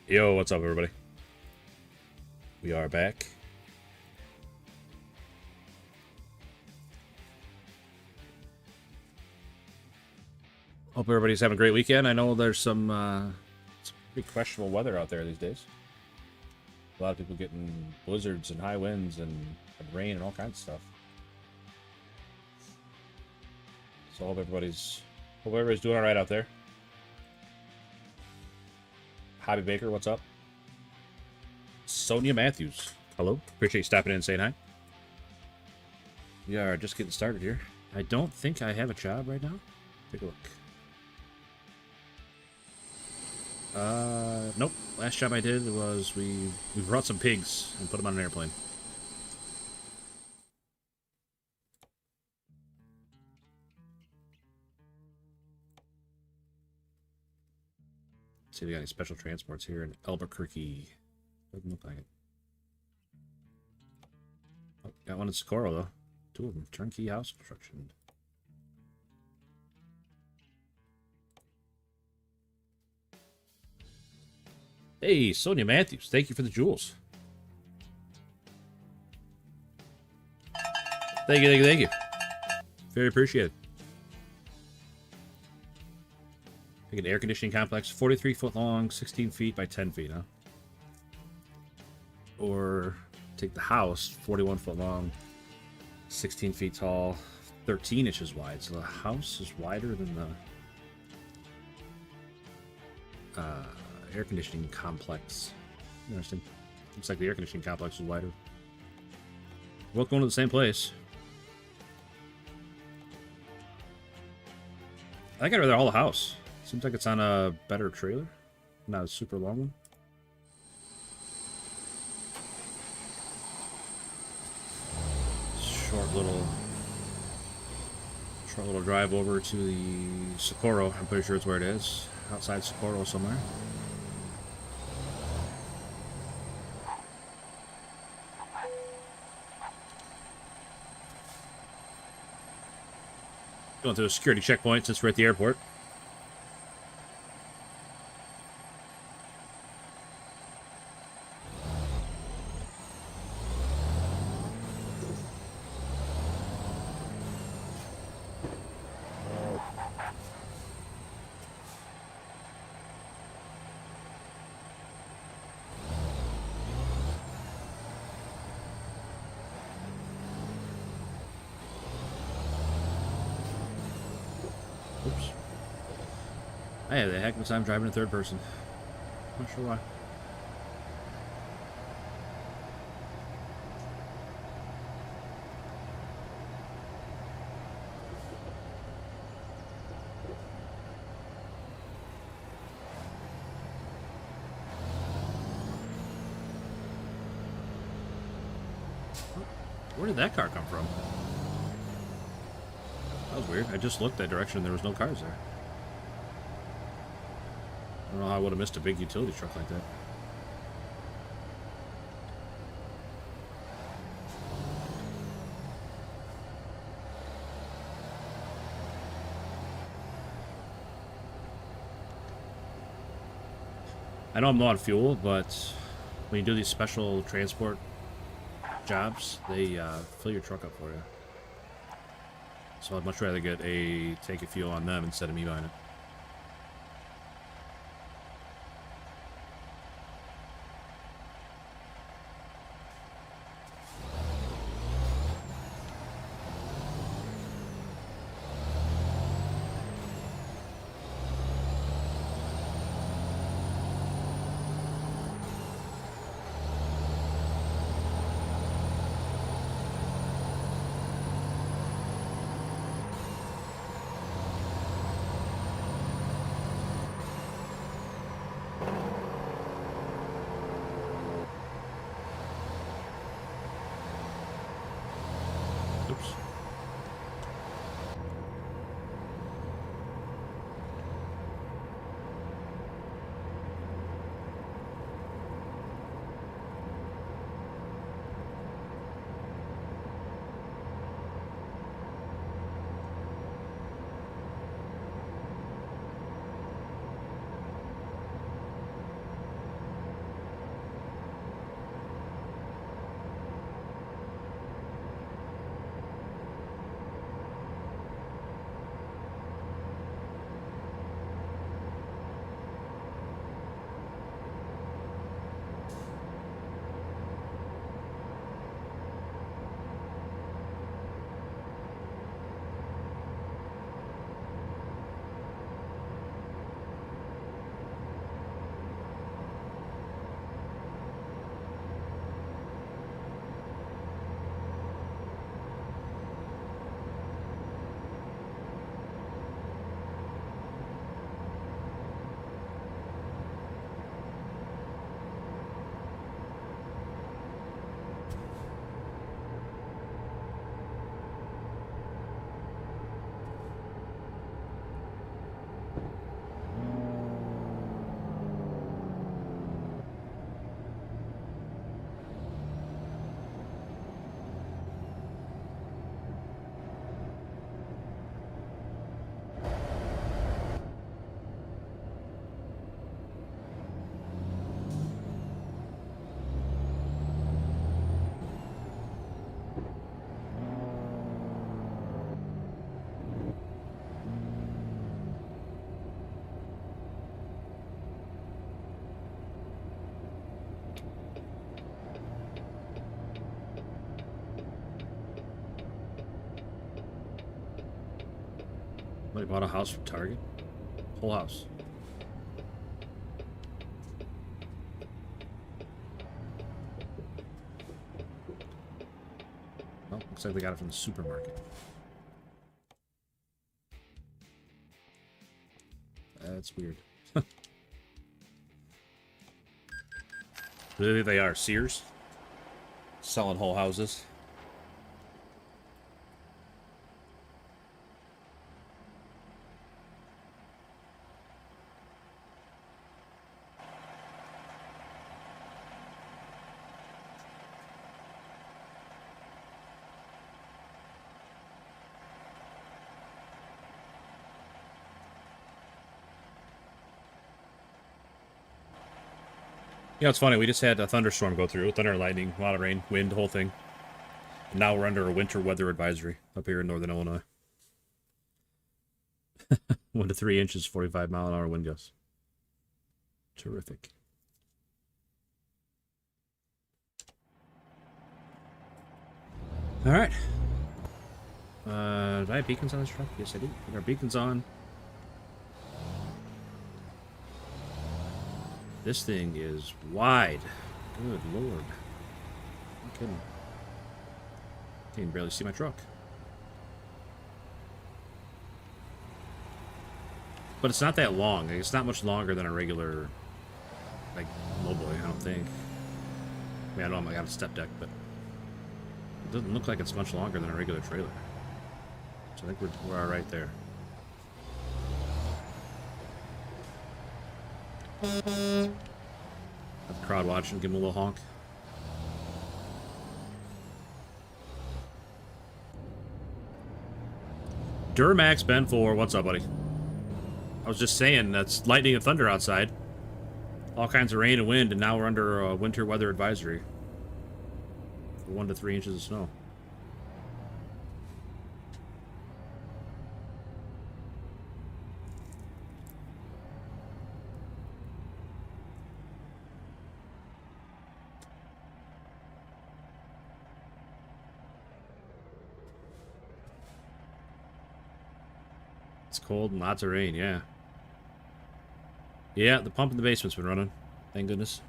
Yo, what's up, everybody? We are back. Hope everybody's having a great weekend. I know there's some pretty questionable weather out there these days. A lot of people getting blizzards and high winds and rain and all kinds of stuff. So hope everybody's doing all right out there. Hobby Baker, what's up? Sonia Matthews, hello. Appreciate you stopping in and saying hi. We are just getting started here. I don't think I have a job right now. Take a look. Nope. Last job I did was we brought some pigs and put them on an airplane. Let's see if we got any special transports here in Albuquerque. Doesn't look like it. Oh, got one in Socorro though. Two of them. Turnkey house construction. Hey, Sonia Matthews, thank you for the jewels. Thank you, thank you, thank you. Very appreciated. Pick an air conditioning complex, 43 foot long, 16 feet by 10 feet, huh? Or take the house, 41 foot long, 16 feet tall, 13 inches wide. So the house is wider than the air conditioning complex. Interesting. Looks like the air conditioning complex is wider. We're both going to the same place. I think I'd rather haul the house. Seems like it's on a better trailer. Not a super long one. Short little drive over to the Socorro. I'm pretty sure it's where it is. Outside Socorro somewhere. Going through a security checkpoint since we're at the airport. Oops. I had a heck of a time driving in third person. Not sure why. Where did that car come from? That was weird. I just looked that direction and there was no cars there. I don't know how I would have missed a big utility truck like that. I know I'm low on fuel, but when you do these special transport jobs, they fill your truck up for you. So I'd much rather get a tank of fuel on them instead of me buying it. Oops. Somebody bought a house from Target. Whole house. Well, looks like they got it from the supermarket. That's weird. Who do you think they are? Sears? Selling whole houses? Yeah, it's funny. We just had a thunderstorm go through. Thunder and lightning, a lot of rain, wind, the whole thing. And now we're under a winter weather advisory up here in northern Illinois. 1 to 3 inches, 45-mile-an-hour wind gusts. Terrific. All right. Do I have beacons on this truck? Yes, I do. Put our beacons on. This thing is wide. Good lord. I'm kidding. Can't even barely see my truck. But it's not that long. It's not much longer than a regular, like, lowboy, I don't think. I mean, I know I got a step deck, but it doesn't look like it's much longer than a regular trailer. So I think we're all right there. Have the crowd watching, give him a little honk. Duramax Ben 4, what's up, buddy? I was just saying, that's lightning and thunder outside. All kinds of rain and wind, and now we're under a winter weather advisory. For 1 to 3 inches of snow. It's cold and lots of rain, yeah. Yeah, the pump in the basement's been running. Thank goodness.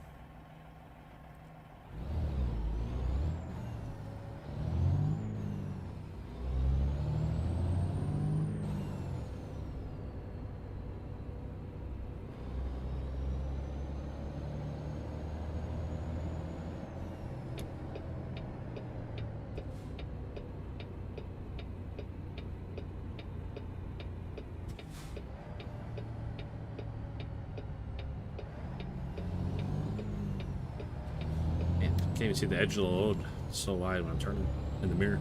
Can't even see the edge of the load. It's so wide when I'm turning in the mirror.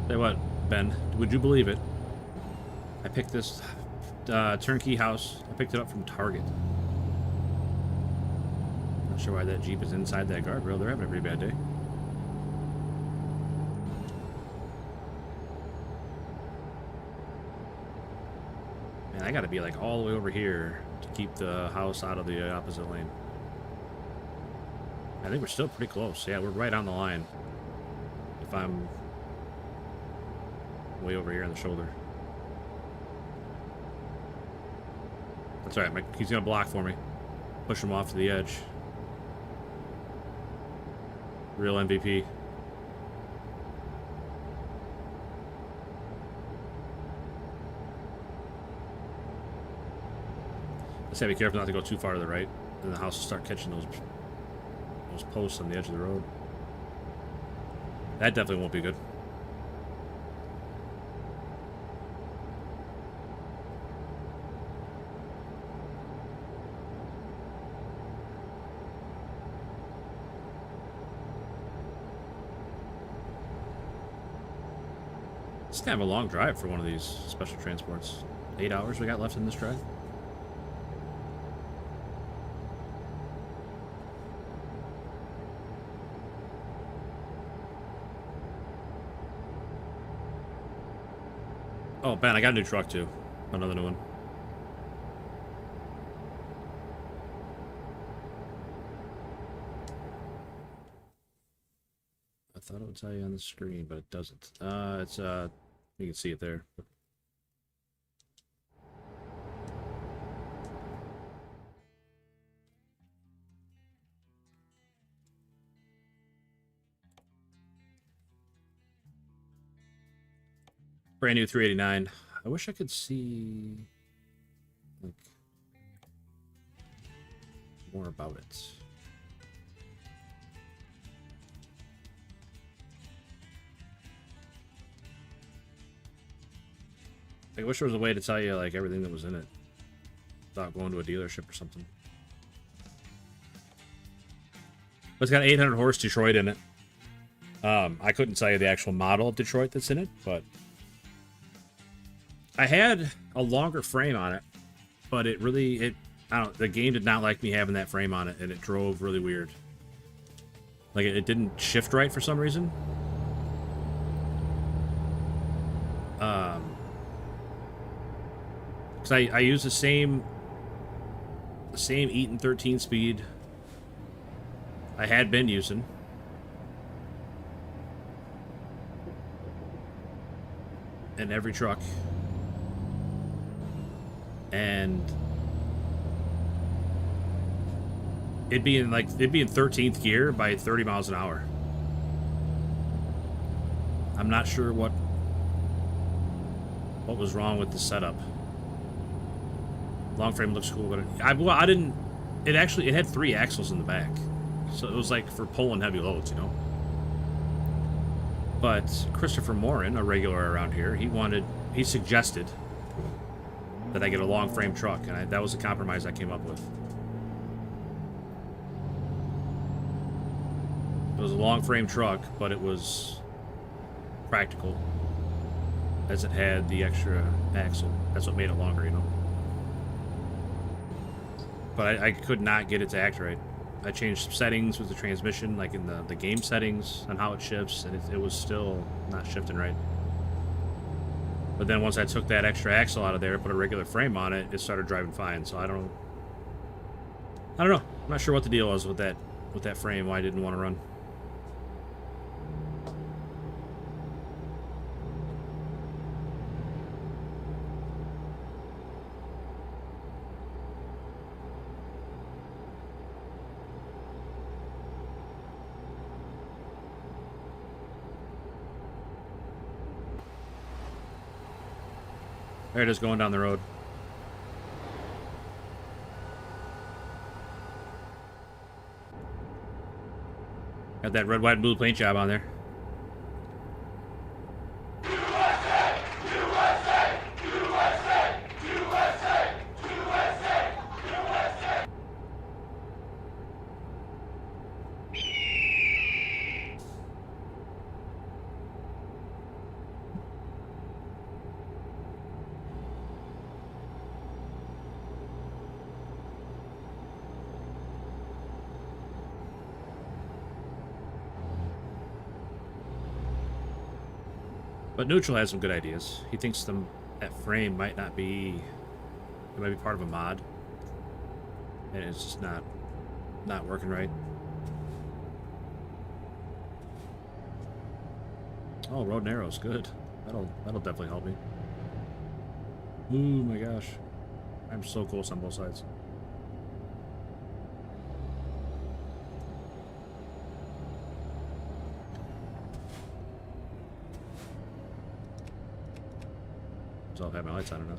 Say what, Ben? Would you believe it? I picked this turnkey house. I picked it up from Target. Not sure why that Jeep is inside that guardrail. They're having a pretty bad day. Man, I gotta be like all the way over here to keep the house out of the opposite lane. I think we're still pretty close. Yeah, we're right on the line. If I'm way over here on the shoulder. That's alright, he's gonna block for me. Push him off to the edge. Real MVP. Just gotta be careful not to go too far to the right. Then the house will start catching those posts on the edge of the road. That definitely won't be good. It's kind of a long drive for one of these special transports. 8 hours we got left in this drive. Oh, Ben, I got a new truck too. Another new one. I thought it would tell you on the screen, but it doesn't. You can see it there. Brand new 389. I wish I could see like more about it. I wish there was a way to tell you like everything that was in it without going to a dealership or something. But it's got 800 horse Detroit in it. I couldn't tell you the actual model of Detroit that's in it, but I had a longer frame on it, but I don't, the game did not like me having that frame on it, and it drove really weird. Like, it didn't shift right for some reason. Because I use the same Eaton 13 speed I had been using. In every truck. And it'd be in 13th gear by 30 miles an hour. I'm not sure what was wrong with the setup. Long frame looks cool, but it had 3 axles in the back. So it was like for pulling heavy loads, you know. But Christopher Morin, a regular around here, he suggested that I get a long frame truck, and that was the compromise I came up with. It was a long frame truck, but it was practical, as it had the extra axle. That's what made it longer, you know. But I could not get it to act right. I changed settings with the transmission, like in the game settings, on how it shifts, and it was still not shifting right. But then once I took that extra axle out of there, put a regular frame on it, it started driving fine. So I don't know. I'm not sure what the deal was with that frame, why I didn't want to run. There it is, going down the road. Got that red, white, and blue paint job on there. But Neutral has some good ideas. He thinks that frame might be part of a mod, and it's just not working right. Oh, road and arrows, good. That'll definitely help me. Ooh, my gosh, I'm so close on both sides. I'll have my lights on or not.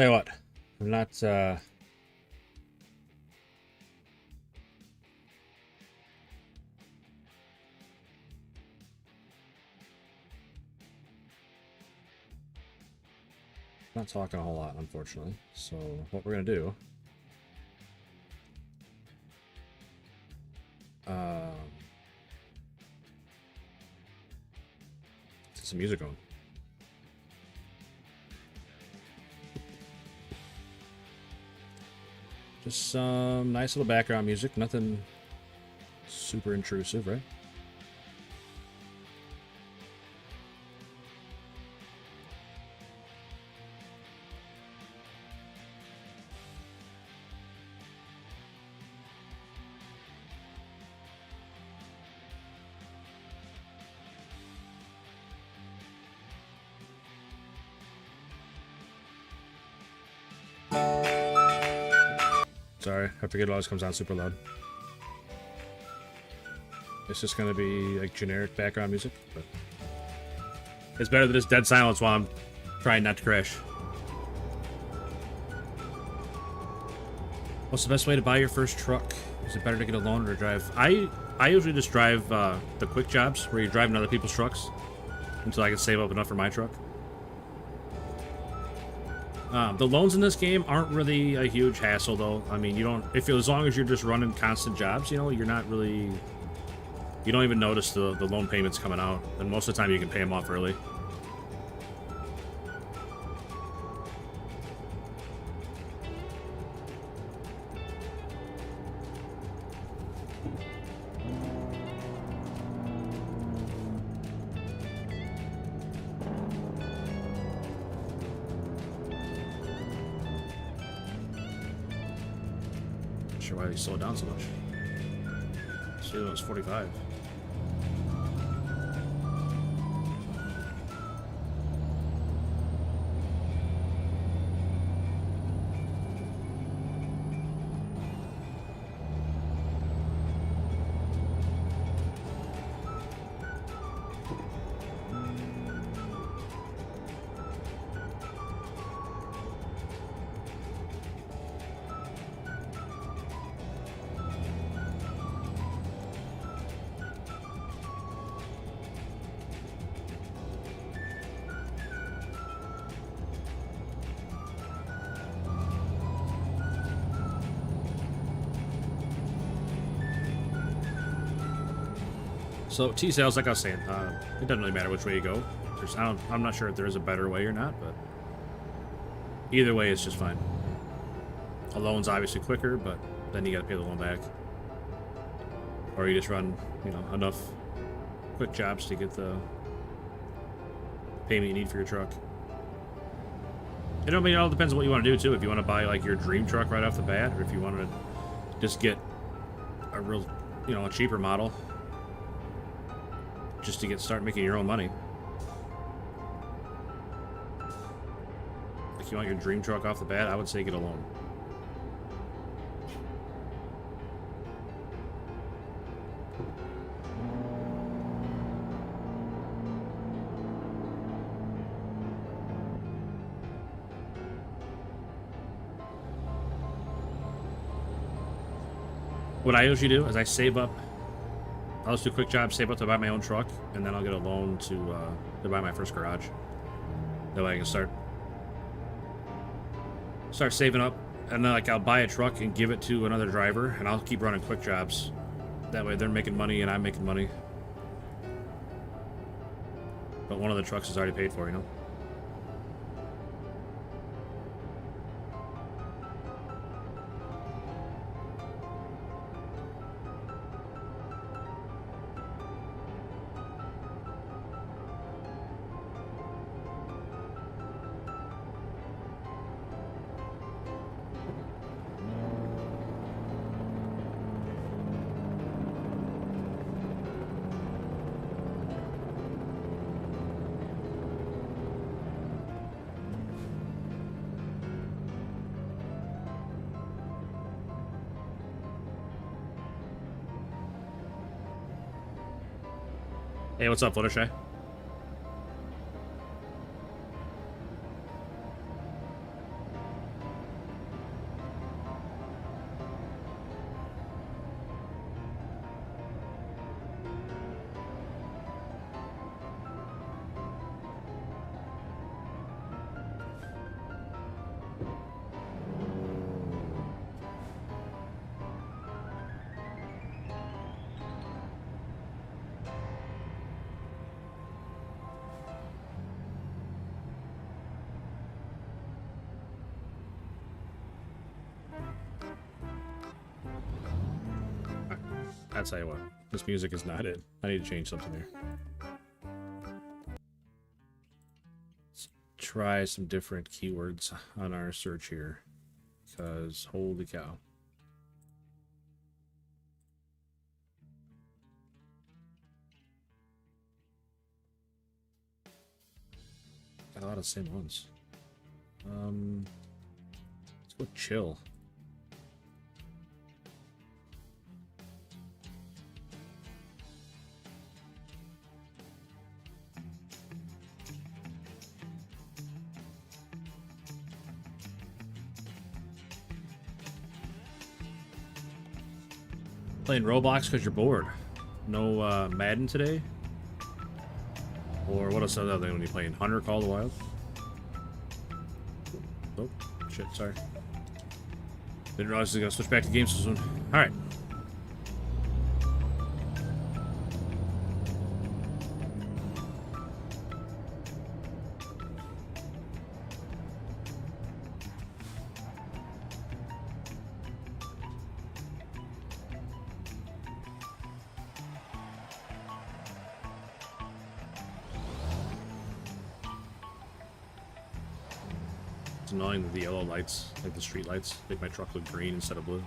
Tell you what, I'm not talking a whole lot, unfortunately. So what we're gonna do, get some music on. Just some nice little background music, nothing super intrusive, right? Sorry, I forget it always comes on super loud. It's just gonna be like generic background music, but it's better than just dead silence while I'm trying not to crash. What's the best way to buy your first truck? Is it better to get a loan or to drive? I usually just drive the quick jobs where you're driving other people's trucks until I can save up enough for my truck. The loans in this game aren't really a huge hassle, though. I mean, you don't, as long as you're just running constant jobs, you know, you're not really, you don't even notice the loan payments coming out, and most of the time you can pay them off early. Why they slow down so much. See, it was 45. So T-sales, like I was saying, it doesn't really matter which way you go. I'm not sure if there is a better way or not, but either way, it's just fine. A loan's obviously quicker, but then you got to pay the loan back, or you just run, you know, enough quick jobs to get the payment you need for your truck. And I mean, it all depends on what you want to do too. If you want to buy like your dream truck right off the bat, or if you want to just get a real, you know, a cheaper model, just to start making your own money. If you want your dream truck off the bat, I would say get a loan. What I usually do is I save up. I'll just do quick jobs, save up to buy my own truck, and then I'll get a loan to buy my first garage. That way I can start saving up, and then like I'll buy a truck and give it to another driver, and I'll keep running quick jobs. That way they're making money and I'm making money. But one of the trucks is already paid for, you know? Hey, what's up, Fluttershy? I'll tell you what. This music is not it. I need to change something here. Let's try some different keywords on our search here. Because, holy cow. Got a lot of the same ones. Let's go chill. Playing Roblox because you're bored. No Madden today? Or what else is the other thing when you're playing? Hunter Call of the Wild? Oh, shit, sorry. Didn't realize I was going to switch back to games so soon. Alright. It's annoying that the yellow lights, like the street lights, make my truck look green instead of blue.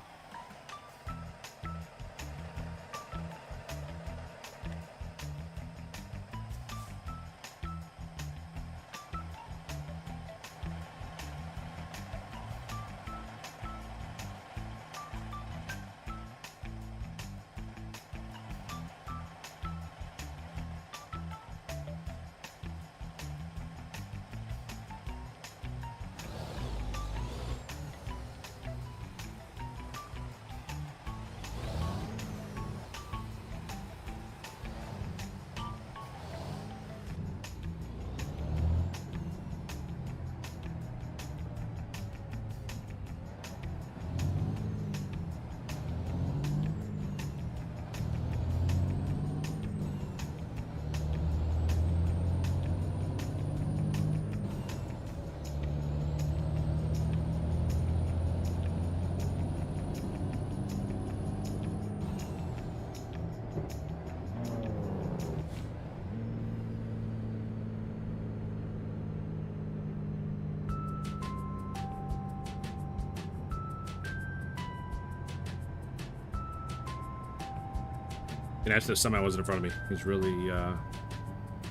And actually, the semi wasn't in front of me. He's really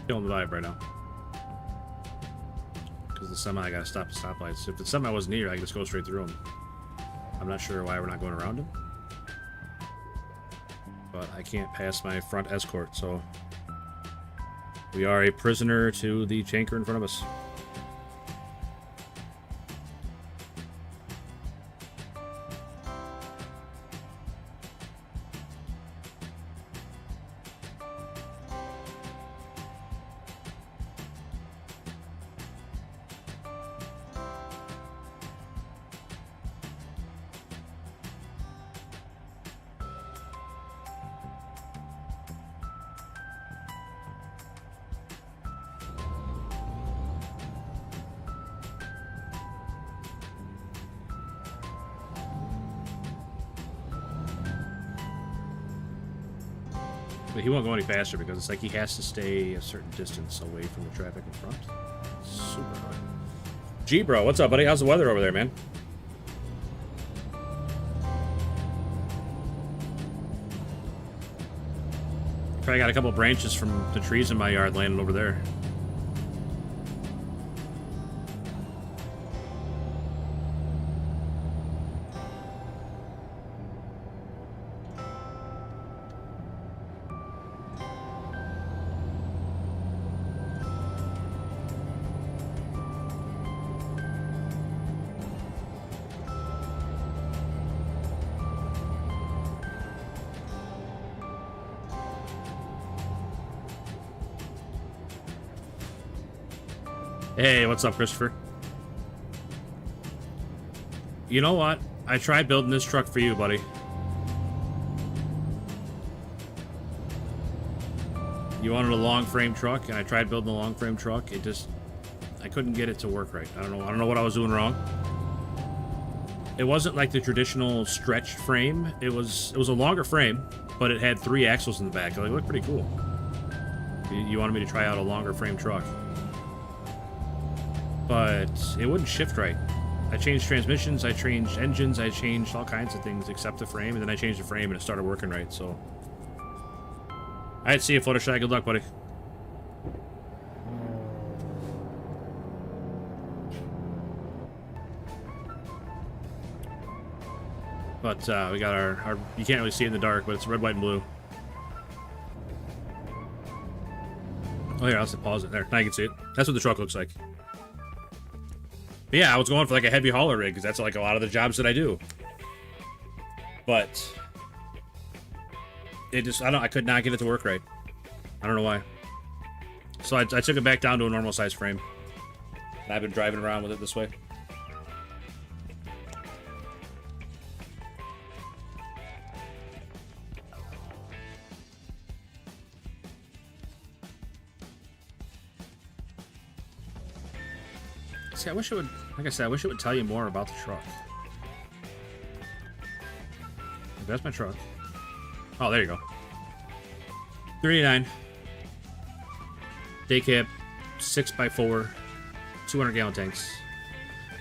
killing the vibe right now. Because the semi, I gotta stop at stoplights. If the semi wasn't here, I could just go straight through him. I'm not sure why we're not going around him. But I can't pass my front escort, so we are a prisoner to the tanker in front of us. But he won't go any faster because it's like he has to stay a certain distance away from the traffic in front. Super annoying. G bro, what's up, buddy? How's the weather over there, man? Probably got a couple branches from the trees in my yard landing over there. Hey, what's up, Christopher? You know what? I tried building this truck for you, buddy. You wanted a long frame truck, and I tried building a long frame truck. It just... I couldn't get it to work right. I don't know what I was doing wrong. It wasn't like the traditional stretched frame. It was a longer frame, but it had 3 axles in the back. Like, it looked pretty cool. You wanted me to try out a longer frame truck. But it wouldn't shift right. I changed transmissions, I changed engines, I changed all kinds of things except the frame, and then I changed the frame and it started working right, so. Alright, see you, Fluttershy. Good luck, buddy. But we got our, you can't really see it in the dark, but it's red, white, and blue. Oh, here, I'll just pause it there. Now you can see it. That's what the truck looks like. But yeah, I was going for like a heavy hauler rig, because that's like a lot of the jobs that I do. But it just, I could not get it to work right. I don't know why. So I took it back down to a normal size frame. And I've been driving around with it this way. See, I wish it would, like I said, I wish it would tell you more about the truck. That's my truck. Oh, there you go. 389. Day cab, 6x4, 200-gallon tanks,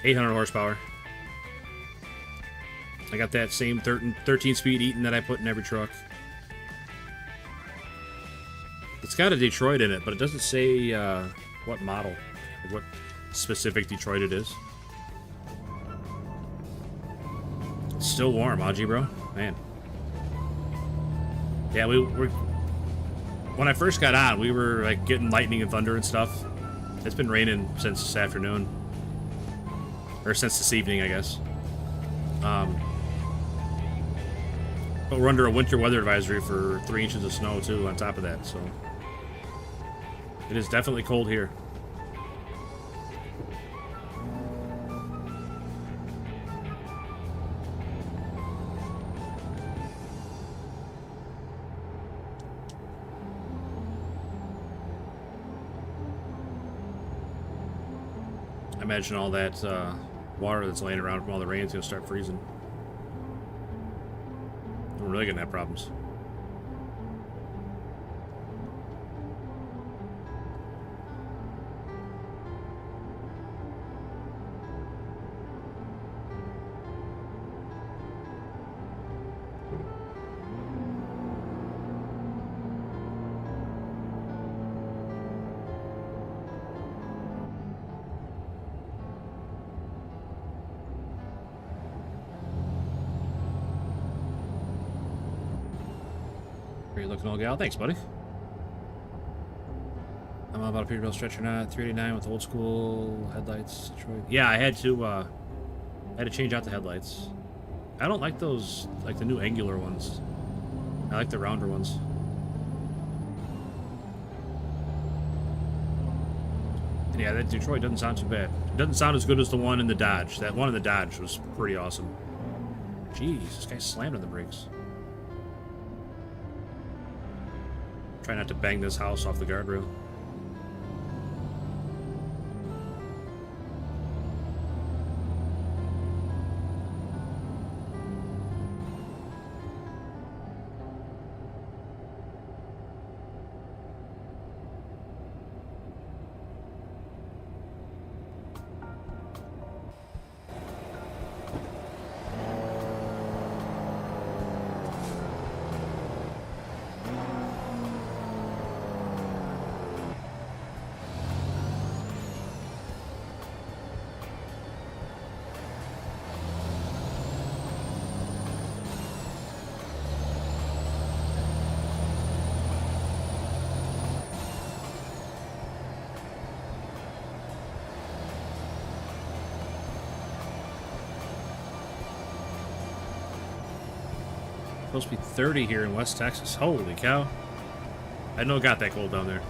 800 horsepower. I got that same 13-speed Eaton that I put in every truck. It's got a Detroit in it, but it doesn't say what model, like what specific Detroit it is. It's still warm, Aji, bro. Man. Yeah, we're when I first got on, we were like getting lightning and thunder and stuff. It's been raining since this afternoon. Or since this evening, I guess. But we're under a winter weather advisory for 3 inches of snow, too, on top of that, so. It is definitely cold here. I imagine all that water that's laying around from all the rain is going to start freezing. We're really going to have problems. Great looking old gal. Thanks, buddy. I'm all about a Peterbilt stretch or not. 389 with old school headlights. Detroit. Yeah, I had to change out the headlights. I don't like those, like the new angular ones. I like the rounder ones. And yeah, that Detroit doesn't sound too bad. It doesn't sound as good as the one in the Dodge. That one in the Dodge was pretty awesome. Jeez, this guy slammed on the brakes. Try not to bang this house off the guardrail. Supposed to be 30 here in West Texas. Holy cow. I know it got that cold down there.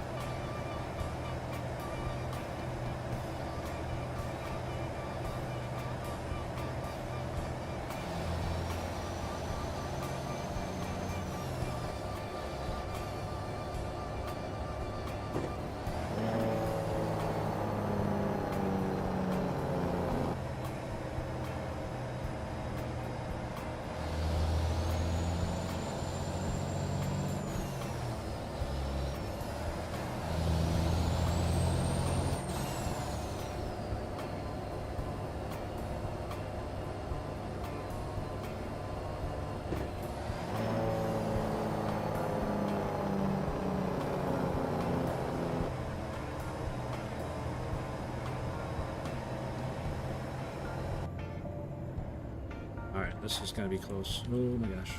This is gonna be close. Oh my gosh.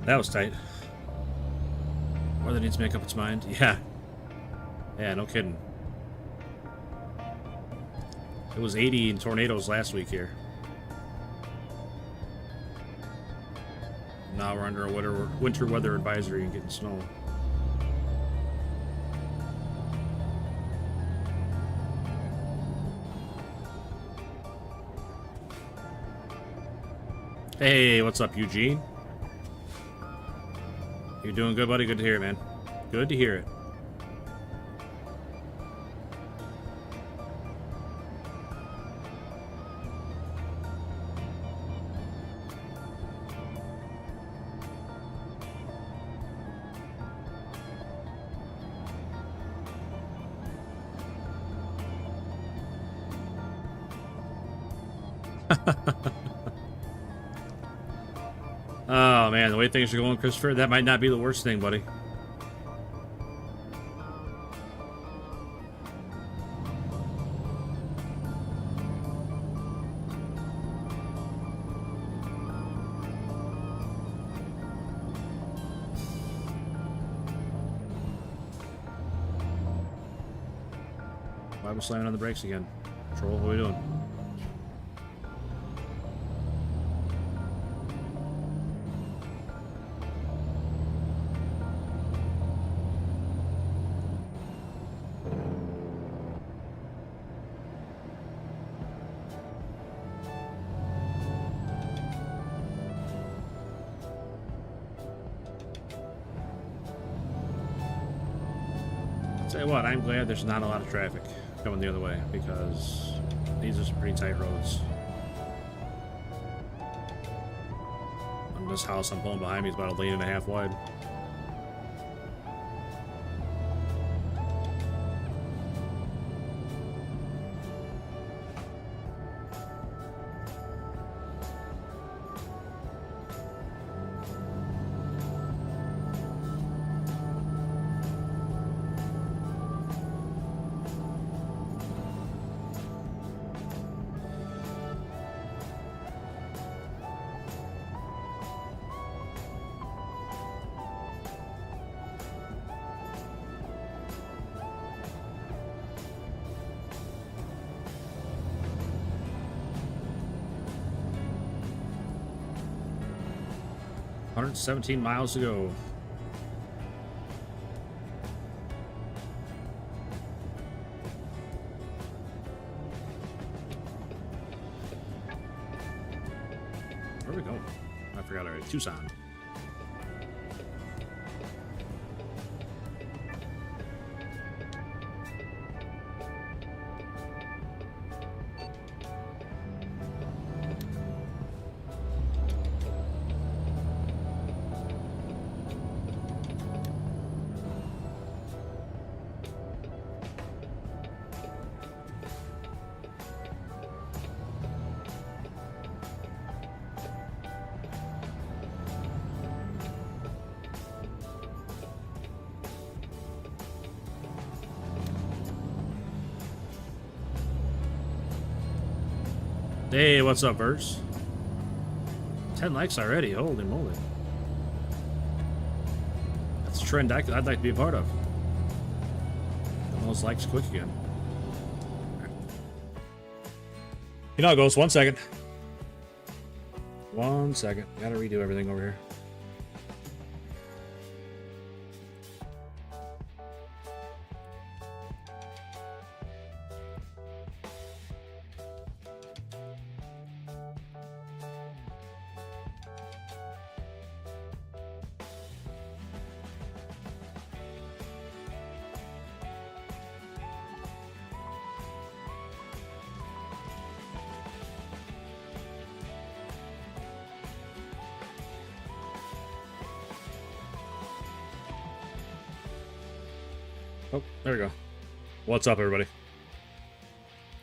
That was tight. Weather needs to make up its mind. Yeah. Yeah, no kidding. It was 80 in tornadoes last week here. Now we're under a winter weather advisory and getting snow. Hey, what's up, Eugene? You doing good, buddy? Good to hear it, man. Good to hear it. Oh man, the way things are going, Christopher, that might not be the worst thing, buddy. Why was slamming on the brakes again? Troll, what are we doing? Tell you what, I'm glad there's not a lot of traffic coming the other way, because these are some pretty tight roads. And this house I'm pulling behind me is about a lane and a half wide. $117 miles to go. Where are we going? I forgot already. Tucson. Hey, what's up, Verse? 10 likes already. Holy moly. That's a trend I'd like to be a part of. Getting those likes quick again. You know how it goes. 1 second. 1 second. Gotta redo everything over here. Oh, there we go. What's up, everybody?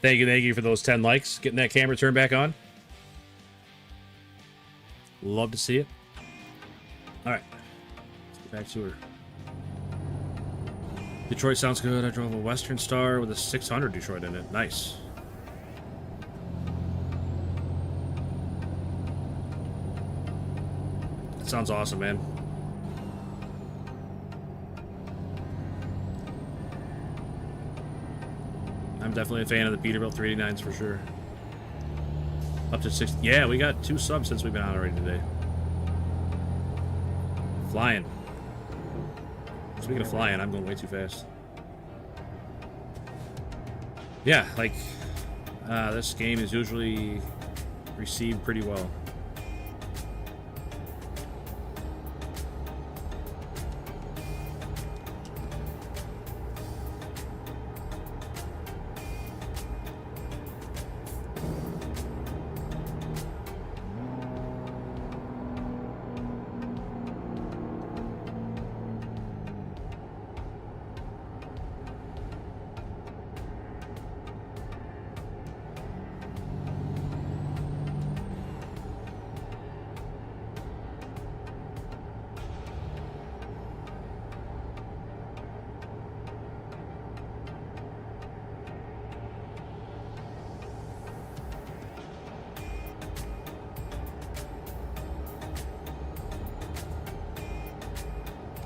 Thank you for those 10 likes. Getting that camera turned back on. Love to see it. All right. Let's get back to her. Detroit sounds good. I drove a Western Star with a 600 Detroit in it. Nice. sounds awesome, man. I'm definitely a fan of the Peterbilt 389s for sure. Up to 6. Yeah, we got 2 subs since we've been on already today. Flying. Speaking of flying, I'm going way too fast. Yeah, like, this game is usually received pretty well.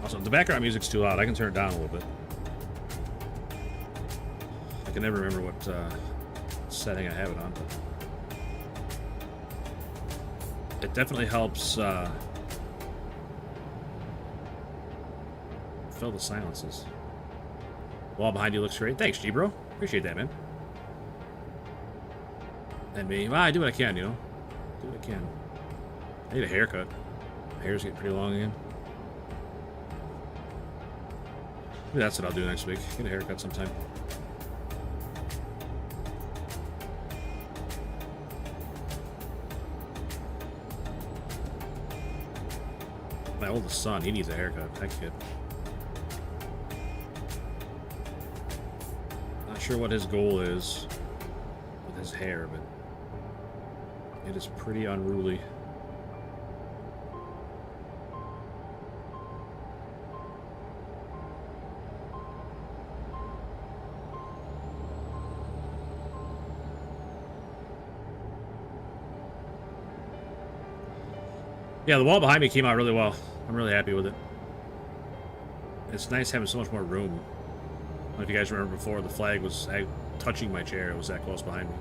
Also, the background music's too loud. I can turn it down a little bit. I can never remember what setting I have it on, but it definitely helps fill the silences. Wall behind you looks great. Thanks, G bro. Appreciate that, man. And me, well, I do what I can, you know. Do what I can. I need a haircut. My hair's getting pretty long again. Maybe that's what I'll do next week. Get a haircut sometime. My oldest son, he needs a haircut. That kid. Not sure what his goal is with his hair, but it is pretty unruly. Yeah, the wall behind me came out really well. I'm really happy with it. It's nice having so much more room. I don't know if you guys remember before, the flag was touching my chair. It was that close behind me.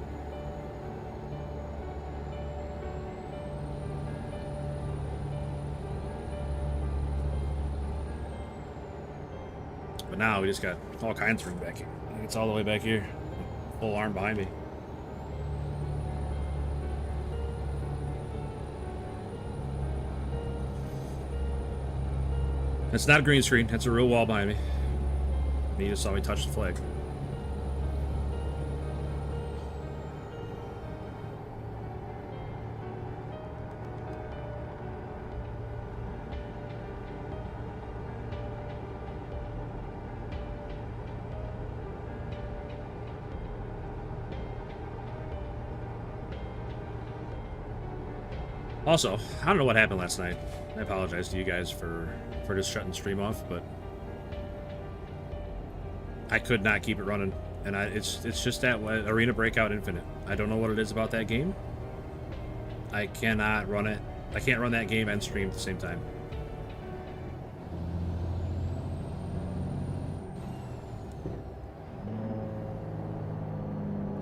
But now we just got all kinds of room back here. I think it's all the way back here. Full arm behind me. It's not a green screen. It's a real wall behind me. And you just saw me touch the flag. Also, I don't know what happened last night. I apologize to you guys for just shutting the stream off, but I could not keep it running, and it's just that Arena Breakout Infinite. I don't know what it is about that game. I cannot run it. I can't run that game and stream at the same time.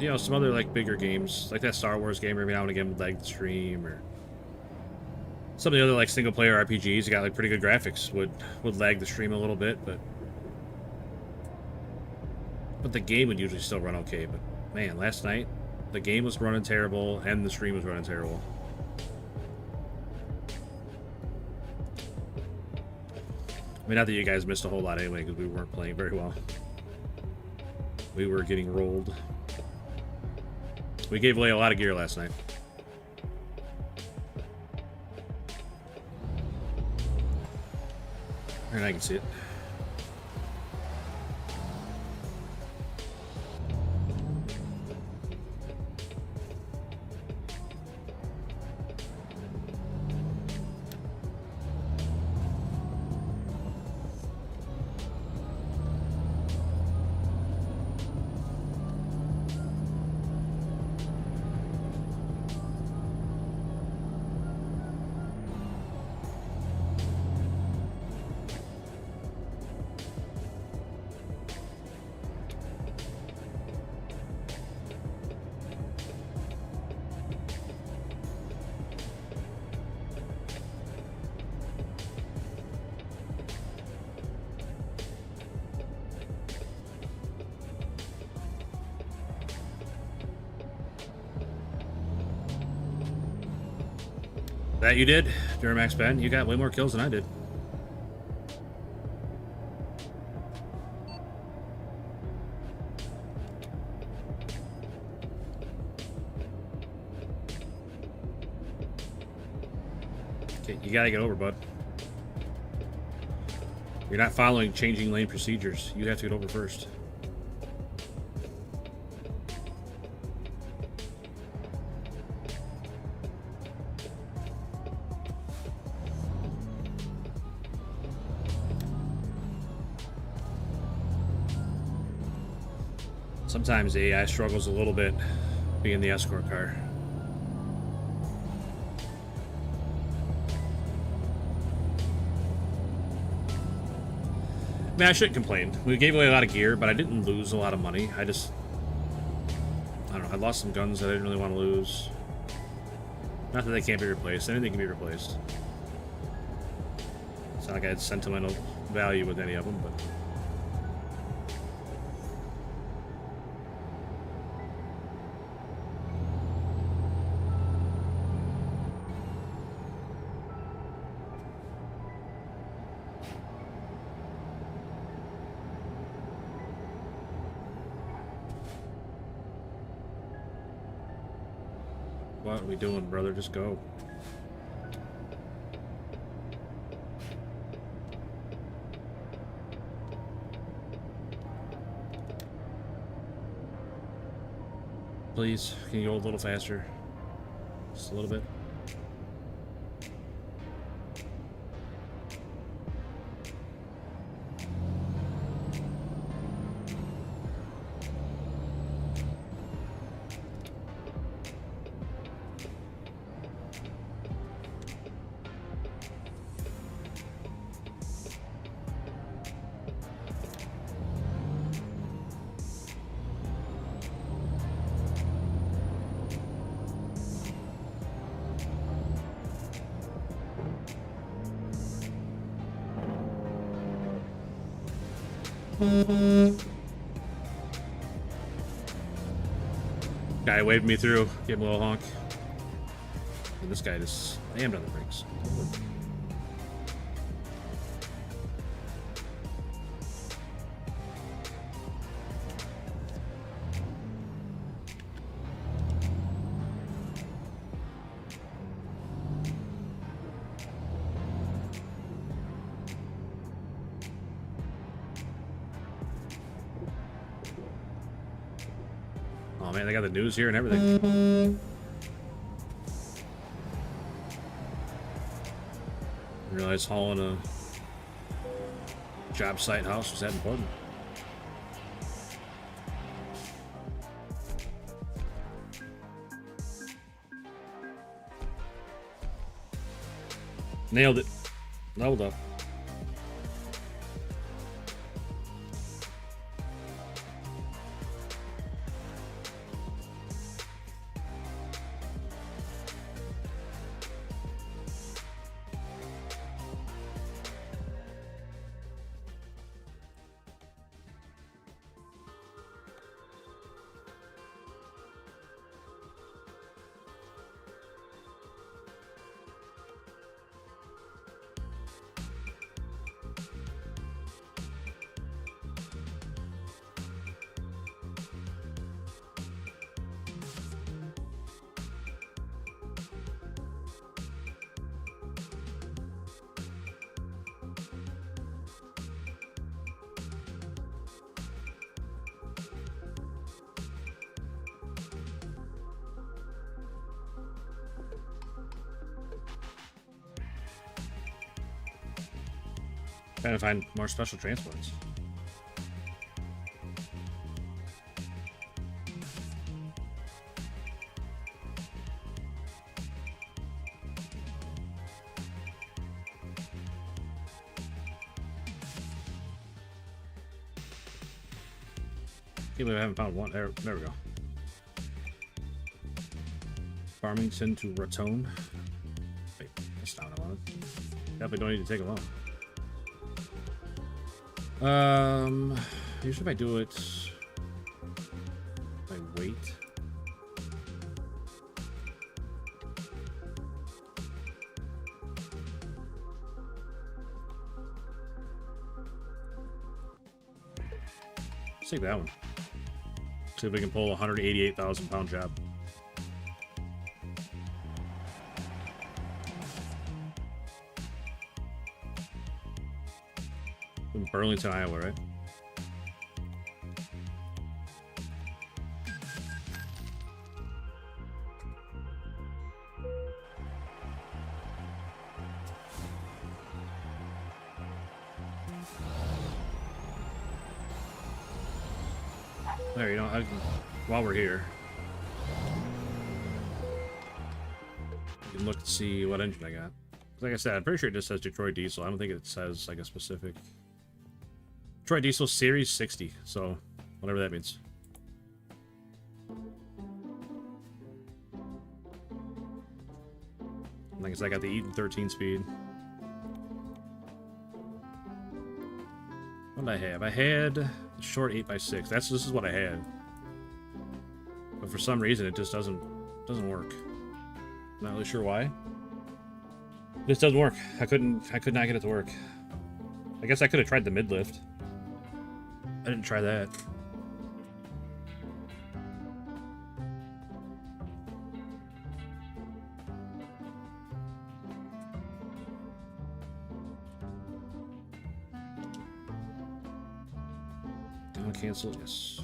You know, some other like bigger games, like that Star Wars game, every now and again would lag the stream, or some of the other like single player RPGs, you got like pretty good graphics, would lag the stream a little bit, but the game would usually still run okay. But man, last night the game was running terrible and the stream was running terrible. I mean, not that you guys missed a whole lot anyway, because we weren't playing very well. We were getting rolled. We gave away a lot of gear last night. And I can see it. That you did, Duramax Ben. You got way more kills than I did. Okay, you gotta get over, bud. You're not following changing lane procedures. You have to get over first. Sometimes the AI struggles a little bit being the escort car. I mean, I shouldn't complain. We gave away a lot of gear, but I didn't lose a lot of money. I don't know, I lost some guns that I didn't really want to lose. Not that they can't be replaced. Anything can be replaced. It's not like I had sentimental value with any of them, but... What are we doing, brother? Just go. Please, can you go a little faster? Just a little bit. Guy waved me through, gave him a little honk. And this guy just slammed on the brakes. Oh man, they got the news here and everything. Didn't realize hauling a job site house was that important. Nailed it. Leveled up. Trying to find more special transports. Can't believe I haven't found one. There we go. Farmington to Raton. Wait, that's not what I wanted. Definitely don't need to take it long. Usually if I do it by weight. Let's take that one. See if we can pull a 188,000 pound job. In Burlington, Iowa, right? There, you know, while we're here, you can look to see what engine I got. Like I said, I'm pretty sure it just says Detroit Diesel. I don't think it says like a specific Detroit Diesel Series 60. So whatever that means. Like I said, I got the Eaton 13 speed. What did I have? I had the short 8x6. This is what I had. But for some reason it just doesn't work. Not really sure why. It just doesn't work. I could not get it to work. I guess I could have tried the mid lift. I didn't try that. Down cancel, yes.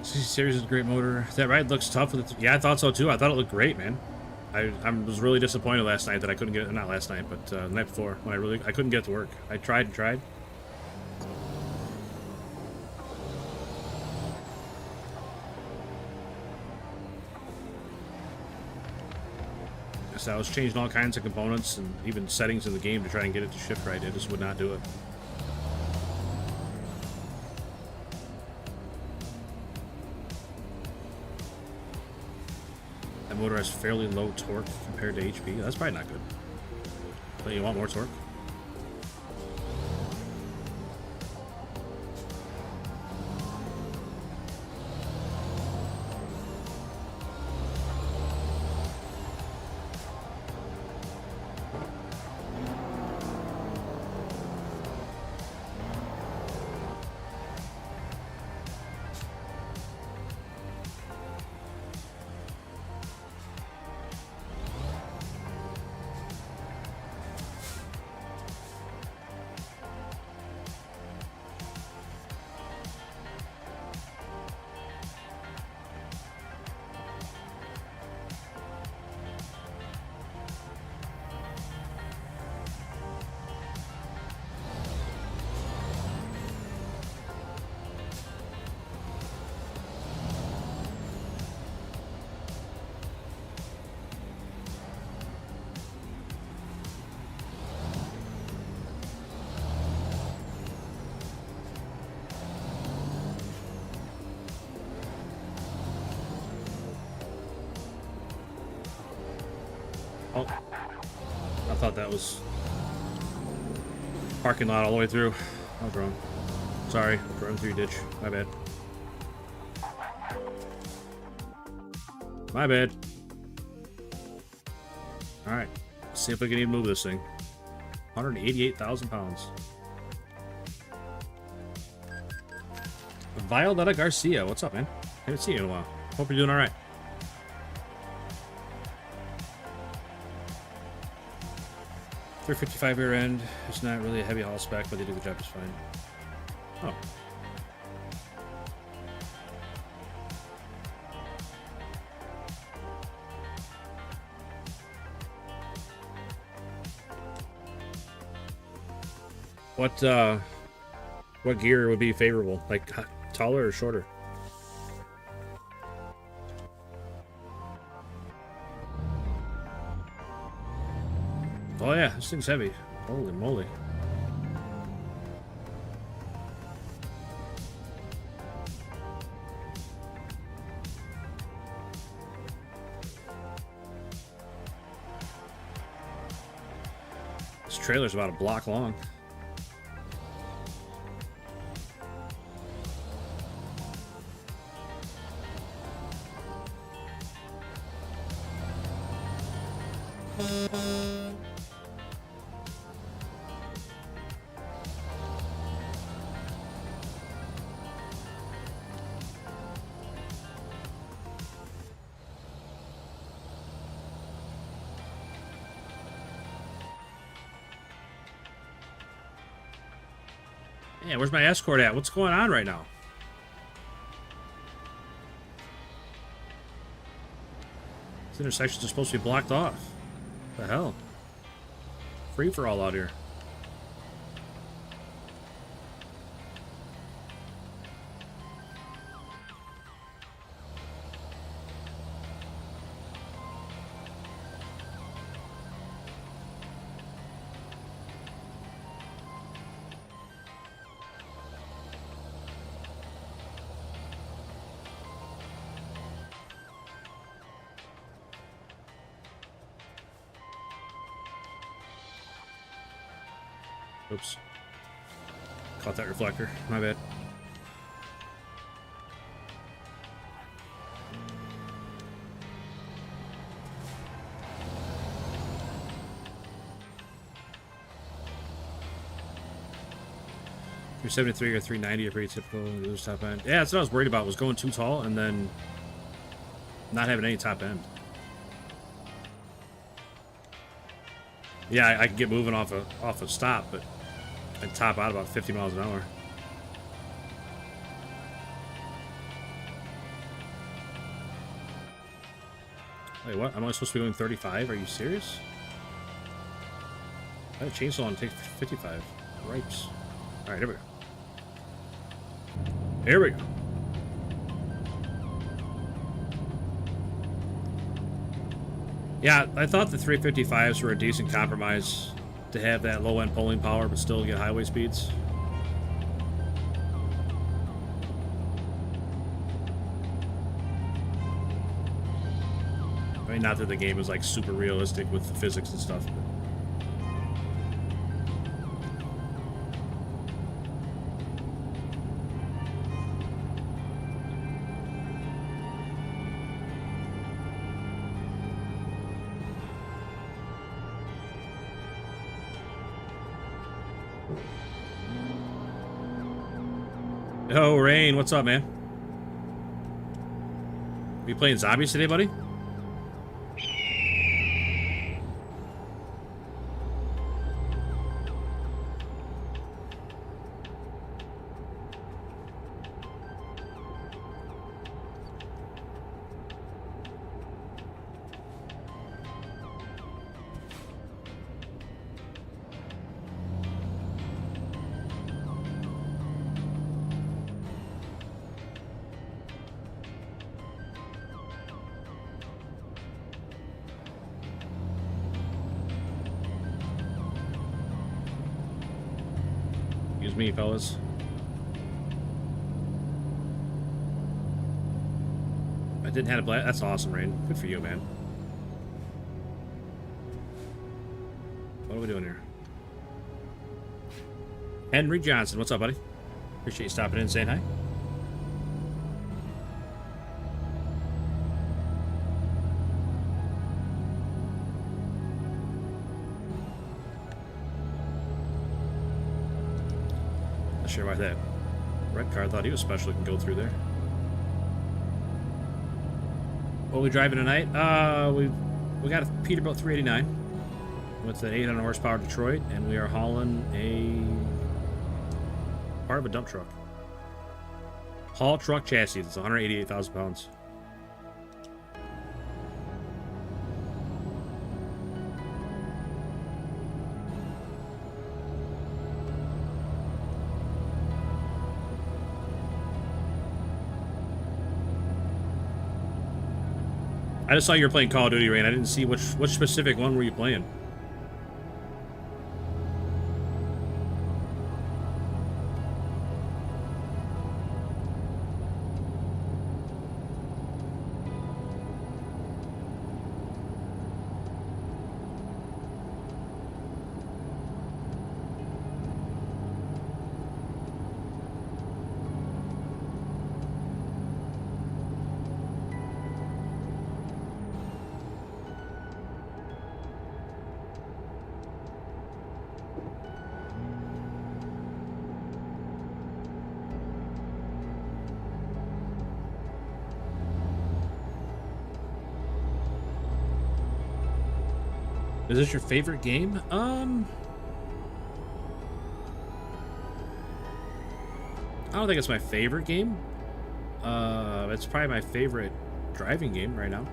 Series is a great motor. That ride looks tough. Yeah, I thought so too. I thought it looked great, man. I was really disappointed last night that I couldn't get it. Not last night, but the night before when I couldn't get it to work. I tried and tried. So I was changing all kinds of components and even settings in the game to try and get it to shift right. It just would not do it. Motor has fairly low torque compared to HP. That's probably not good. But you want more torque? Oh, I thought that was parking lot all the way through. I was wrong. Sorry, drove through your ditch. My bad. My bad. Alright, let's see if we can even move this thing. 188,000 pounds. Violetta Garcia, what's up, man? Haven't seen you in a while. Hope you're doing alright. .355 rear end. It's not really a heavy haul spec, but they do the job just fine. Oh. What gear would be favorable? Like taller or shorter? Oh yeah, this thing's heavy. Holy moly. This trailer's about a block long. Yeah, where's my escort at? What's going on right now? These intersections are supposed to be blocked off. What the hell? Free for all out here. Oops. Caught that reflector. My bad. .373 or 390 are pretty typical. Those top end. Yeah, that's what I was worried about. Was going too tall and then not having any top end. Yeah, I could get moving off a stop, but I'd top out about 50 miles an hour. Wait, what? Am I supposed to be going 35? Are you serious? I had a chainsaw and take 55. Ripes. Alright, here we go. Here we go. Yeah, I thought the 355s were a decent compromise to have that low-end pulling power but still get highway speeds. I mean, not that the game is like super realistic with the physics and stuff, but... Yo, Rain, what's up, man? Are you playing zombies today, buddy? Me, fellas. I didn't have a blast. That's awesome, Rain. Good for you, man. What are we doing here? Henry Johnson, what's up, buddy? Appreciate you stopping in and saying hi. Sure why that red car thought he was special can go through there. What are we driving tonight? We got a Peterbilt 389 with an 800 horsepower Detroit, and we are hauling a part of a dump truck. Haul truck chassis. It's 188,000 pounds. I just saw you were playing Call of Duty, Rain. I didn't see which specific one were you playing. Is this your favorite game? I don't think it's my favorite game. It's probably my favorite driving game right now.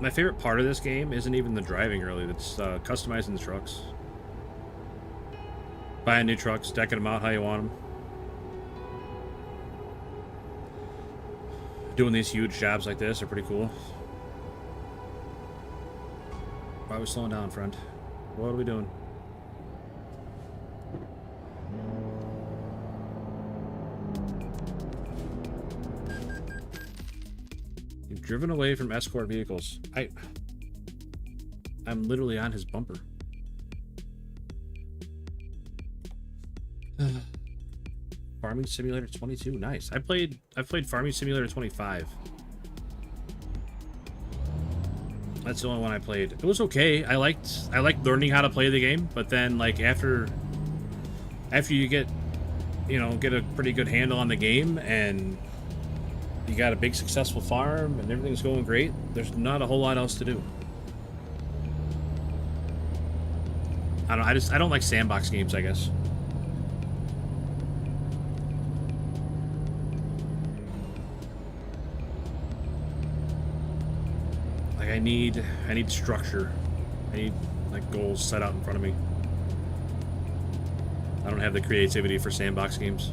My favorite part of this game isn't even the driving, really. It's customizing the trucks. Buying new trucks, decking them out how you want them. Doing these huge jobs like this are pretty cool. Why are we slowing down, friend? What are we doing? You've driven away from escort vehicles. I'm literally on his bumper. Farming Simulator 22, nice. I've played Farming Simulator 25. That's the only one I played. It was okay. I liked learning how to play the game, but then like after you get a pretty good handle on the game and you got a big successful farm and everything's going great, there's not a whole lot else to do. I don't like sandbox games, I guess. Like I need structure. I need like goals set out in front of me. I don't have the creativity for sandbox games.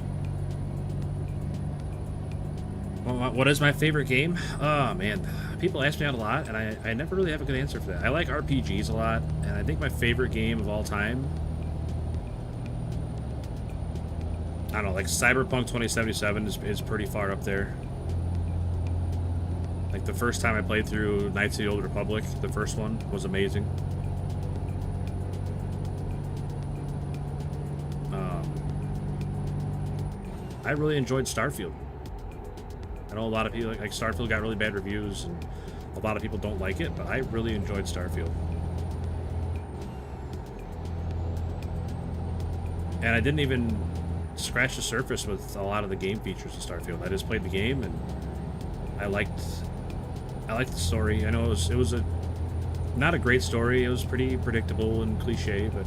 Well, what is my favorite game? Oh man, people ask me that a lot, and I never really have a good answer for that. I like RPGs a lot, and I think my favorite game of all time, I don't know, like Cyberpunk 2077 is pretty far up there. Like the first time I played through Knights of the Old Republic, the first one was amazing. I really enjoyed Starfield. I know a lot of people like Starfield got really bad reviews, and a lot of people don't like it, but I really enjoyed Starfield. And I didn't even scratch the surface with a lot of the game features of Starfield. I just played the game, and I liked the story. I know it was not a great story. It was pretty predictable and cliche, but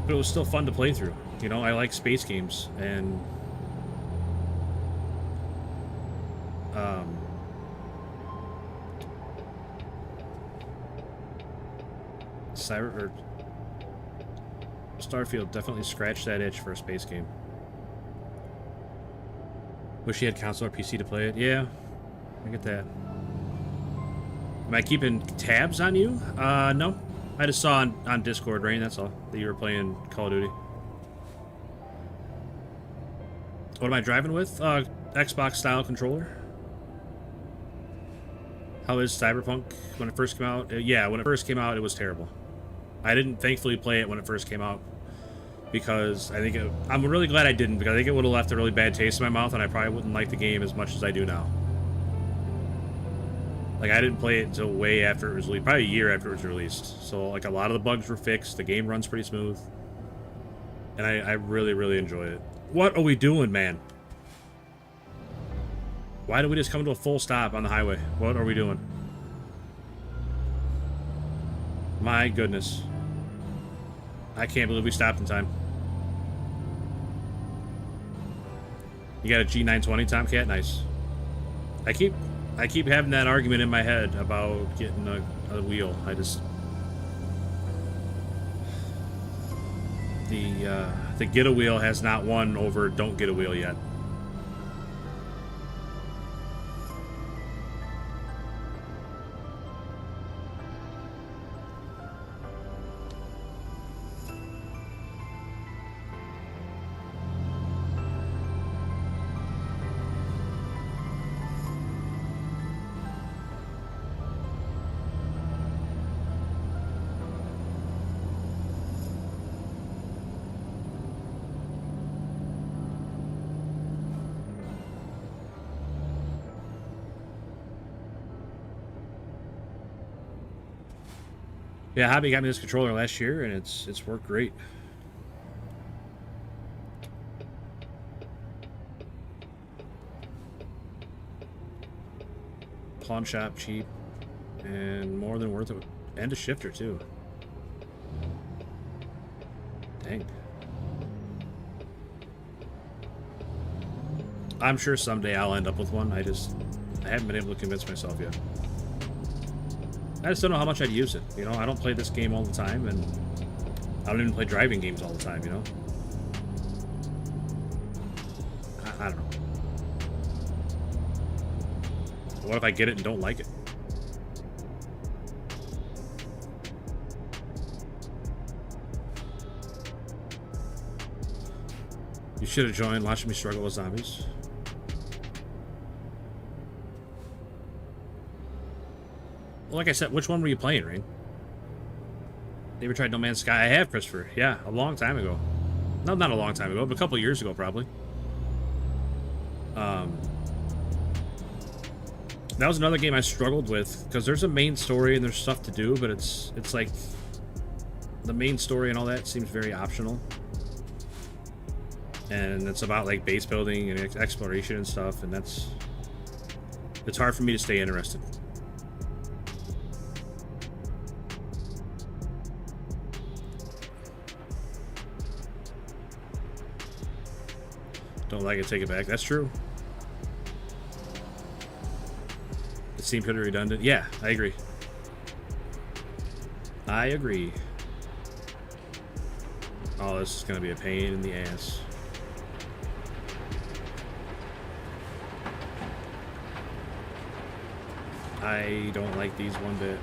it was still fun to play through. You know, I like space games, and Starfield definitely scratched that itch for a space game. Wish he had console or PC to play it. Yeah, I get that. Am I keeping tabs on you? No. I just saw on Discord, Rain, that's all, that you were playing Call of Duty. What am I driving with? Xbox style controller. How is Cyberpunk when it first came out? Yeah, when it first came out, it was terrible. I didn't thankfully play it when it first came out because I'm really glad I didn't, because I think it would have left a really bad taste in my mouth, and I probably wouldn't like the game as much as I do now. Like, I didn't play it until way after it was released, probably a year after it was released. So, like, a lot of the bugs were fixed. The game runs pretty smooth. And I really, really enjoy it. What are we doing, man? Why did we just come to a full stop on the highway? What are we doing? My goodness. I can't believe we stopped in time. You got a G920 Tomcat? Nice. I keep having that argument in my head about getting a wheel. The get a wheel has not won over don't get a wheel yet. Yeah, Hobby got me this controller last year, and it's worked great. Pawn shop cheap. And more than worth it. And a shifter, too. Dang. I'm sure someday I'll end up with one. I haven't been able to convince myself yet. I just don't know how much I'd use it. You know, I don't play this game all the time, and I don't even play driving games all the time, you know? I don't know. What if I get it and don't like it? You should have joined watching me struggle with zombies. Well, like I said, which one were you playing, Rain? You ever tried No Man's Sky? I have, Christopher. Yeah, a long time ago. No, not a long time ago, but a couple years ago, probably. That was another game I struggled with, because there's a main story and there's stuff to do, but it's like the main story and all that seems very optional. And it's about like base building and exploration and stuff, and it's hard for me to stay interested. Don't like it, take it back. That's true. It seemed pretty redundant. Yeah, I agree. I agree. Oh, this is gonna be a pain in the ass. I don't like these one bit.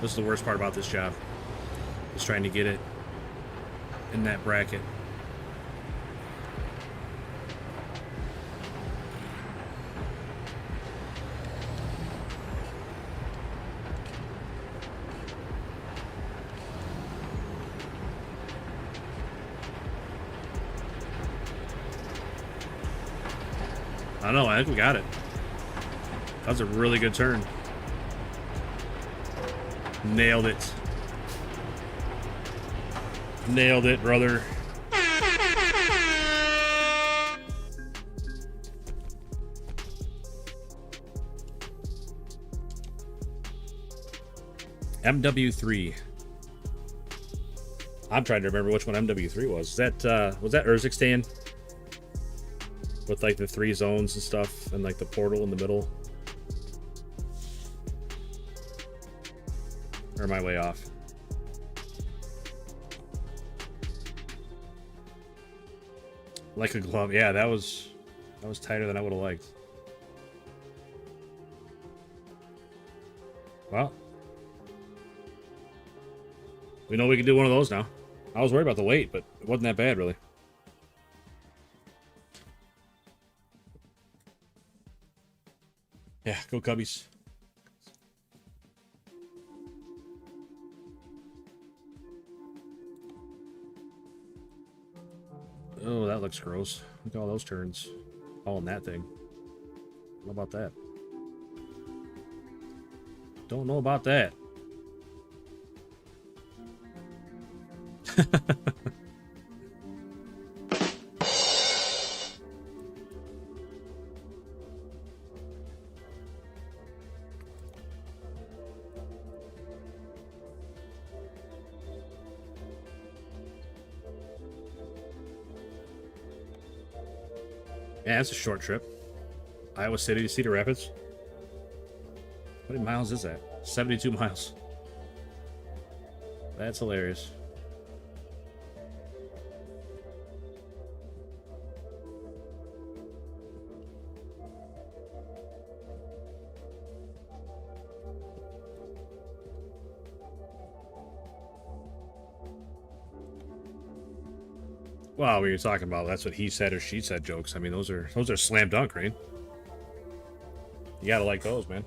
This is the worst part about this job. Is trying to get it in that bracket. I don't know, I think we got it. That was a really good turn. Nailed it. Nailed it, brother. MW3. I'm trying to remember which one MW3 was. Was that Urzikstan? With like the 3 zones and stuff, and like the portal in the middle. Or am I way off? Like a glove. Yeah, that was tighter than I would have liked. Well, we know we can do one of those now. I was worried about the weight, but it wasn't that bad, really. Yeah, go Cubbies. Oh, that looks gross. Look at all those turns. All in that thing. How about that? Don't know about that. Yeah, it's a short trip. Iowa City to Cedar Rapids. How many miles is that? 72 miles. That's hilarious. Well, when you're talking about that's what he said or she said jokes, I mean those are slam dunk, right? You gotta like those, man.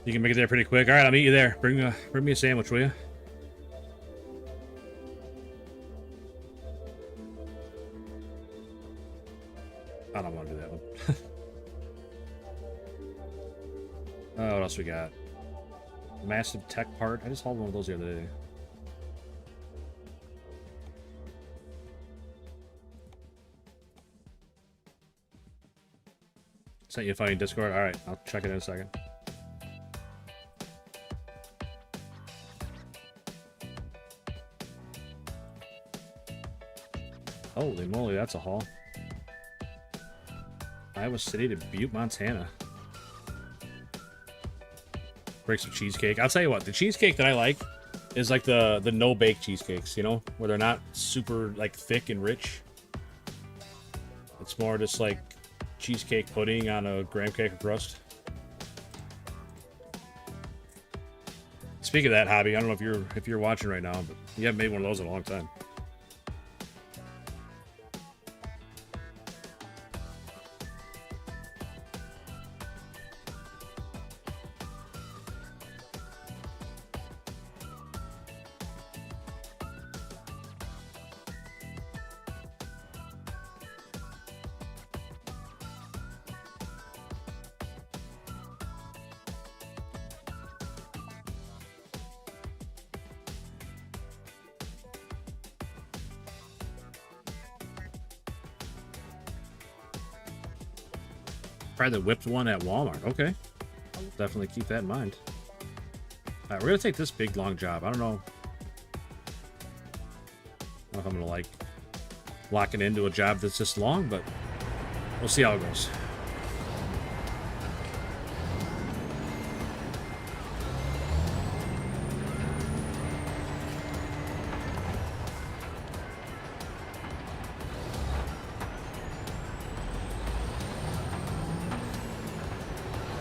You can make it there pretty quick. All right, I'll meet you there. Bring me a sandwich, will you? I don't want to do that one. What else we got? Massive tech part. I just hauled one of those the other day. Sent you a funny Discord. All right, I'll check it in a second. Holy moly, that's a haul. Iowa City to Butte, Montana. Break some cheesecake. I'll tell you what, the cheesecake that I like is like the no-bake cheesecakes, you know? Where they're not super, like, thick and rich. It's more just like cheesecake pudding on a graham cracker crust. Speaking of that hobby, I don't know if you're watching right now, but you haven't made one of those in a long time. Try the whipped one at Walmart. Okay. I'll definitely keep that in mind. Alright, we're gonna take this big long job. I don't know if I'm gonna like lock it into a job that's this long, but we'll see how it goes.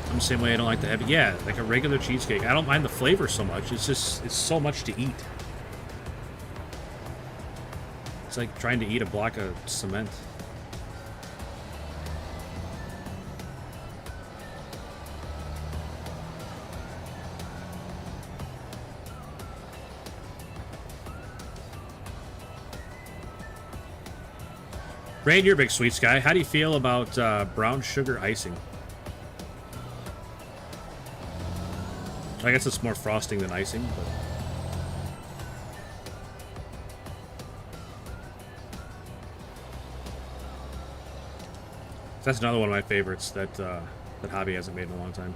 I'm the same way. I don't like the heavy. Yeah, like a regular cheesecake. I don't mind the flavor so much. It's just, it's so much to eat. It's like trying to eat a block of cement. Rain, you're a big sweets guy. How do you feel about brown sugar icing? I guess it's more frosting than icing, but... That's another one of my favorites that that hobby hasn't made in a long time.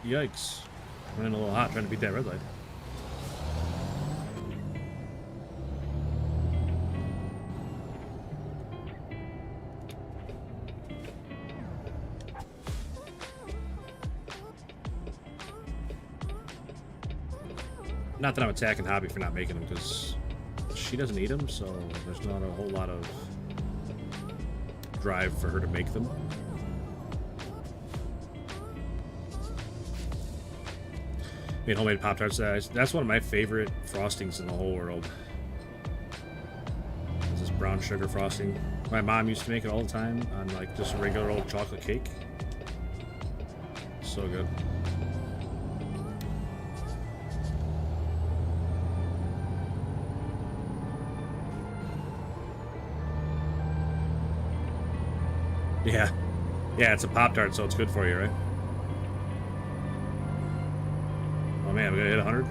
Yikes. Running a little hot trying to beat that red light. Not that I'm attacking Hobby for not making them, because she doesn't eat them, so there's not a whole lot of drive for her to make them. Made homemade Pop-Tarts. That's one of my favorite frostings in the whole world. It's this brown sugar frosting. My mom used to make it all the time on like just a regular old chocolate cake. So good. Yeah. Yeah, it's a Pop-Tart, so it's good for you, right? Oh man, we're gonna hit 100?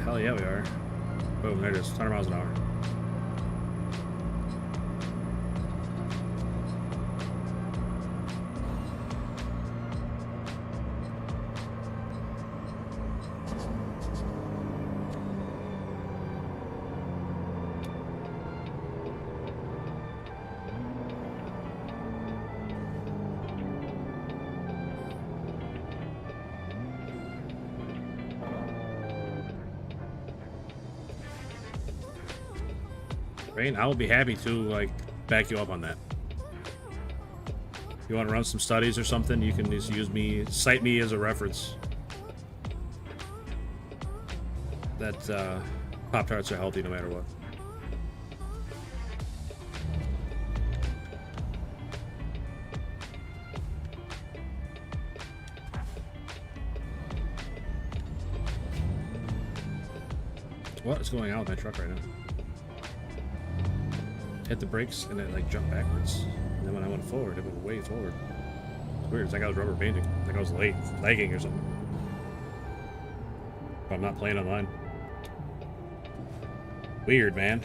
Hell yeah, we are. Boom, there it is. 100 miles an hour. Rain, I will be happy to like back you up on that. If you want to run some studies or something, you can just use me, cite me as a reference. That Pop-Tarts are healthy no matter what. What is going on with my truck right now? hit the brakes and it like jumped backwards. And then when I went forward, it went way forward. It's weird. It's like I was rubber banding. It's like I was lagging or something. But I'm not playing online. Weird, man.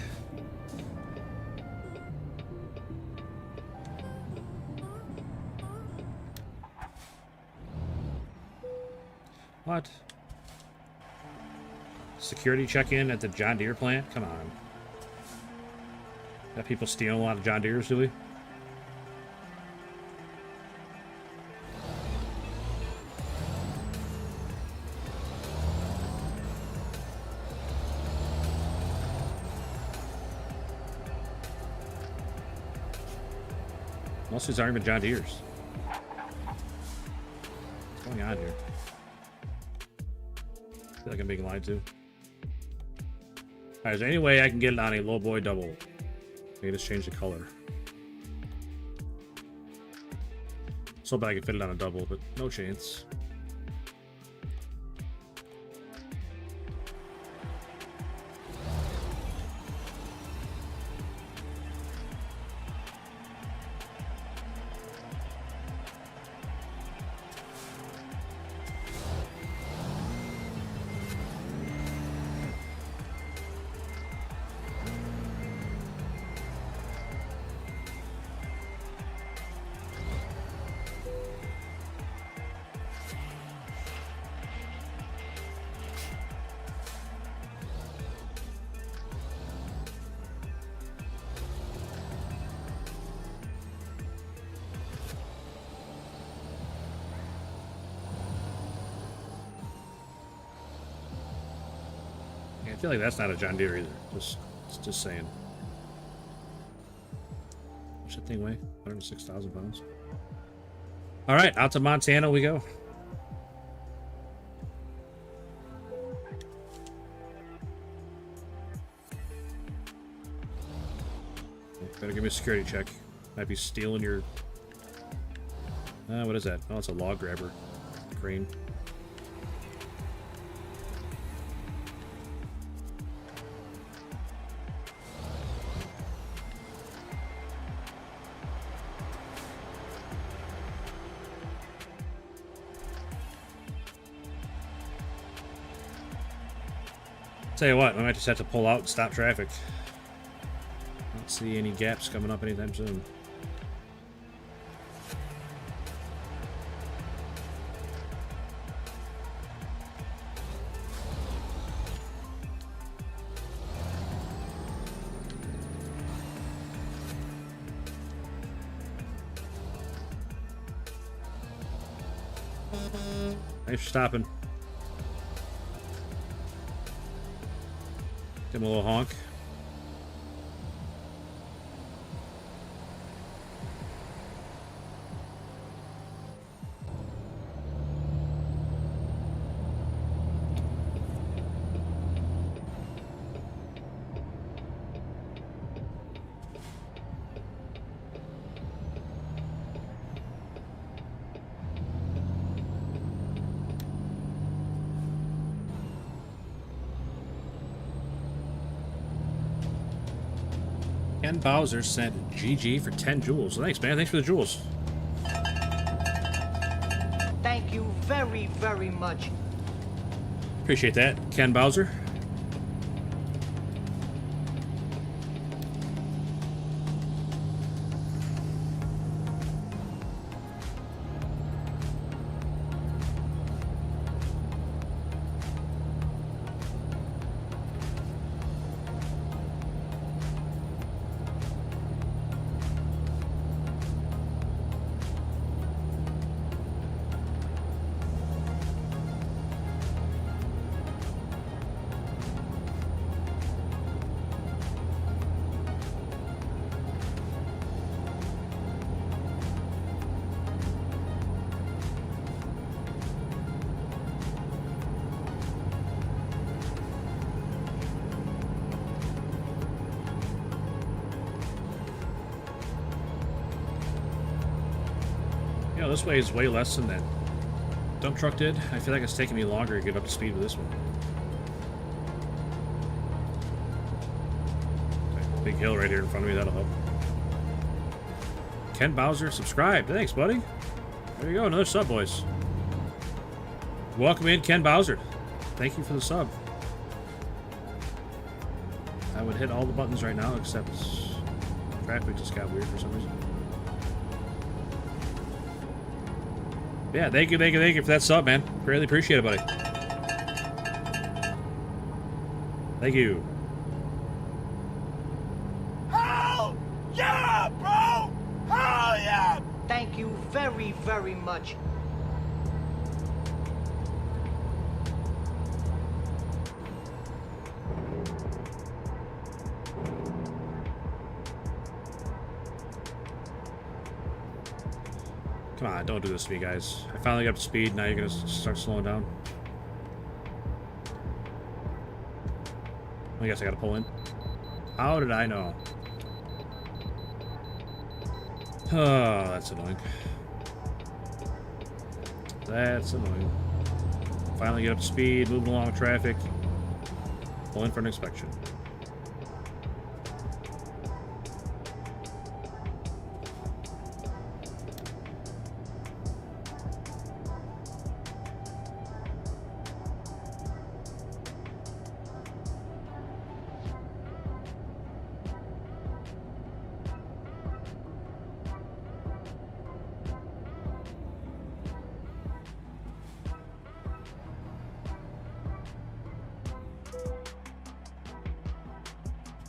What? Security check-in at the John Deere plant? Come on. Got people stealing a lot of John Deeres, do we? Most of these aren't even John Deere's. What's going on here? I feel like I'm being lied to. Alright, is there any way I can get it on a low boy double? Maybe just change the color. So bad I could fit it on a double, but no chance. I feel like that's not a John Deere either. Just saying. What's that thing weigh? 106,000 pounds. All right, out to Montana we go. Better give me a security check. Might be stealing your... what is that? Oh, it's a log grabber. Crane. Tell you what, I might just have to pull out and stop traffic. I don't see any gaps coming up anytime soon. Thanks for stopping. Give him a little honk. Ken Bowser sent GG for 10 jewels. Thanks, man. Thanks for the jewels. Thank you very, very much. Appreciate that, Ken Bowser. This way is way less than that dump truck did. I feel like it's taking me longer to get up to speed with this one. Okay. Big hill right here in front of me, that'll help. Ken Bowser, subscribe. Thanks, buddy. There you go, another sub, boys. Welcome in, Ken Bowser. Thank you for the sub. I would hit all the buttons right now, except traffic just got weird for some reason. Yeah, thank you for that sub, man. Greatly appreciate it, buddy. Thank you. Hell yeah, bro! Hell yeah! Thank you very, very much. Come on, don't do this to me, guys. I finally got up to speed, now you're gonna start slowing down. I guess I gotta pull in. How did I know? Oh, that's annoying. That's annoying. Finally get up to speed, moving along traffic. Pull in for an inspection.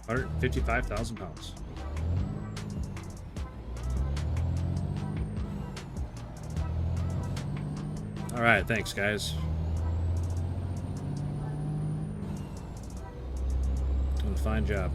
£155,000. All right, thanks, guys. Doing a fine job.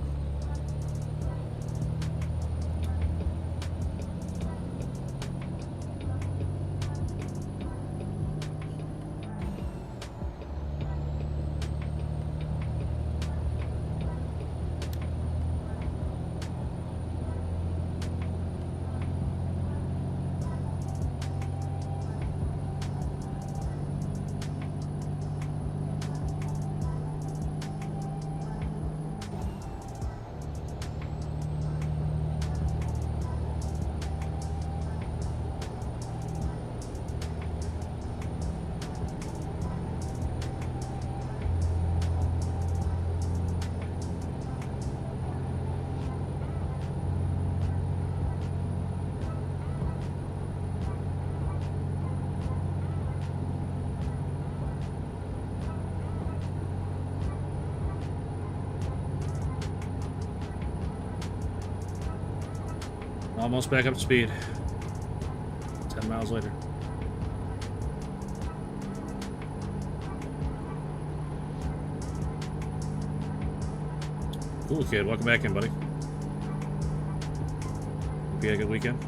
Almost back up to speed. 10 miles later. Cool, kid. Welcome back in, buddy. Hope you had a good weekend.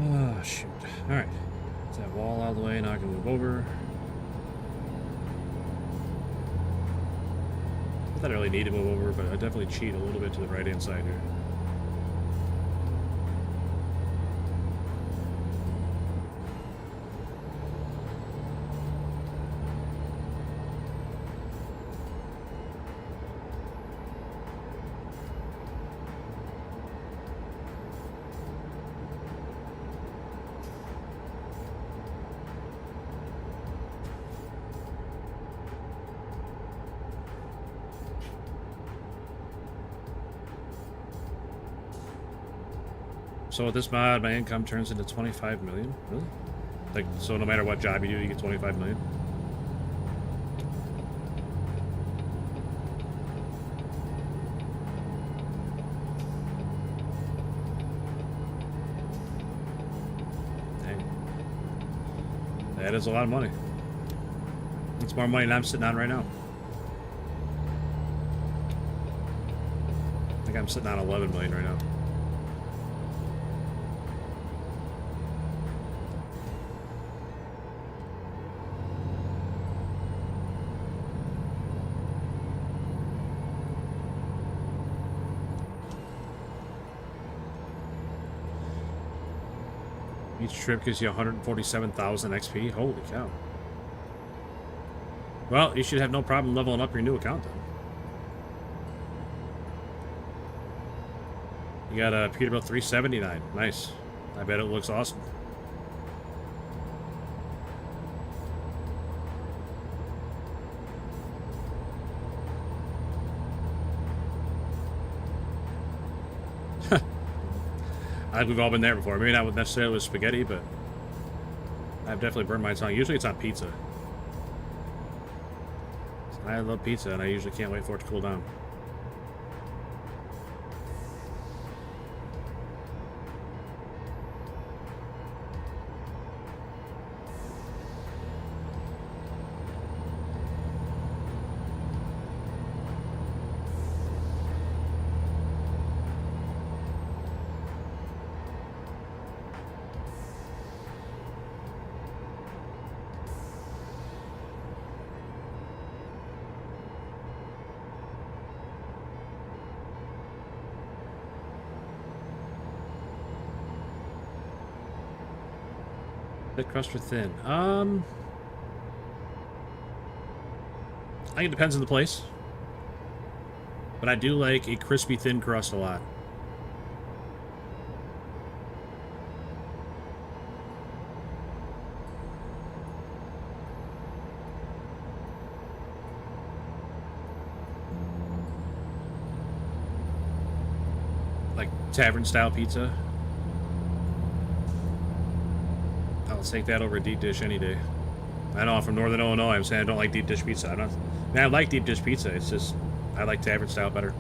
Oh, shoot. Alright. Get that wall out of the way, now I can move over. Not that I really need to move over, but I definitely cheat a little bit to the right-hand side here. So with this mod, my income turns into 25 million? Really? Like, so no matter what job you do, you get 25 million? That is a lot of money. It's more money than I'm sitting on right now. I think I'm sitting on 11 million right now. Each trip gives you 147,000 XP. Holy cow. Well, you should have no problem leveling up your new account then. You got a Peterbilt 379. Nice. I bet it looks awesome. I think we've all been there before. Maybe not necessarily with spaghetti, but I've definitely burned my tongue. Usually it's on pizza. I love pizza, and I usually can't wait for it to cool down. Thick crust or thin? I think it depends on the place. But I do like a crispy thin crust a lot. Like tavern style pizza. I'll take that over a deep dish any day. I know I'm from Northern Illinois. I'm saying I don't like deep dish pizza. I like deep dish pizza. It's just I like tavern style better.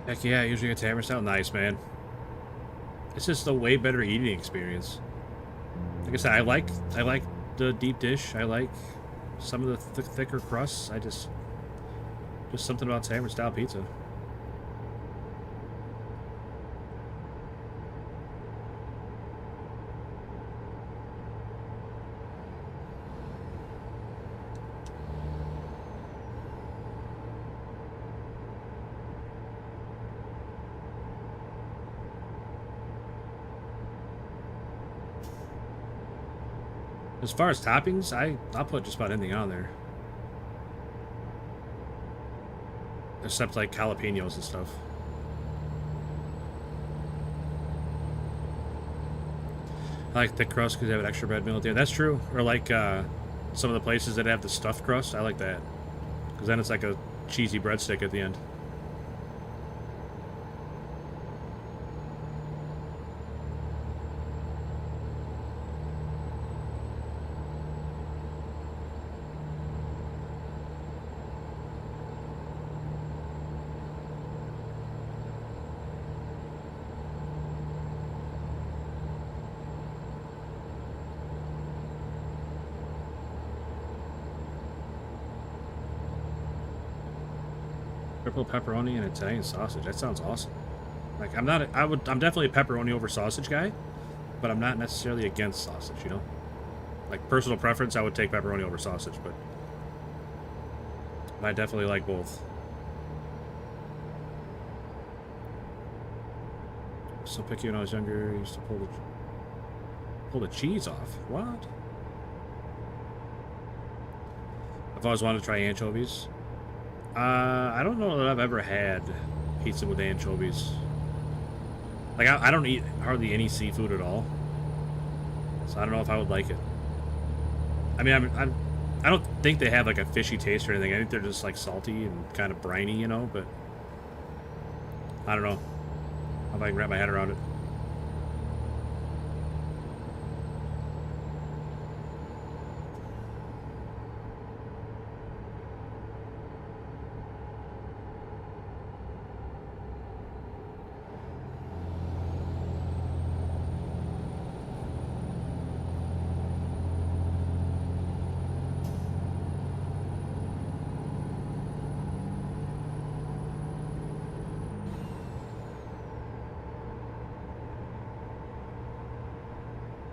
Heck yeah, I usually get tavern style. Nice, man. It's just a way better eating experience. Like I said, I like the deep dish. I like some of the thicker crusts. Just something about tavern style pizza. As far as toppings, I'll put just about anything on there. Except like jalapenos and stuff. I like thick crust because they have an extra bread meal at the end. That's true. Or like some of the places that have the stuffed crust. I like that. Because then it's like a cheesy breadstick at the end. Triple pepperoni and Italian sausage. That sounds awesome. Like I'm definitely a pepperoni over sausage guy, but I'm not necessarily against sausage, you know? Like personal preference, I would take pepperoni over sausage, but I definitely like both. So picky when I was younger, I used to pull the cheese off. What? I've always wanted to try anchovies. I don't know that I've ever had pizza with anchovies. Like, I don't eat hardly any seafood at all. So I don't know if I would like it. I mean, I don't think they have like a fishy taste or anything. I think they're just like salty and kind of briny, you know, but I don't know if I can wrap my head around it.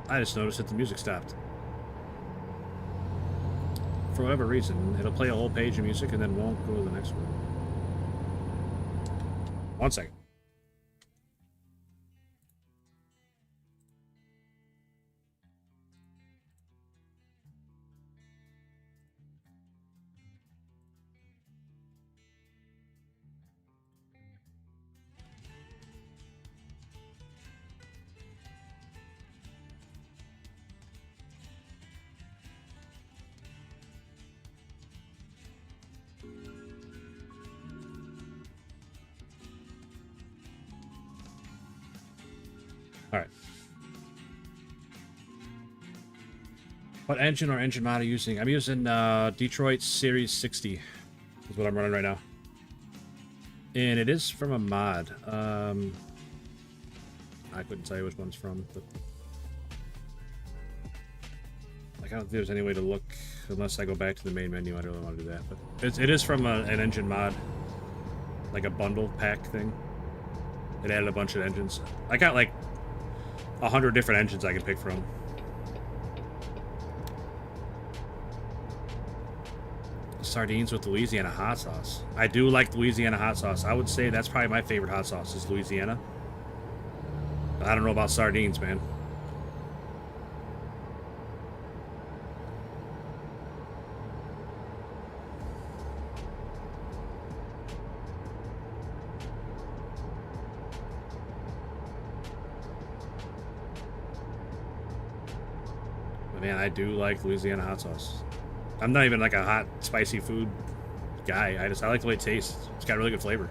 I just noticed that the music stopped. For whatever reason, it'll play a whole page of music and then won't go to the next one. 1 second. Alright. What engine or engine mod are you using? I'm using Detroit Series 60 is what I'm running right now. And it is from a mod. I couldn't tell you which one's from, but like I don't think there's any way to look unless I go back to the main menu. I don't really want to do that, but it is from an engine mod, like a bundle pack thing. It added a bunch of engines. I got like 100 different engines I can pick from. Sardines with Louisiana hot sauce. I do like Louisiana hot sauce. I would say that's probably my favorite hot sauce is Louisiana. But I don't know about sardines, man. But man, I do like Louisiana hot sauce. I'm not even like a hot, spicy food guy. I like the way it tastes. It's got really good flavor.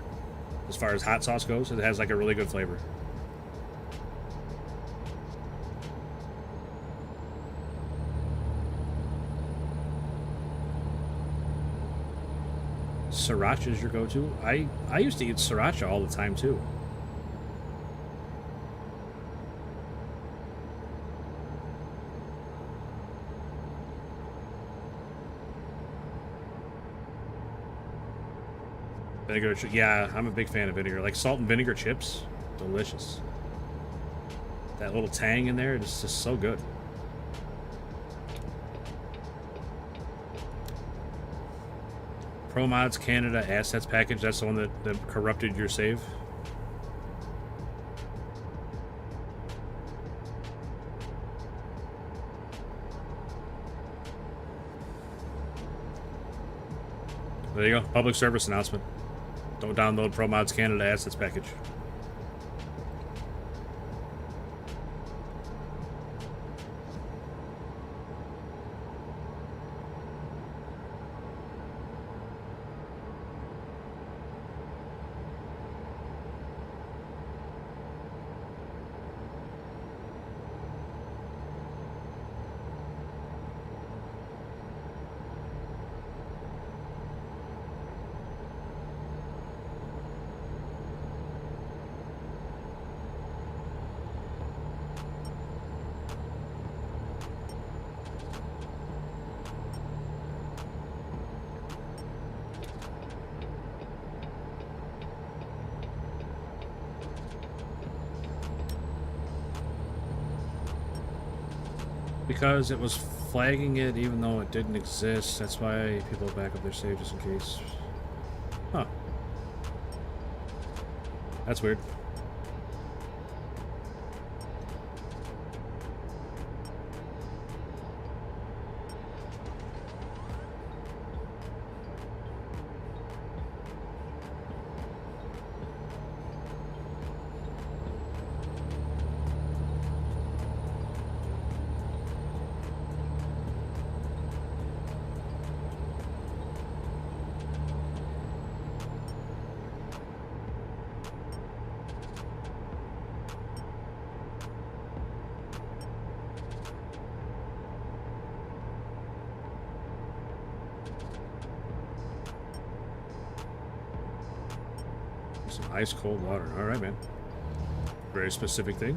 As far as hot sauce goes, it has like a really good flavor. Sriracha is your go-to? I used to eat sriracha all the time too. Vinegar, yeah, I'm a big fan of vinegar. Like salt and vinegar chips, delicious. That little tang in there, it's just so good. Pro Mods Canada Assets Package, that's the one that corrupted your save. There you go, public service announcement. Don't download Pro Mods Canada Assets Package. Because it was flagging it even though it didn't exist. That's why people back up their save just in case. Huh. That's weird. Some ice cold water. All right, man. Very specific thing.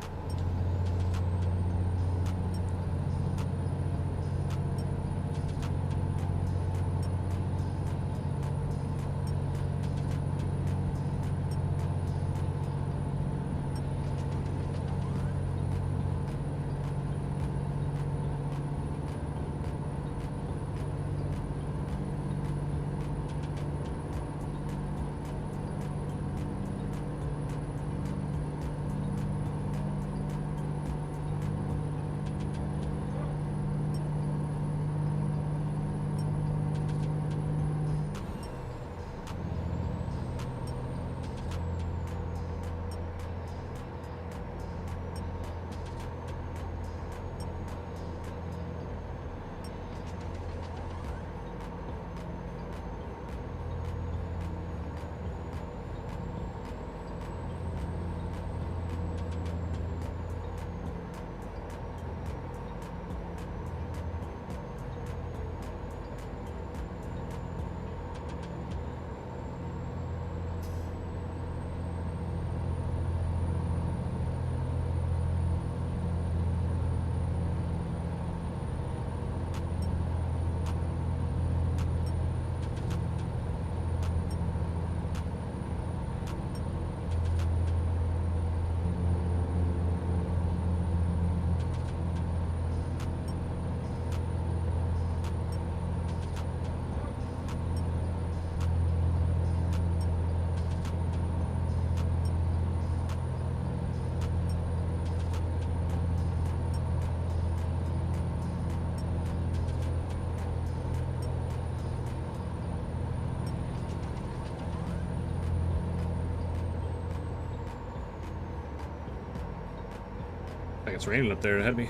Like it's raining up there ahead of me.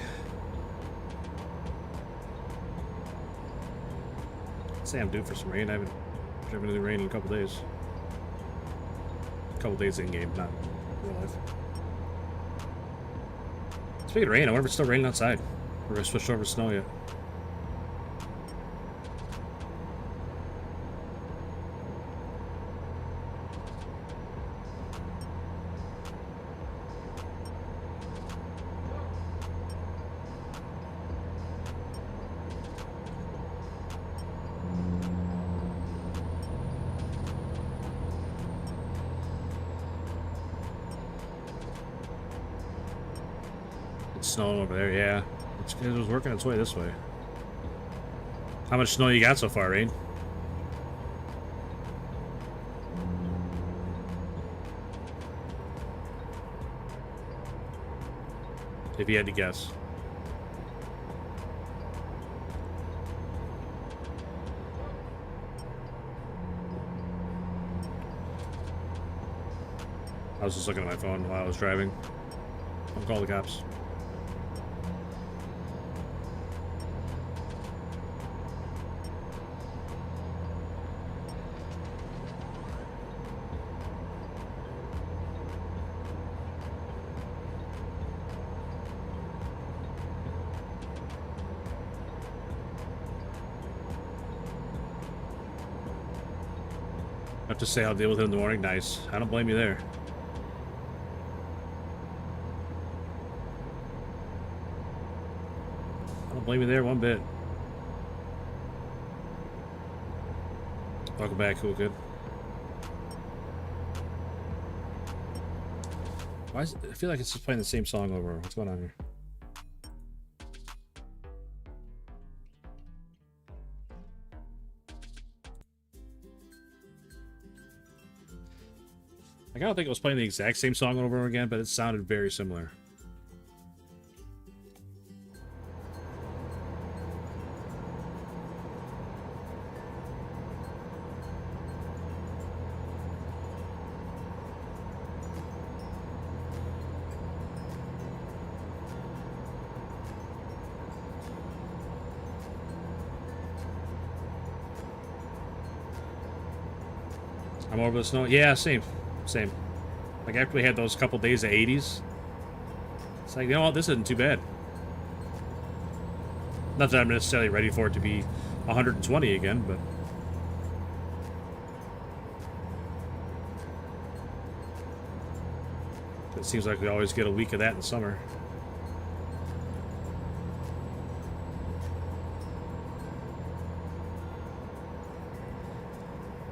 Say I'm due for some rain. I haven't driven in the rain in a couple days. A couple days in game, not real life. Speaking of rain, I wonder if it's still raining outside. Or if I switched over to snow yet. Snowing over there, yeah. It was working its way this way. How much snow you got so far, Rain? If you had to guess. I was just looking at my phone while I was driving. Don't call the cops. Have to say I'll deal with it in the morning. Nice. I don't blame you there. I don't blame you there one bit. Welcome back, cool kid. Why is it, I feel like it's just playing the same song over. What's going on here? Like, I don't think it was playing the exact same song over and over again, but it sounded very similar. I'm over the snow. Yeah, same. Same. Like after we had those couple days of 80s, it's like, you know what, this isn't too bad. Not that I'm necessarily ready for it to be 120 again, but It seems like we always get a week of that in summer.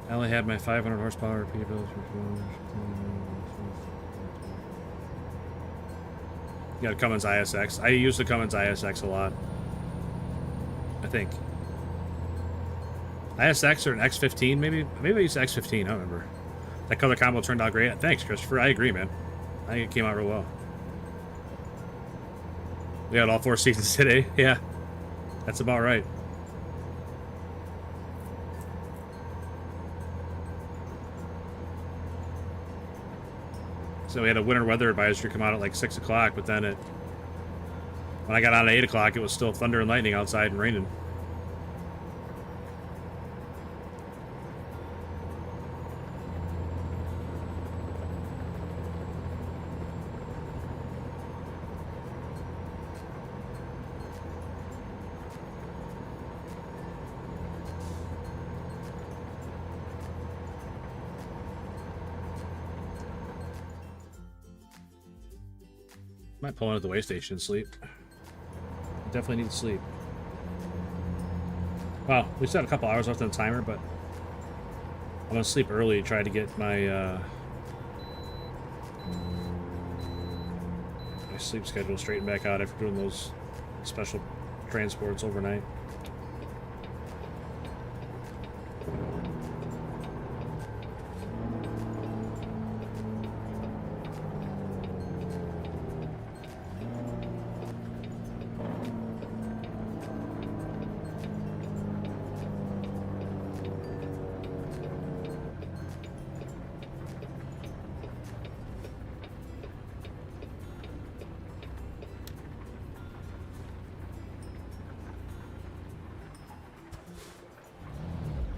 I only had my 500 horsepower Peterbilt. You got a Cummins ISX. I use the Cummins ISX a lot. I think. ISX or an X15 maybe? Maybe I used X15, I don't remember. That color combo turned out great. Thanks, Christopher. I agree, man. I think it came out real well. We got all 4 seasons today. Yeah. That's about right. So we had a winter weather advisory come out at like 6 o'clock, but then when I got on at 8 o'clock, it was still thunder and lightning outside and raining. Might pull in at the way station and sleep. Definitely need to sleep. Well, we still have a couple hours left on the timer, but I'm gonna sleep early to try to get my my sleep schedule straightened back out after doing those special transports overnight.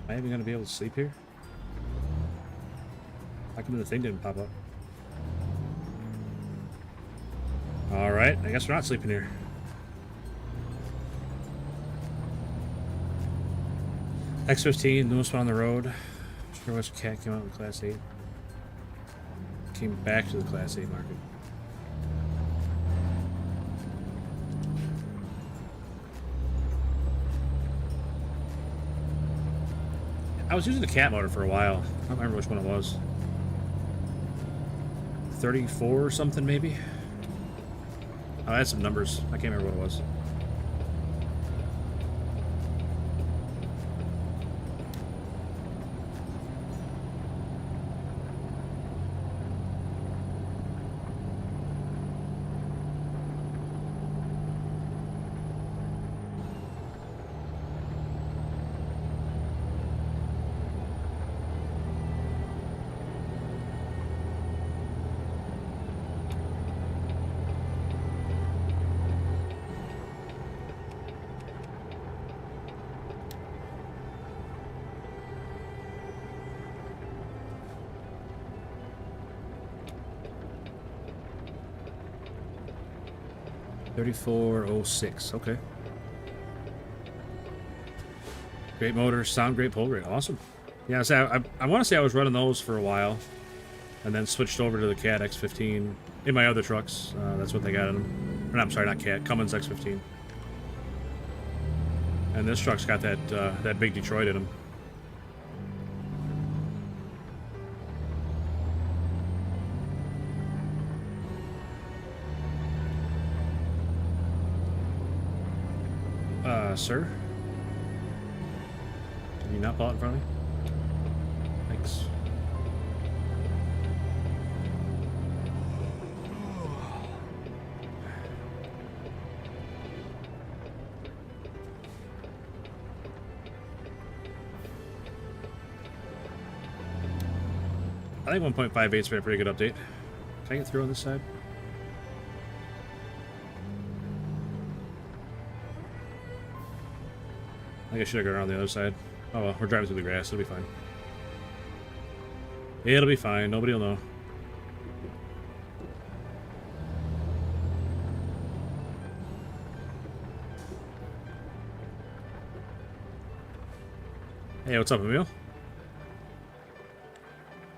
Am I even going to be able to sleep here? How come the thing didn't pop up? Alright, I guess we're not sleeping here. X15, newest one on the road. Sure which cat came out in Class 8. Came back to the Class 8 market. I was using the cat motor for a while. I don't remember which one it was. 34 or something, maybe? Oh, I had some numbers. I can't remember what it was. $34.06. Okay. Great motor, sound great, pull great. Awesome. Yeah, so I want to say I was running those for a while, and then switched over to the Cat X15 in my other trucks. That's what they got in them. Or, I'm sorry, not Cat, Cummins X15. And this truck's got that big Detroit in them. Sir? Did you not pull it in front of me? Thanks. I think 1.58's been a pretty good update. Can I get through on this side? I think I should have gone around the other side. Oh well, we're driving through the grass. It'll be fine. It'll be fine. Nobody will know. Hey, what's up, Emil?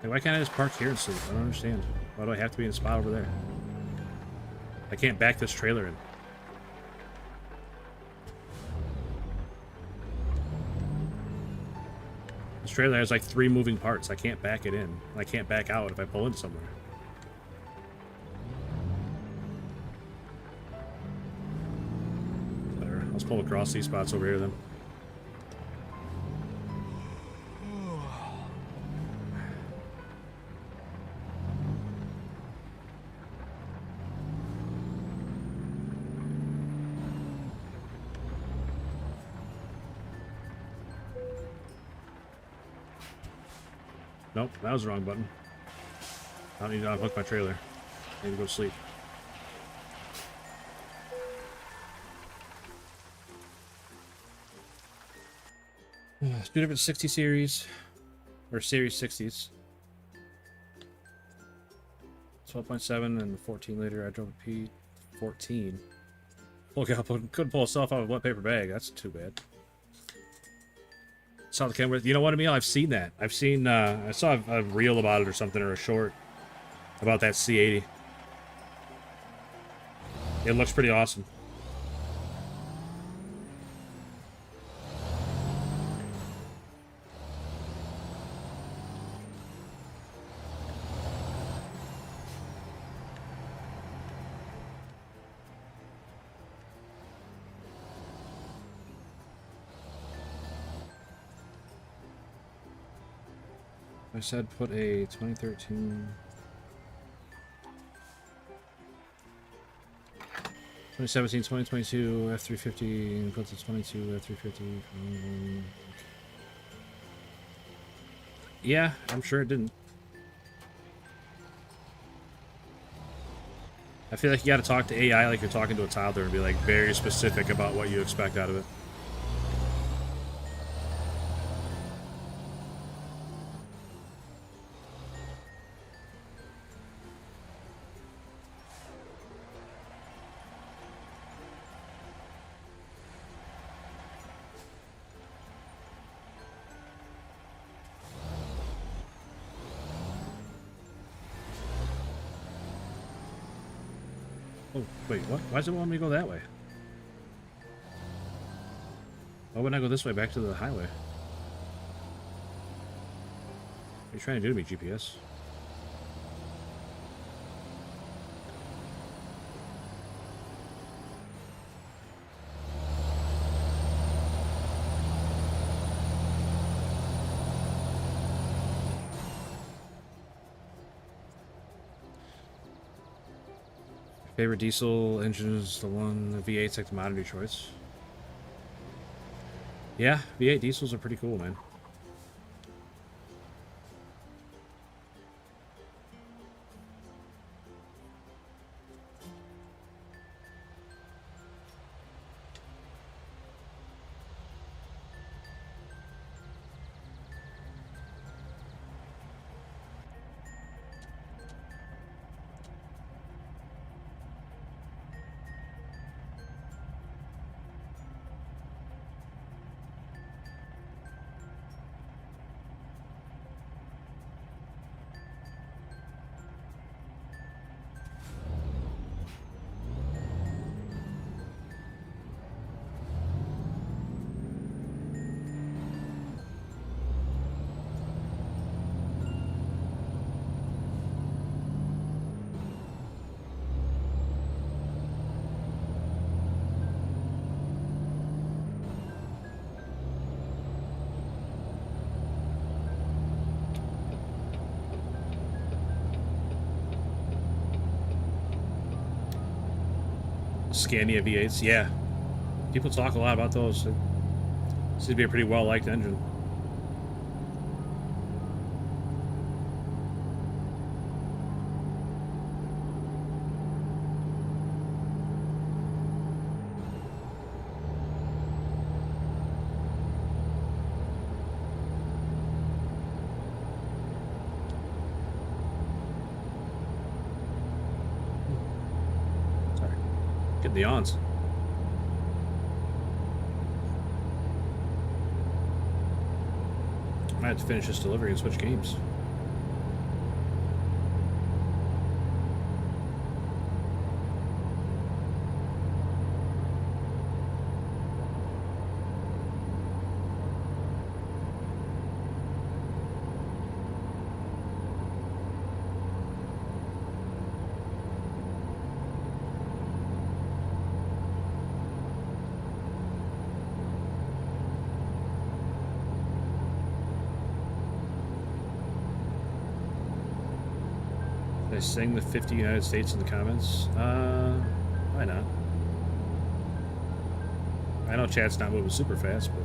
Hey, why can't I just park here and sleep? I don't understand. Why do I have to be in a spot over there? I can't back this trailer in. This trailer has like 3 moving parts. I can't back it in. I can't back out if I pull into somewhere. Whatever. Let's pull across these spots over here then. Nope, that was the wrong button. I don't need to unhook my trailer. I need to go to sleep. Let's do different 60 series. Or series 60s. 12.7 and the 14 liter. I drove a P14. Look out, couldn't pull itself out of a wet paper bag. That's too bad. Saw the camera. You know what, Emil? I've seen that. I've seen, I saw a reel about it or something, or a short about that C80. It looks pretty awesome. I said put a 2013... 2017, 2022 F350 and put the 22 F350. Yeah, I'm sure it didn't. I feel like you gotta talk to AI like you're talking to a toddler and be like very specific about what you expect out of it. Oh, wait, what? Why does it want me to go that way? Why wouldn't I go this way back to the highway? What are you trying to do to me, GPS? Favorite diesel engine is the one, the V8's like the modern choice. Yeah, V8 diesels are pretty cool, man. Scania V8s, yeah. People talk a lot about those. It seems to be a pretty well-liked engine. The ons. I might have to finish this delivery and switch games. Should I sing the 50 United States in the comments? Why not? I know chat's not moving super fast, but...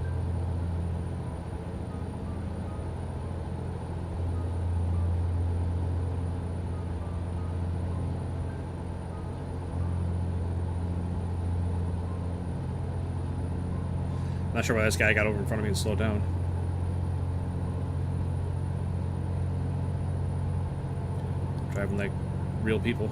Not sure why this guy got over in front of me and slowed down. Driving like real people.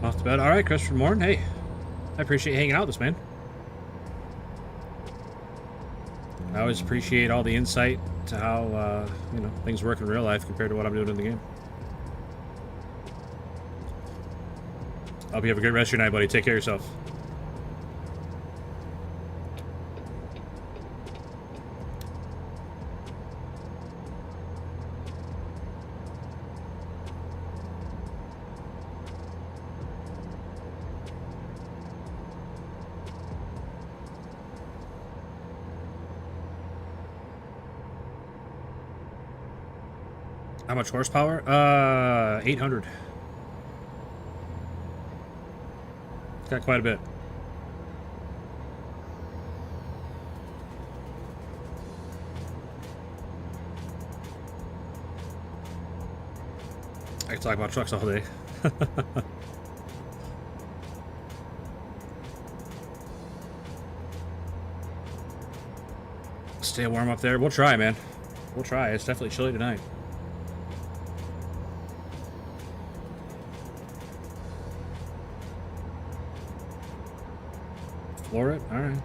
Off to bed. All right, Christopher Morton. Hey, I appreciate hanging out with us, man. I always appreciate all the insight to how, you know, things work in real life compared to what I'm doing in the game. Hope you have a great rest of your night, buddy. Take care of yourself. How much horsepower? 800. It's got quite a bit. I can talk about trucks all day. Stay warm up there. We'll try, man. We'll try. It's definitely chilly tonight. Floor it? Alright.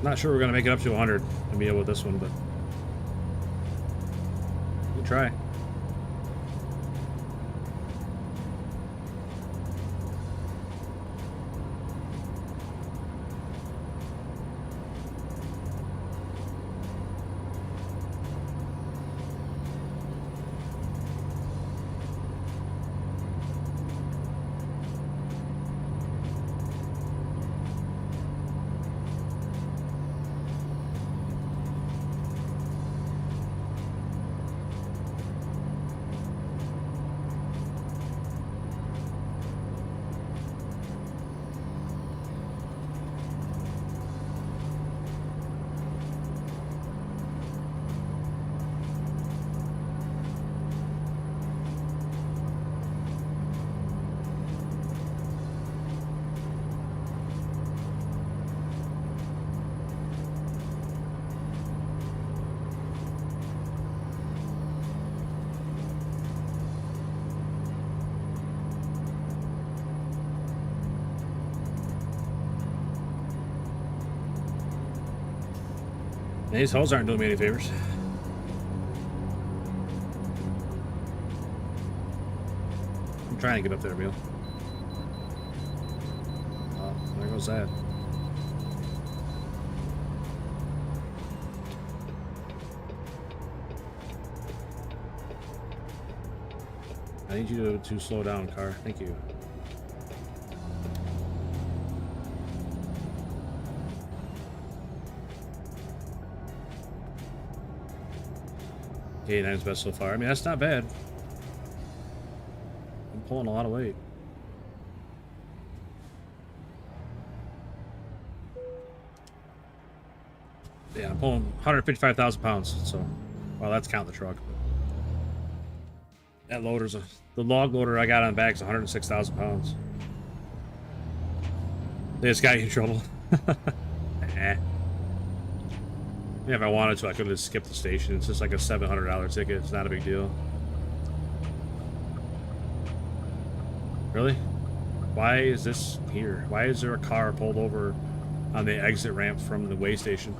Not sure we're gonna make it up to 100 and be able with this one, but we can try. These holes aren't doing me any favors. I'm trying to get up there, Bill. Oh, there goes that. I need you to slow down, car. Thank you. K9's best so far. I mean, that's not bad. I'm pulling a lot of weight. Yeah, I'm pulling 155,000 pounds. So, well, that's counting the truck. That loader's the log loader I got on the back is 106,000 pounds. They just got you in trouble. Eh. Yeah, if I wanted to, I could have just skipped the station. It's just like a $700 ticket. It's not a big deal. Really? Why is this here? Why is there a car pulled over on the exit ramp from the way station?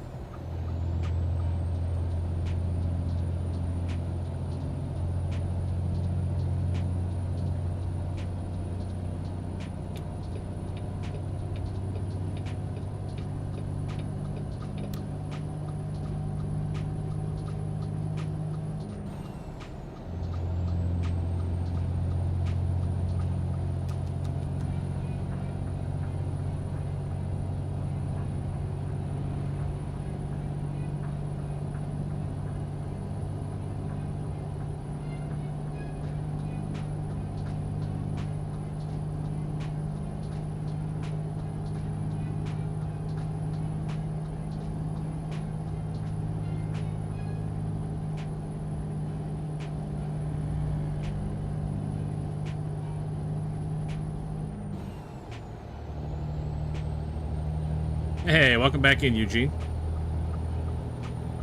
Hey, welcome back in, Eugene.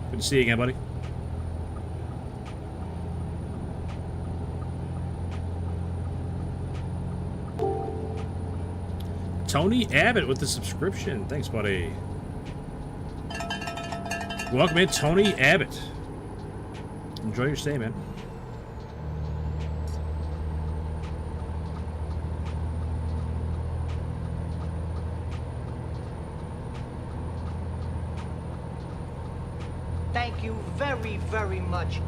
Good to see you again, buddy. Tony Abbott with the subscription. Thanks, buddy. Welcome in, Tony Abbott. Enjoy your stay, man. Thank you very, very much.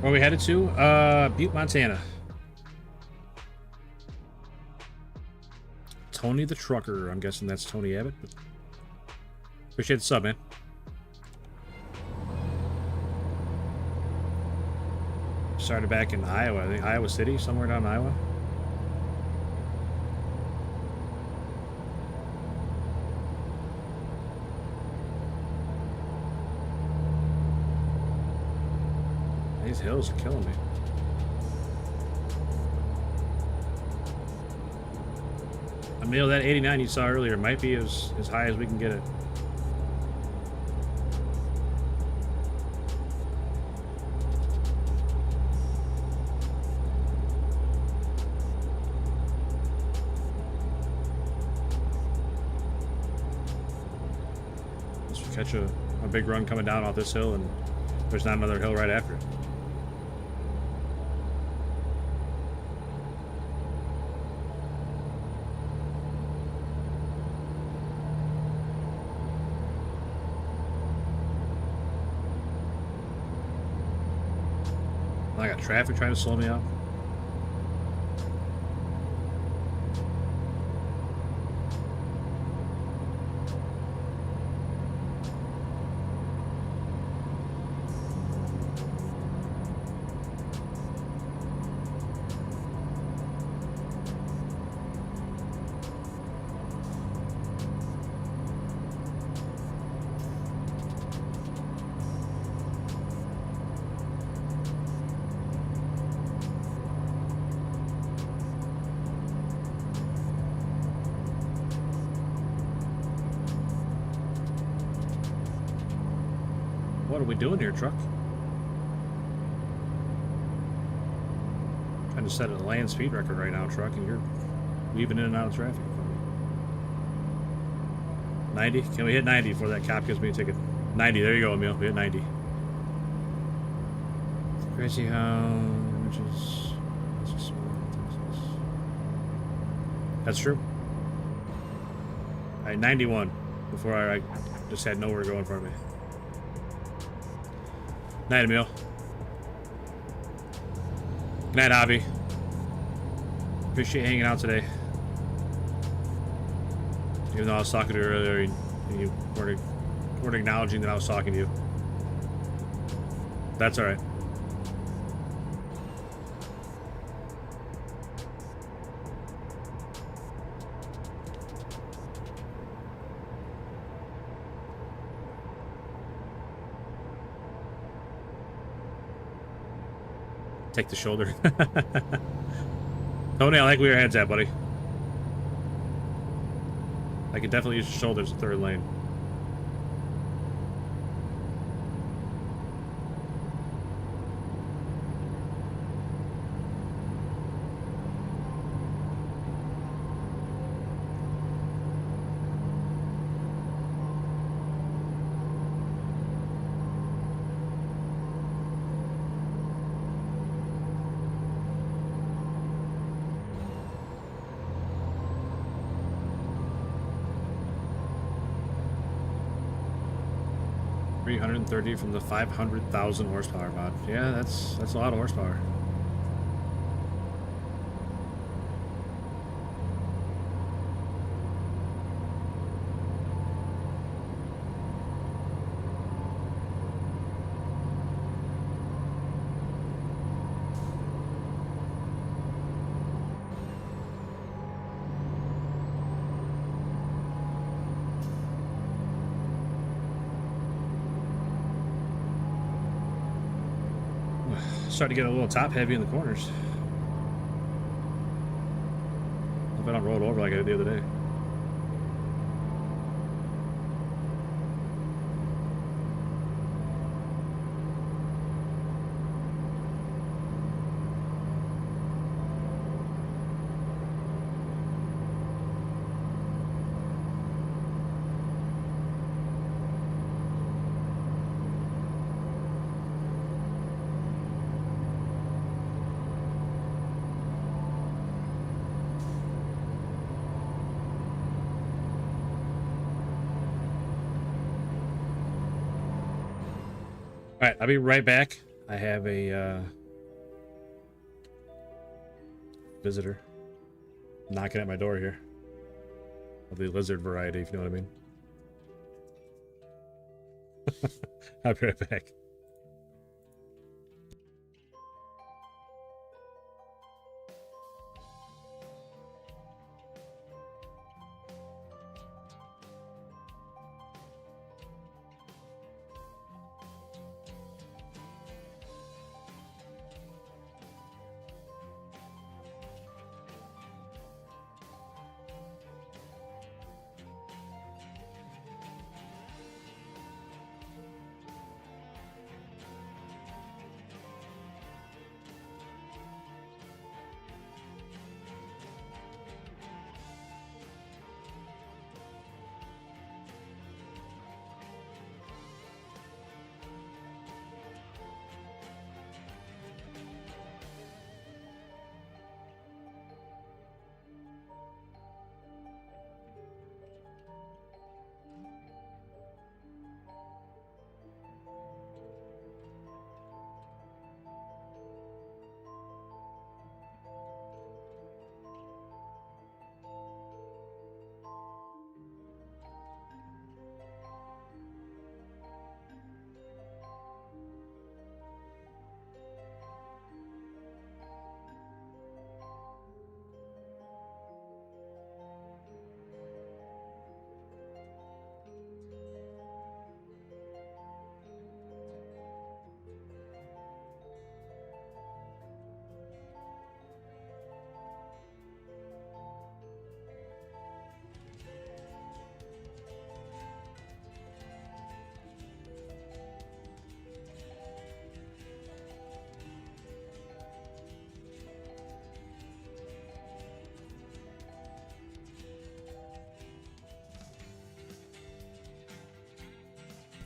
Where we headed to? Butte, Montana. Tony the Trucker. I'm guessing that's Tony Abbott. But appreciate the sub, man. Started back in Iowa. I think Iowa City, somewhere down in Iowa. These hills are killing me. Emil, that 89 you saw earlier might be as high as we can get it. Let's catch a big run coming down off this hill, and there's not another hill right after it. I got traffic trying to slow me up. What are we doing here, truck? Trying to set a land speed record right now, truck, and you're weaving in and out of traffic. 90? Can we hit 90 before that cop gives me a ticket? 90, there you go, Emil. We hit 90. Crazy how... That's true. Alright, 91. Before I just had nowhere going for me. Night, Emil. Good night, Avi. Appreciate hanging out today. Even though I was talking to you earlier, and you weren't acknowledging that I was talking to you. That's alright. Take the shoulder. Tony, I like where your head's at, buddy. I could definitely use your shoulders, the third lane. $330 from the 500,000 horsepower mod. Yeah, that's a lot of horsepower. Starting to get a little top heavy in the corners. I bet I'm rolled over like I did the other day. Alright, I'll be right back. I have a visitor knocking at my door here. of the lizard variety, if you know what I mean. I'll be right back.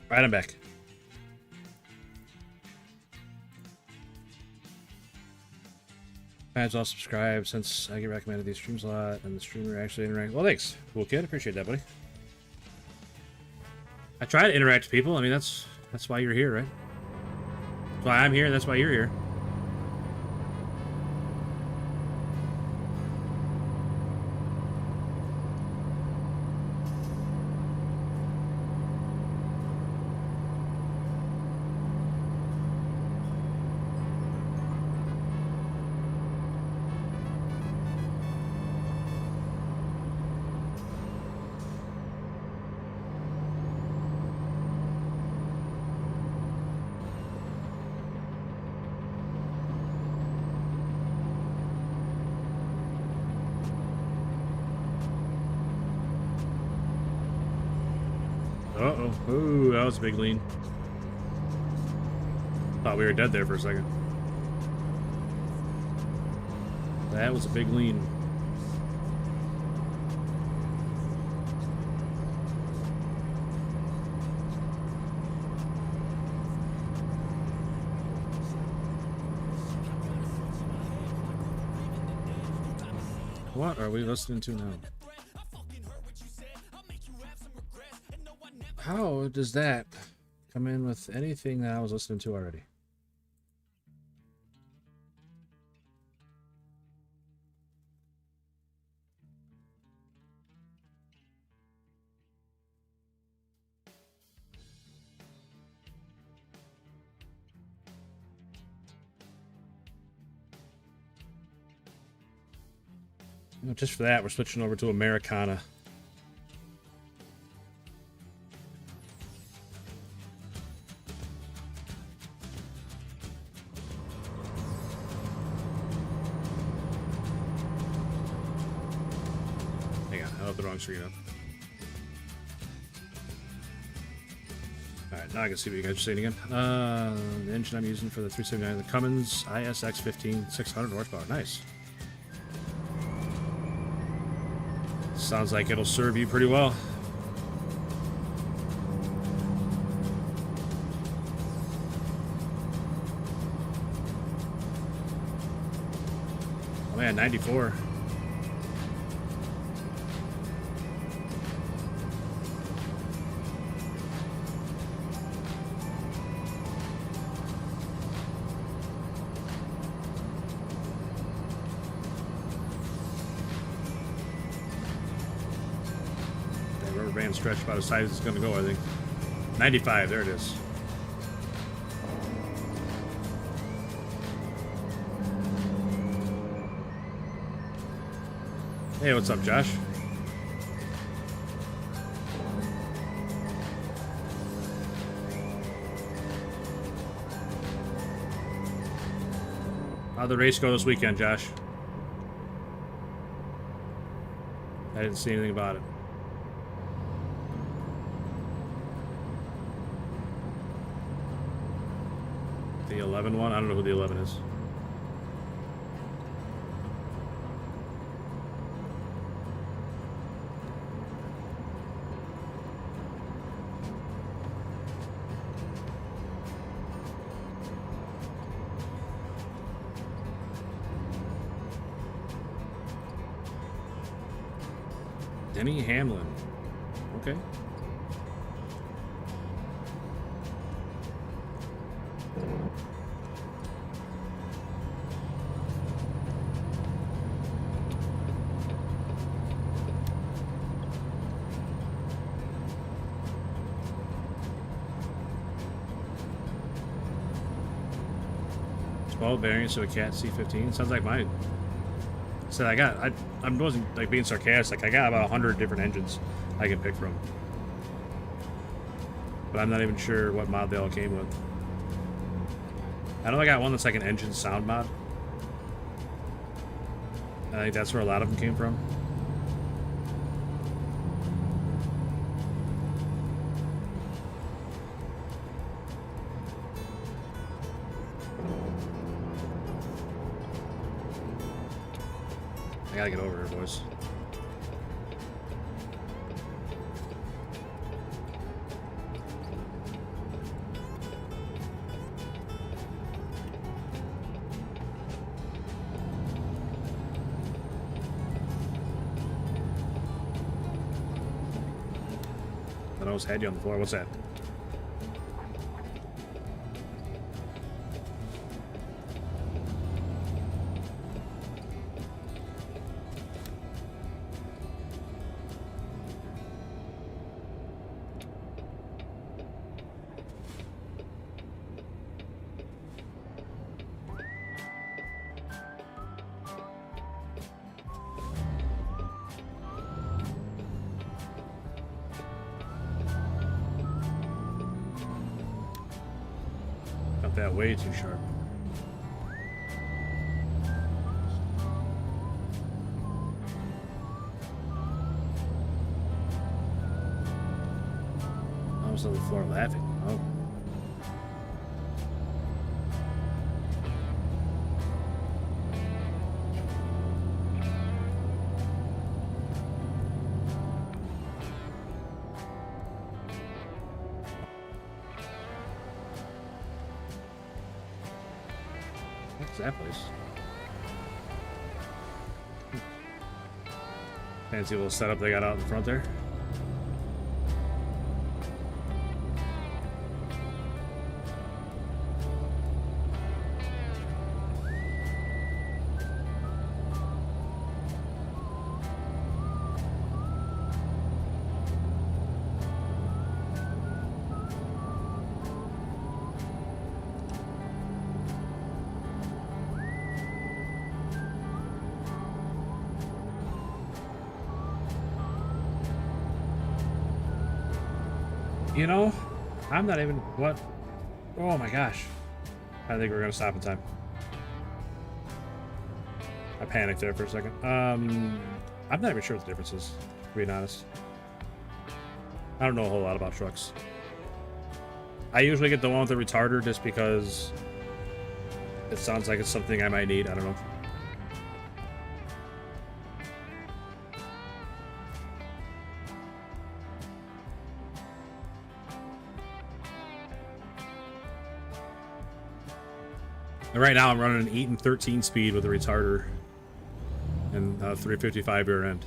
Right, I'm back. Fans all subscribe since I get recommended these streams a lot, and the streamer actually interacts. Well, thanks, cool kid. Appreciate that, buddy. I try to interact with people. I mean, that's why you're here, right? That's why I'm here, and that's why you're here. Uh-oh. Ooh, that was a big lean. Thought we were dead there for a second. That was a big lean. What are we listening to now? How does that come in with anything that I was listening to already? Just for that, we're switching over to Americana. Screen up. Alright, now I can see what you guys are saying again. The engine I'm using for the 379, the Cummins ISX 15, 600 horsepower. Nice. Sounds like it'll serve you pretty well. Oh man, 94. band stretch about as high as it's going to go, I think. 95, there it is. Hey, what's up, Josh? How'd the race go this weekend, Josh? I didn't see anything about it. The 11 one? I don't know who the 11 is. Denny Hamlin. Okay. Variants of a Cat C15 sounds like mine. So I wasn't like being sarcastic. I got about 100 different engines I can pick from, but I'm not even sure what mod they all came with. I know I got one that's like an engine sound mod. I think that's where a lot of them came from. I gotta get over here, boys. I almost had you on the floor. What's that? That way too sharp. I was on the floor laughing. Oh. What's that place? Fancy little setup they got out in front there. You know, I'm not even, what? Oh my gosh. I think we're gonna stop in time. I panicked there for a second. I'm not even sure what the difference is, to be honest. I don't know a whole lot about trucks. I usually get the one with the retarder just because it sounds like it's something I might need. I don't know. And right now I'm running an 8 and 13 speed with a retarder and 355 rear end.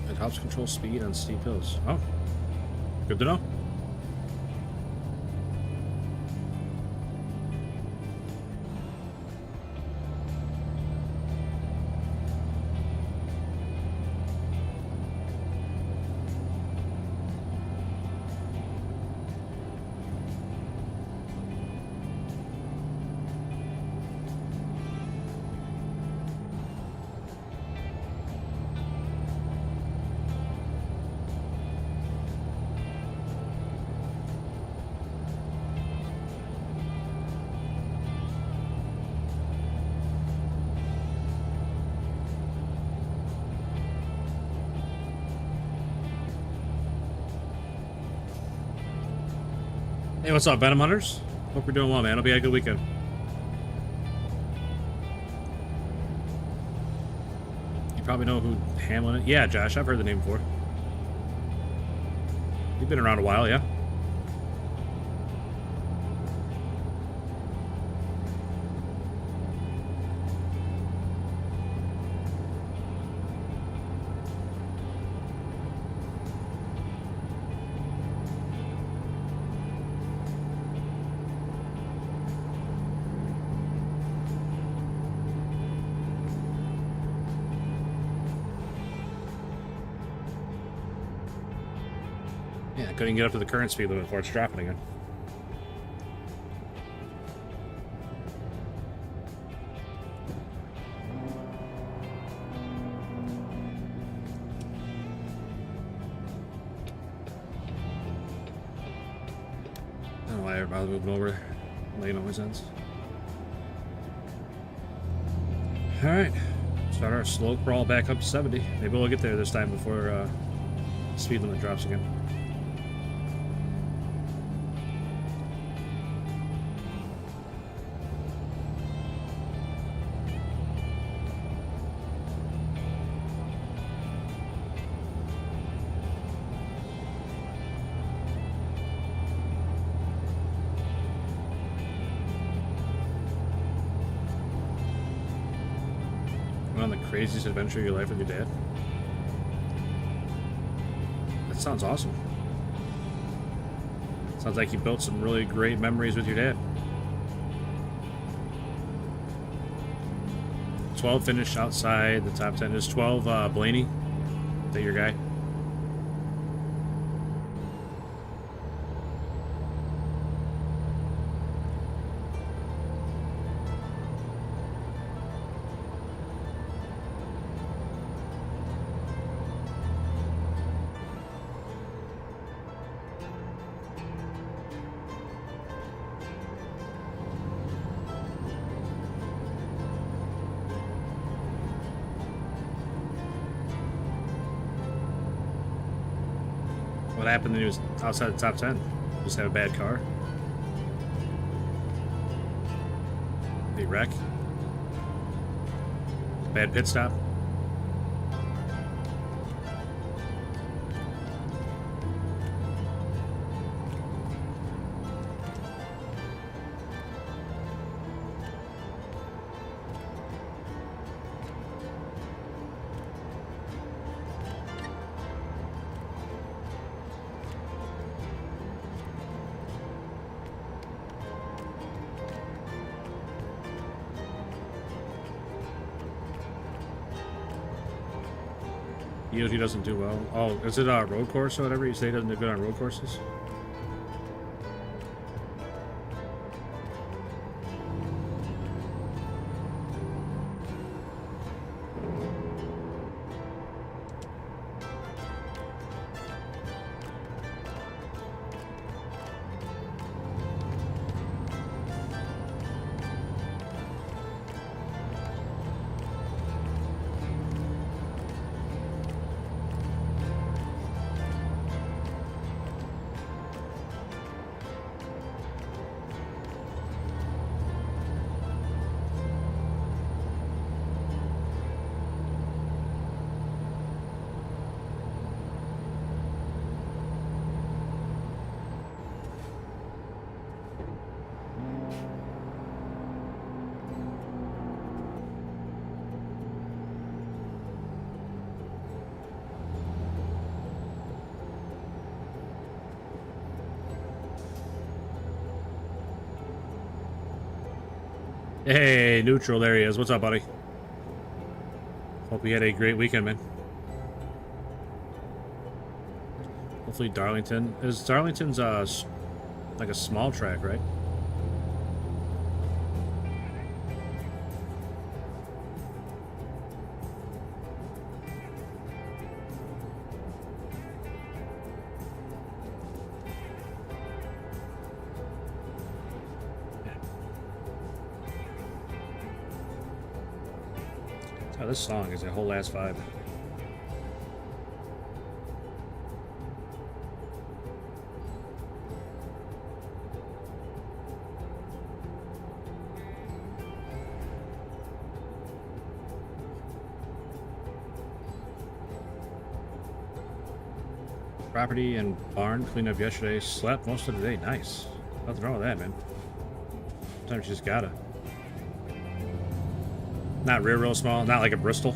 It helps control speed on steep hills. Oh, good to know. Hey, what's up, Venom Hunters? Hope you're doing well, man. Hope you had a good weekend. You probably know who Hamlin is. Yeah, Josh, I've heard the name before. You've been around a while, yeah? Yeah, I couldn't get up to the current speed limit before it's dropping again. I don't know why everybody's moving over. Lane always ends. Alright. Start our slow crawl back up to 70. Maybe we'll get there this time before speed limit drops again. On the craziest adventure of your life with your dad? That sounds awesome. Sounds like you built some really great memories with your dad. 12 finished outside the top 10. Is 12 Blaney? Is that your guy? What happened when he was outside the top 10? Just have a bad car? Did he wreck? Bad pit stop? He usually doesn't do well. Oh, is it a road course or whatever? You say he doesn't do good on road courses? Hey, neutral, there he is. What's up, buddy? Hope you had a great weekend, man. Hopefully Darlington. Darlington's like a small track, right? Oh, this song is a whole ass vibe. Property and barn cleaned up yesterday. Slept most of the day. Nice. Nothing wrong with that, man. Sometimes you just gotta. Not real small. Not like a Bristol.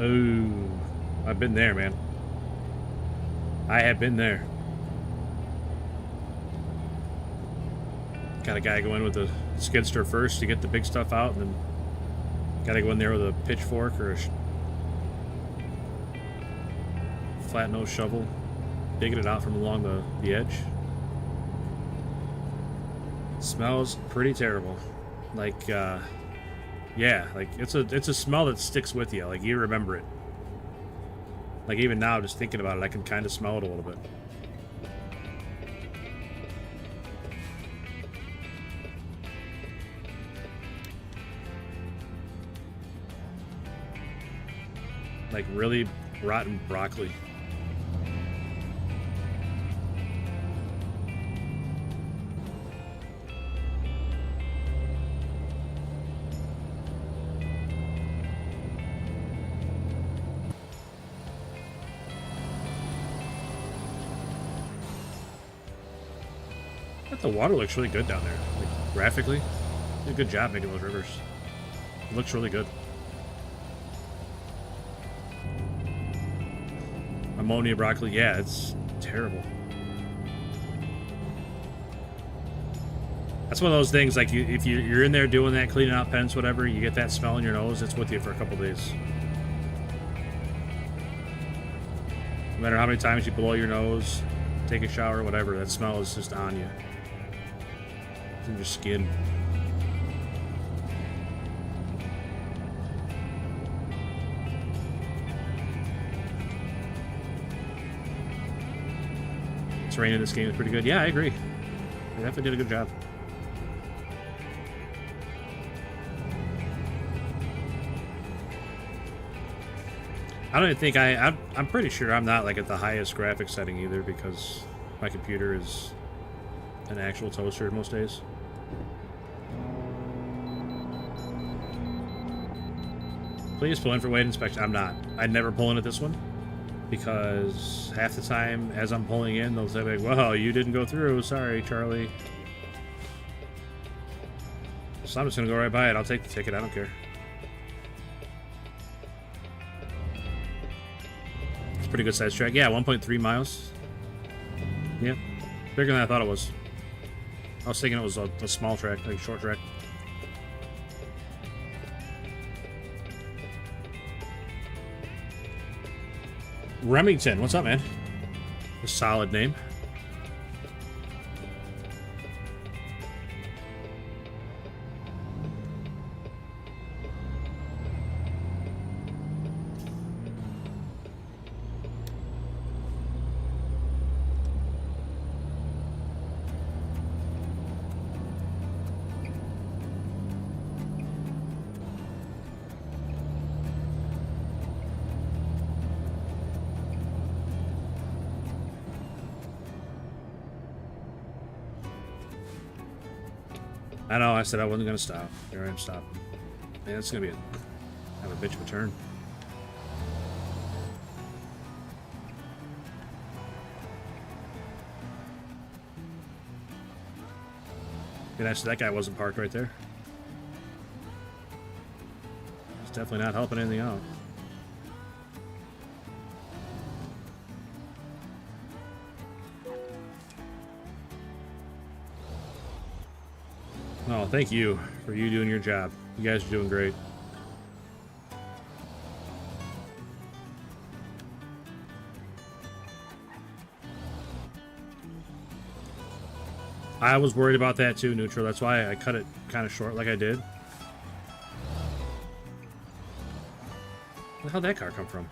Oh, I've been there, man. I have been there. Got a guy go in with a skidster first to get the big stuff out, and then got to go in there with a pitchfork or a flat nose shovel, digging it out from along the edge. It smells pretty terrible. Like, yeah, like it's a smell that sticks with you. Like you remember it. Like even now, just thinking about it, I can kind of smell it a little bit. Like really rotten broccoli. The water looks really good down there. Like, graphically, did a good job making those rivers. It looks really good. Ammonia broccoli, yeah, it's terrible. That's one of those things, like, if you're in there doing that, cleaning out pens, whatever, you get that smell in your nose, it's with you for a couple days. No matter how many times you blow your nose, take a shower, whatever, that smell is just on you. It's in your skin. Terrain in this game is pretty good. Yeah, I agree. They definitely did a good job. I don't even think I'm pretty sure I'm not like at the highest graphics setting either, because my computer is an actual toaster most days. Please pull in for weight inspection. I'm not. I'd never pull in at this one, because half the time as I'm pulling in, they'll say like, "Well, you didn't go through. Sorry, Charlie." So I'm just gonna go right by it. I'll take the ticket. I don't care. It's a pretty good sized track. Yeah, 1.3 miles. Yeah, bigger than I thought it was. I was thinking it was a small track, like a short track. Remington, what's up, man? A solid name. I know, I said I wasn't gonna stop. Here I am stopping. Man, it's gonna be have a bitch of a turn. Good, actually, that guy wasn't parked right there. It's definitely not helping anything out. Oh, thank you for you doing your job. You guys are doing great. I was worried about that too, Neutral. That's why I cut it kind of short like I did. Where'd that car come from?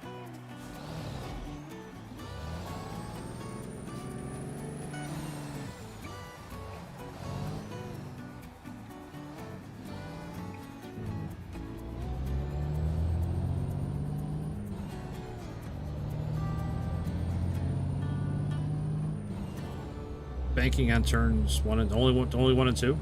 Banking on turns only one and two.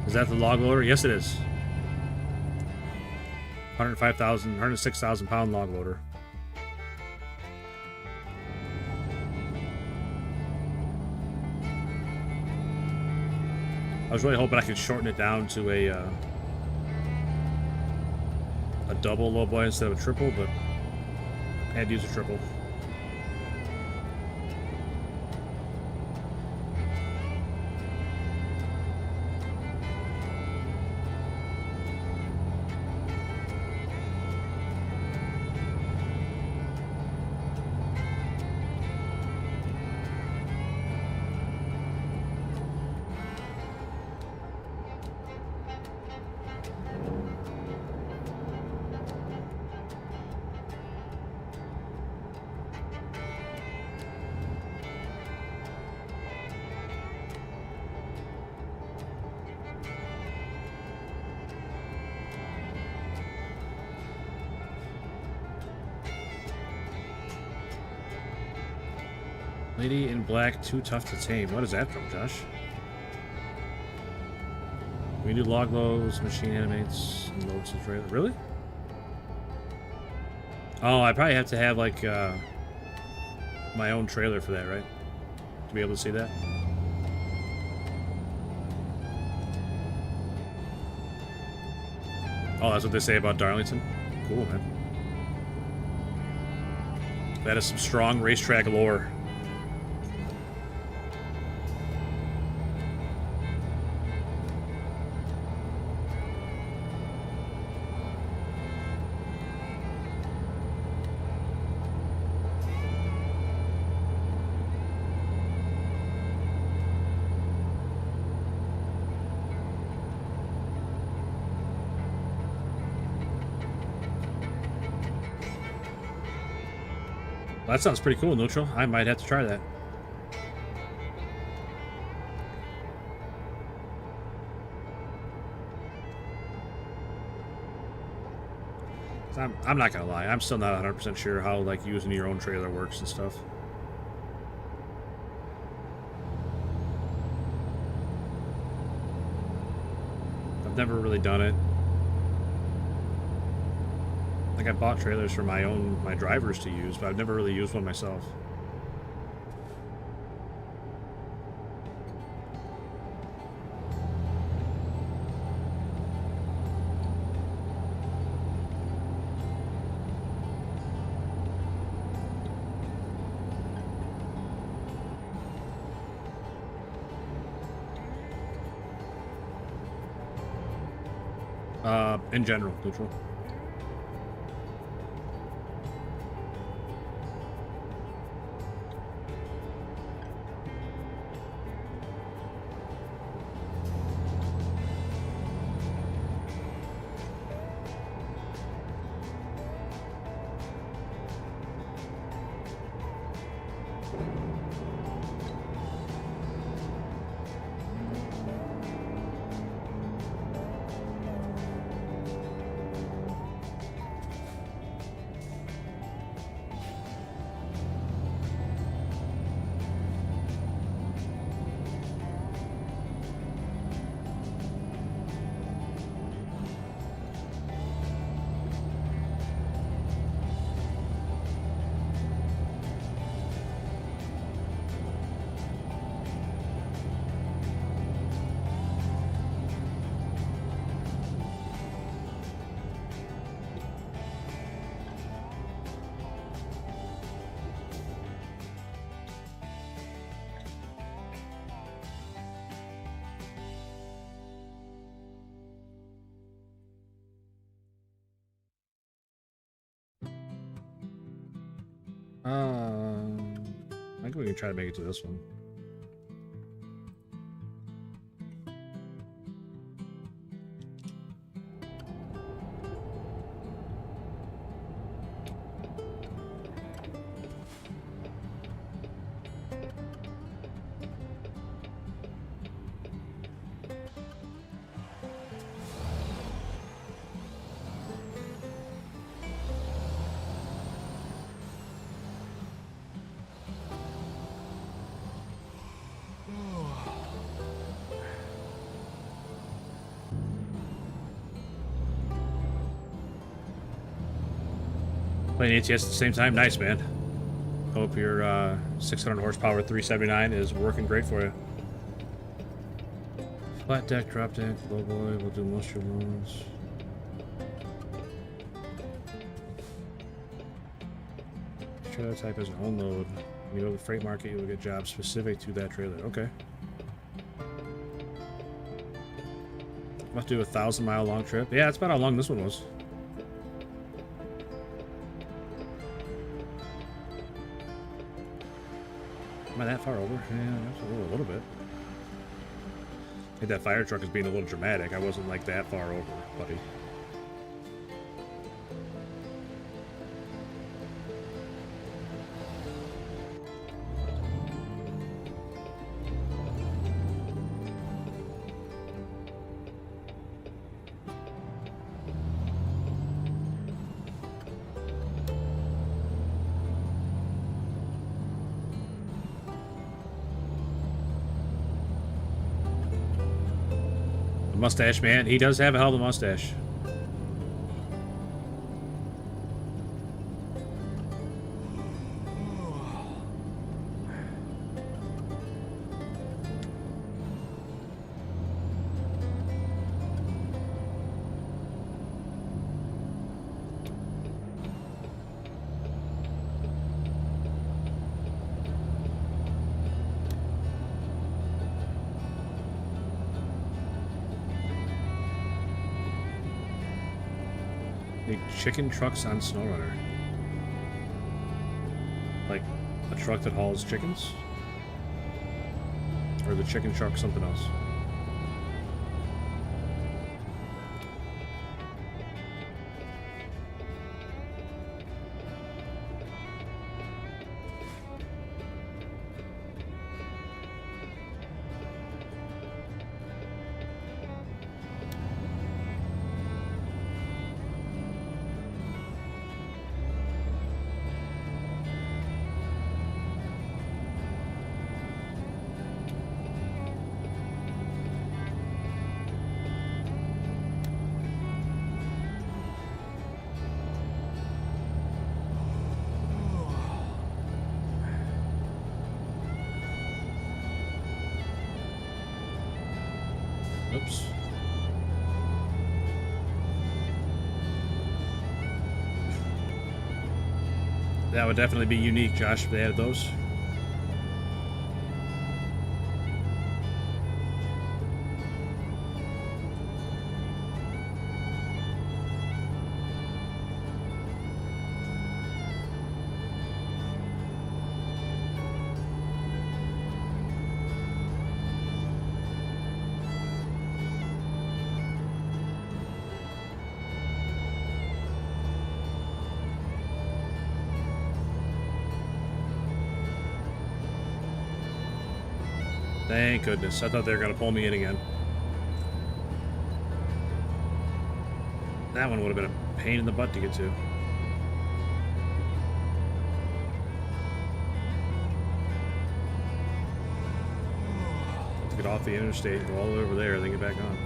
Is that the log loader? Yes, it is. 106,000 pound log loader. I was really hoping I could shorten it down to a double low boy instead of a triple, but I had to use a triple. Lady in Black, Too Tough to Tame. What is that from, Josh? We do log loads, machine animates, and loads the trailer. Really? Oh, I probably have to have like my own trailer for that, right? To be able to see that. Oh, that's what they say about Darlington? Cool, man. That is some strong racetrack lore. Well, that sounds pretty cool, Neutral. I might have to try that. I'm not gonna lie. I'm still not 100% sure how like using your own trailer works and stuff. I've never really done it. Like I bought trailers for my drivers to use, but I've never really used one myself. In general, Neutral. I think we can try to make it to this one. Playing ATS at the same time? Nice, man. Hope your 600 horsepower 379 is working great for you. Flat deck, drop deck, low boy, we'll do most of your moves. Trailer type as an unload. When you go to the freight market, you will get jobs specific to that trailer. Okay. Must do a 1,000-mile long trip. Yeah, that's about how long this one was. Am I that far over? Yeah, that's a little bit. I think that fire truck is being a little dramatic. I wasn't like that far over, buddy. Mustache man, he does have a hell of a mustache. Chicken trucks on Snowrunner. Like a truck that hauls chickens? Or the chicken truck something else? Oops. That would definitely be unique, Josh, if they added those. Thank goodness. I thought they were going to pull me in again. That one would have been a pain in the butt to get to. To get off the interstate and go all the way over there and then get back on.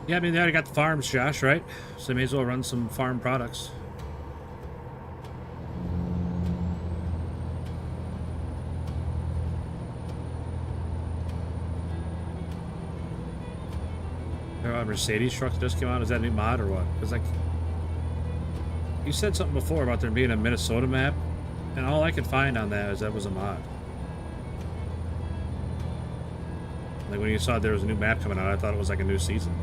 Yeah, I mean, they already got the farms, Josh, right? So they may as well run some farm products. Mercedes truck that just came out. Is that a new mod or what? Because, like, you said something before about there being a Minnesota map, and all I could find on that is that was a mod. Like, when you saw there was a new map coming out, I thought it was like a new season.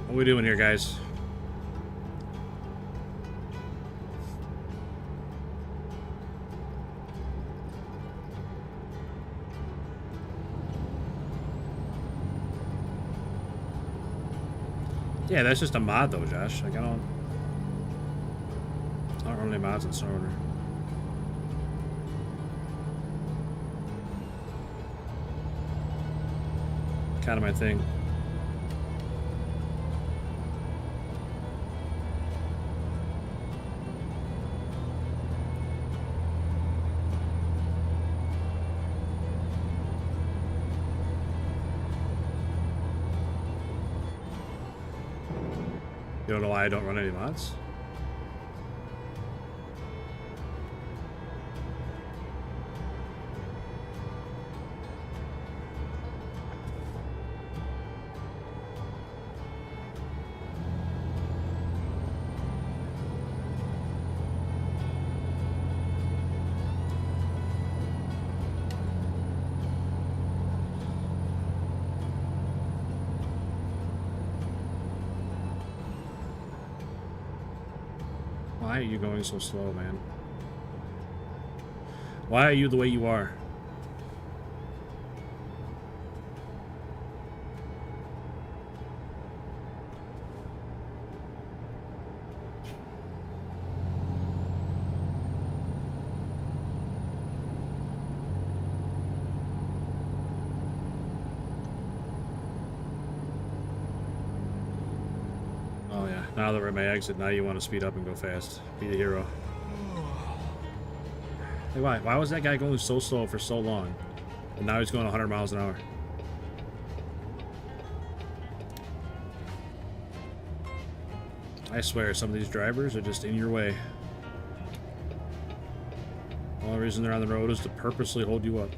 What are we doing here, guys? Yeah, that's just a mod though, Josh. Like, I don't run any mods in Snowrunner. Kind of my thing. You don't know why I don't run any mods? Why are you going so slow, man? Why are you the way you are? Oh yeah, now that we're at my exit, now you want to speed up and go fast. Be the hero. Hey, why was that guy going so slow for so long? And now he's going 100 miles an hour. I swear, some of these drivers are just in your way. The only reason they're on the road is to purposely hold you up.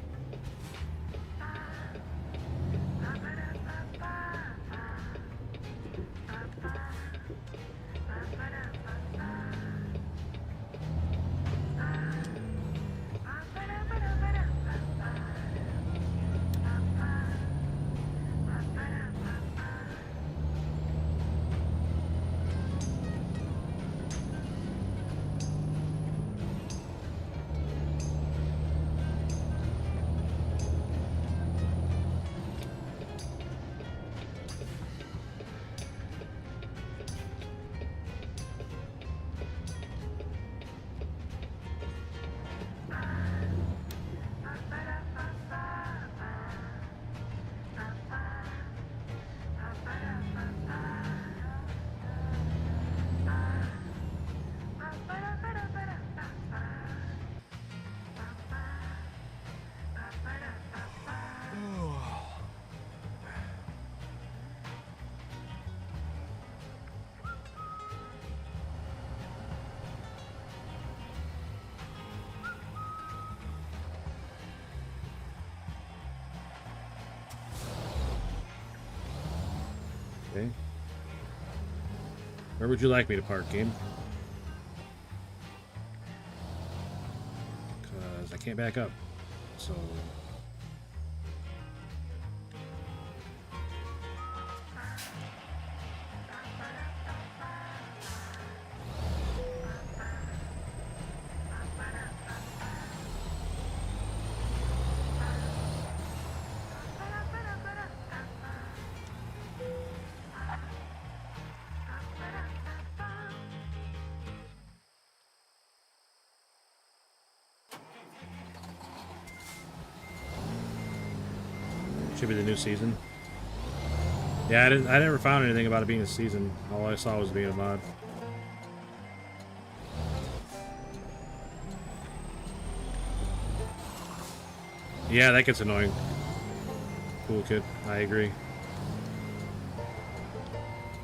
Okay. Where would you like me to park, game? Because I can't back up. So... could be the new season. Yeah, I never found anything about it being a season. All I saw was being a mod. Yeah, that gets annoying. Cool kid, I agree.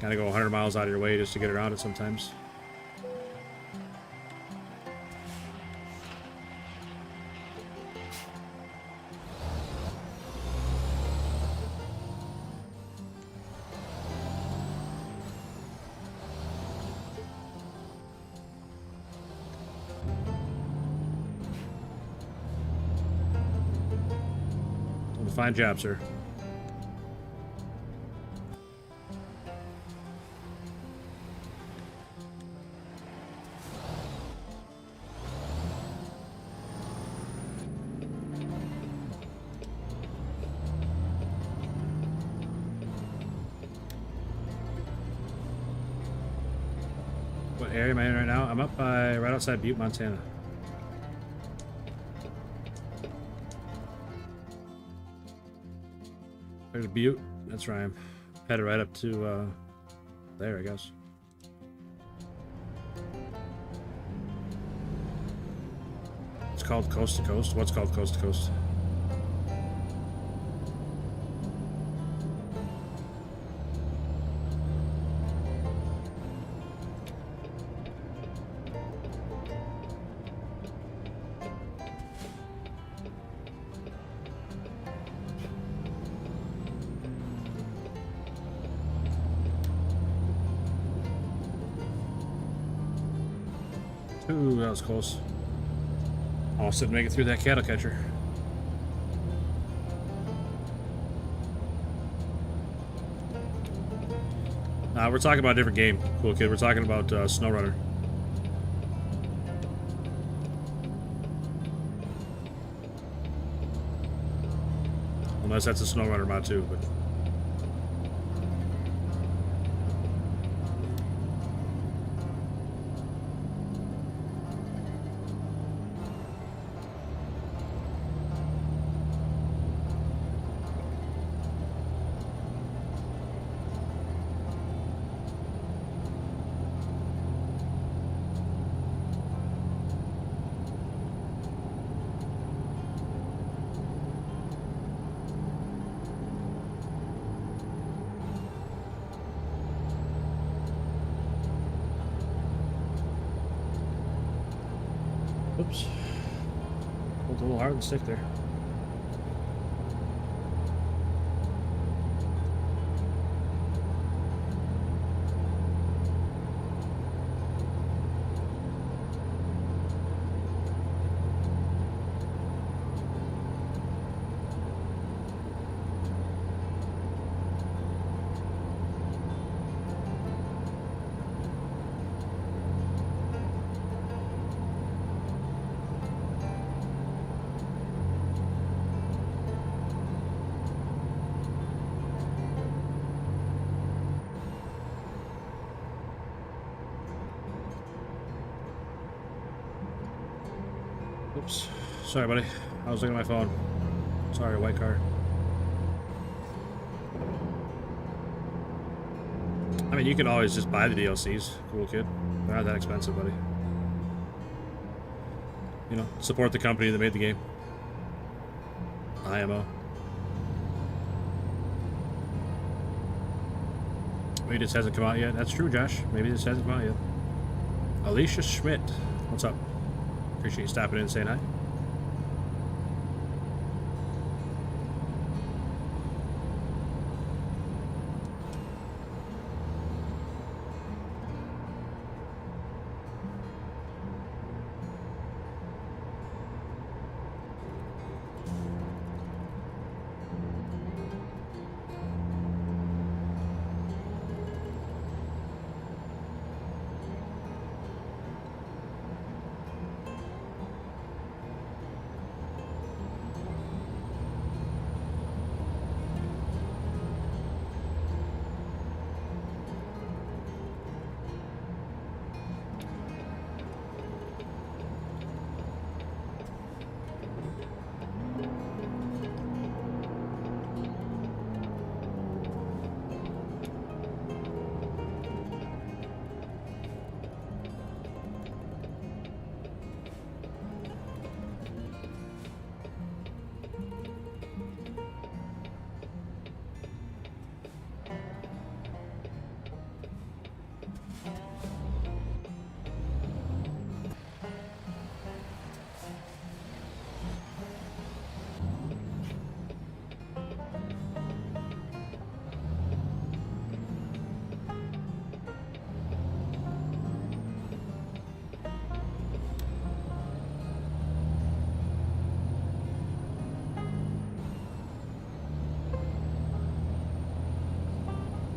Gotta go 100 miles out of your way just to get around it sometimes. Fine job, sir. What area am I in right now? I'm up by right outside Butte, Montana. There's Butte. That's where I'm headed right up to there, I guess. It's called Coast to Coast. What's called Coast to Coast? Ooh, that was close. Almost didn't make it through that cattle catcher. We're talking about a different game, cool kid. We're talking about Snowrunner. Unless that's a Snowrunner mod too, but... Oops. Pulled a little hard on the stick there. Oops. Sorry, buddy. I was looking at my phone. Sorry, white car. I mean, you can always just buy the DLCs. Cool kid. They're not that expensive, buddy. You know, support the company that made the game. IMO. Maybe this hasn't come out yet. That's true, Josh. Maybe this hasn't come out yet. Alicia Schmidt. What's up? Appreciate you stopping in and saying hi.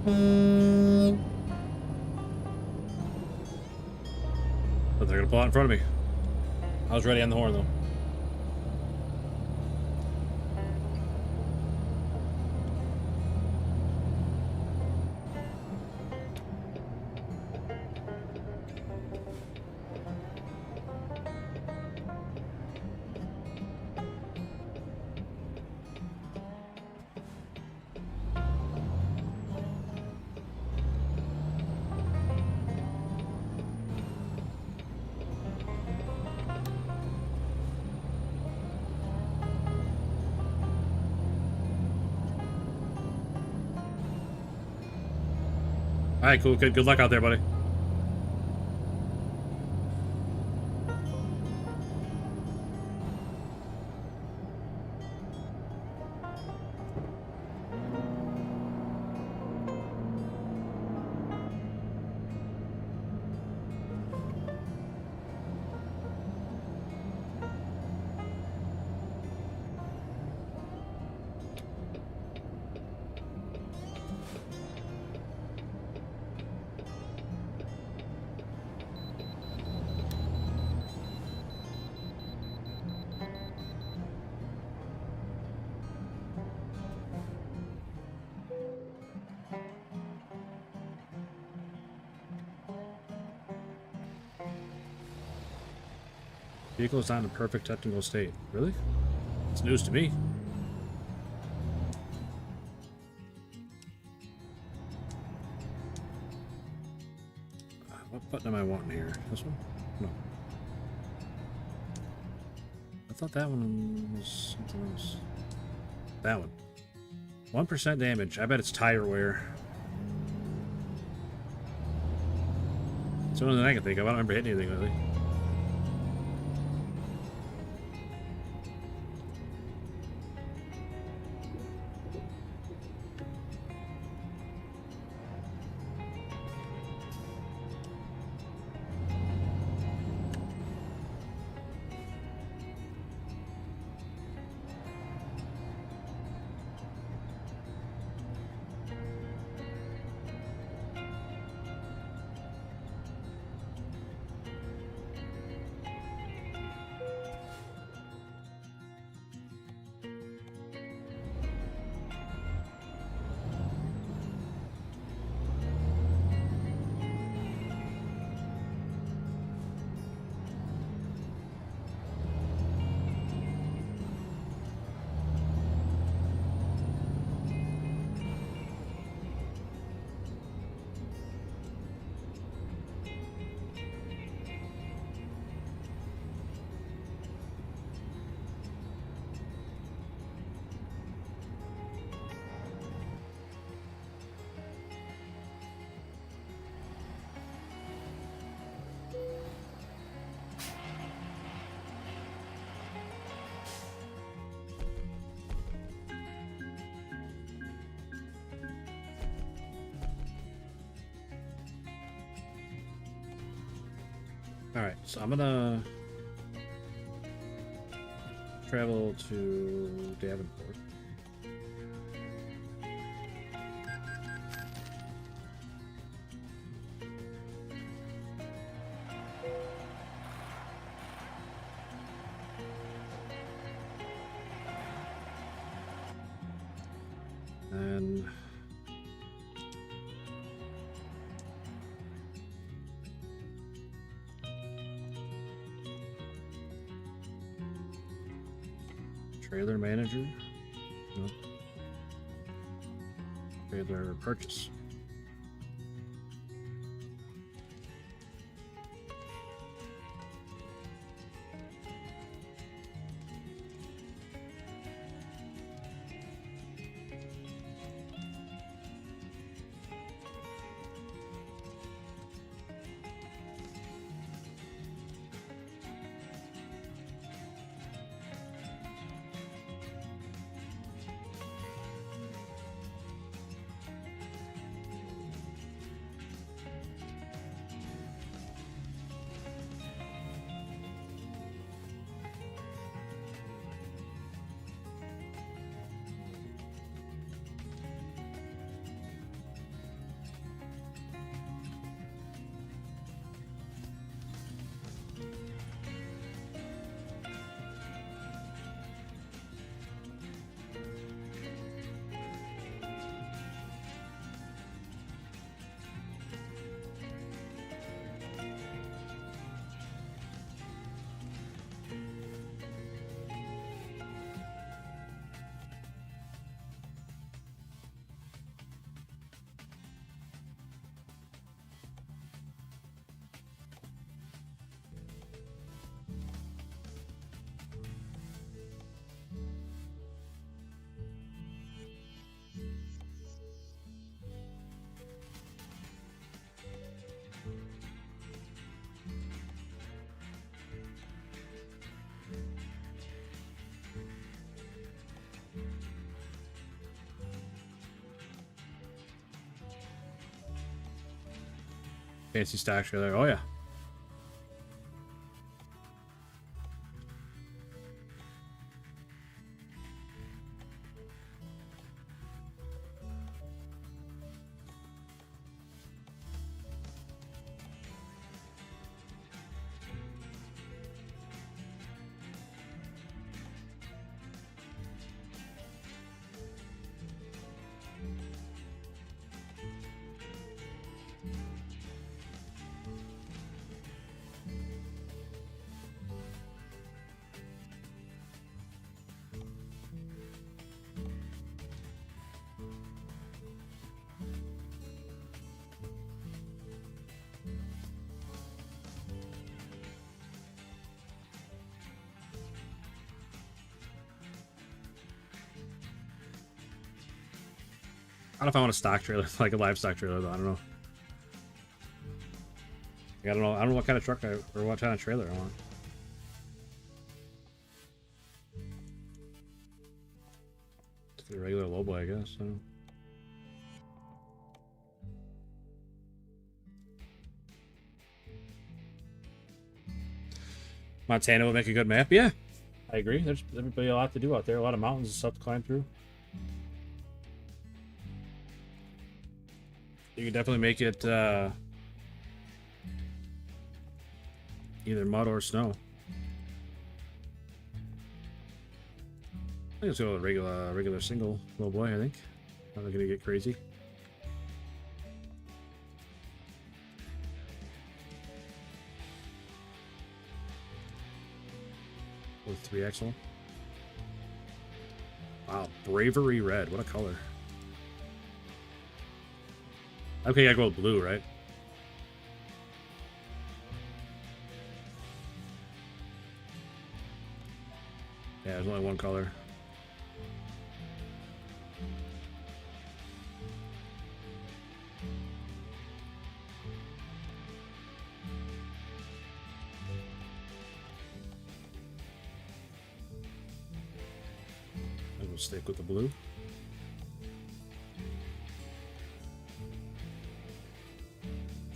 But they're gonna pull out in front of me. I was ready on the horn though. All right, cool. Good luck out there, buddy. Vehicle is not in perfect technical state. Really? It's news to me. What button am I wanting here? This one? No. I thought that one was something else. That one. 1% damage. I bet it's tire wear. It's the only thing I can think of. I don't remember hitting anything lately. Alright, so I'm gonna travel to Davenport. And trailer manager? No. Trailer purchase. Fancy stock trailer. Oh, yeah. I don't know if I want a stock trailer, like a livestock trailer, though. I don't know. Like, I don't know. I don't know what kind of truck or what kind of trailer I want. Just a regular lowboy, I guess. I don't know. Montana would make a good map. Yeah, I agree. There's everybody a lot to do out there. A lot of mountains and stuff to climb through. You can definitely make it either mud or snow. I think let's go with regular single low boy. I think not gonna get crazy. With 3 axle. Wow, bravery red. What a color. Okay, I go with blue, right? Yeah, there's only one color. I will stick with the blue.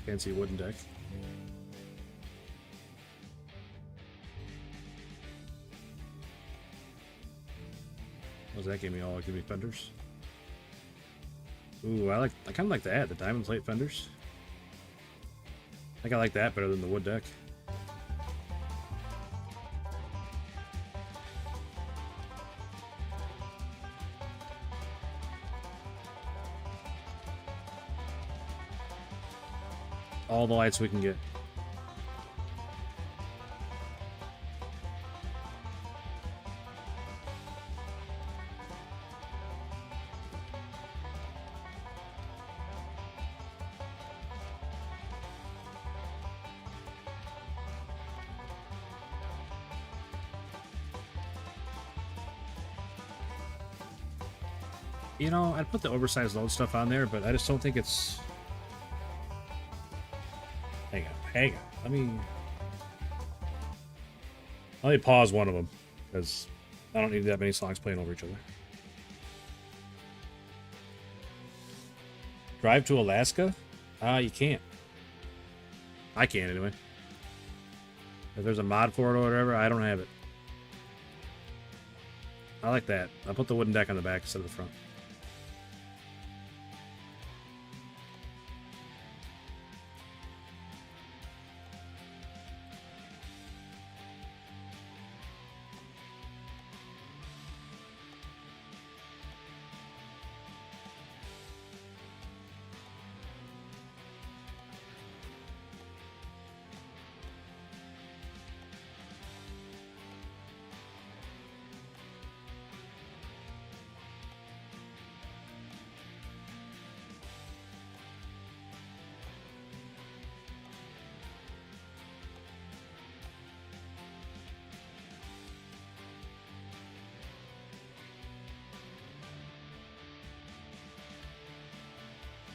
Fancy wooden deck. What does that give me? All give me fenders. Ooh, I kind of like that, the diamond plate fenders. I think I like that better than the wood deck. All the lights we can get. You know, I'd put the oversized load stuff on there, but I just don't think it's... Hang on. Let me pause one of them, because I don't need that many songs playing over each other. Drive to Alaska? You can't. I can't, anyway. If there's a mod for it or whatever, I don't have it. I like that. I'll put the wooden deck on the back instead of the front.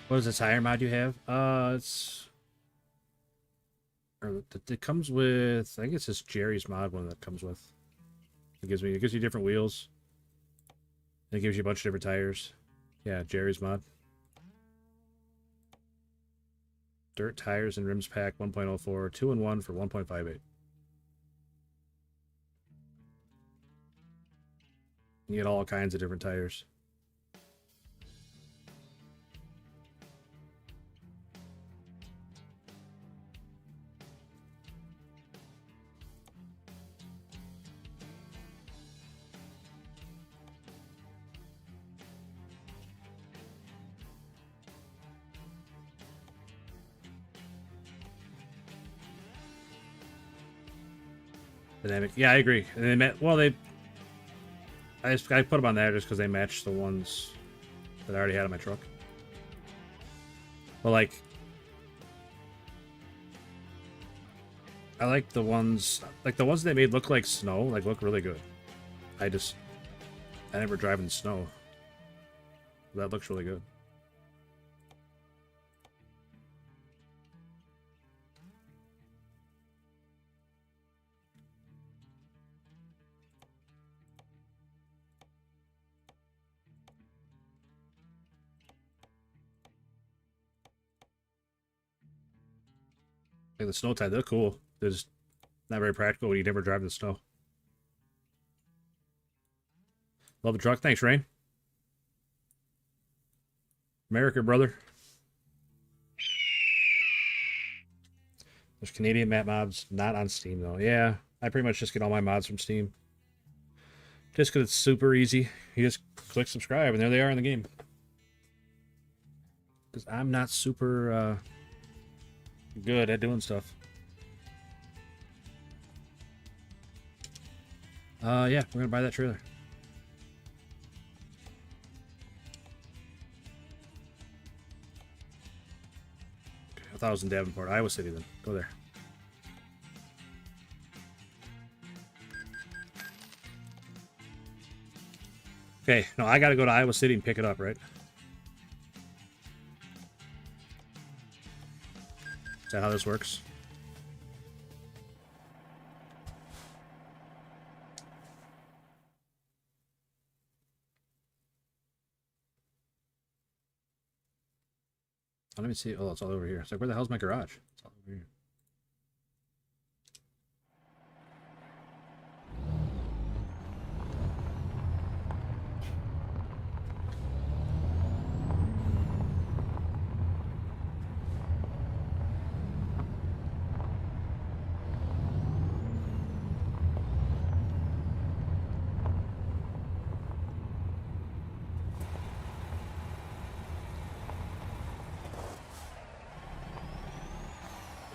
What is the tire mod you have? It comes with, I think it's just Jerry's mod one that comes with. It gives you different wheels. And it gives you a bunch of different tires. Yeah, Jerry's mod. Dirt tires and rims pack 1.04, 2-in-1 for 1.58. You get all kinds of different tires. Dynamic. Yeah, I agree. And they met. Well, I put them on there just because they match the ones that I already had in my truck. But like, I like the ones they made look like snow. Like look really good. I never drive in snow. That looks really good. Like the snow tires, they're cool. They're just not very practical when you never drive in the snow. Love the truck. Thanks, Rain. America, brother. There's Canadian map mods, not on Steam, though. Yeah, I pretty much just get all my mods from Steam. Just because it's super easy. You just click subscribe, and there they are in the game. Because I'm not super good at doing stuff. Yeah, we're going to buy that trailer. I thought it was in Davenport, Iowa City then. Go there. Okay, no, I gotta go to Iowa City and pick it up, right? Is that how this works? Let me see. Oh, it's all over here. It's like, where the hell's my garage? It's all over here.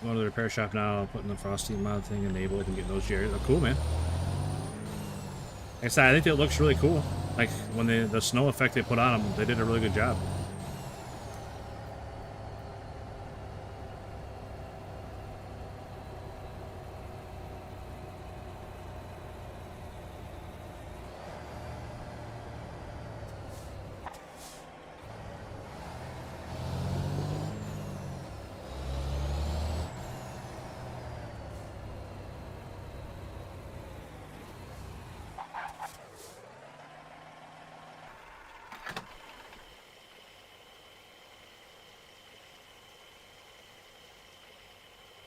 Going to the repair shop now, putting the frosty mod thing enabled and getting those Jerry. Oh, cool, man. Like I said, I think it looks really cool. Like when the snow effect they put on them, they did a really good job.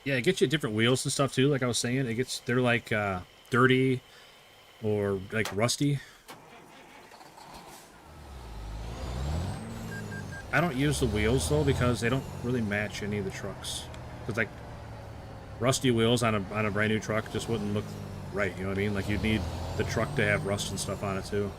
Yeah, it gets you different wheels and stuff too. Like I was saying, they're like dirty or like rusty. I don't use the wheels though because they don't really match any of the trucks. Because like rusty wheels on a brand new truck just wouldn't look right. You know what I mean? Like you'd need the truck to have rust and stuff on it too.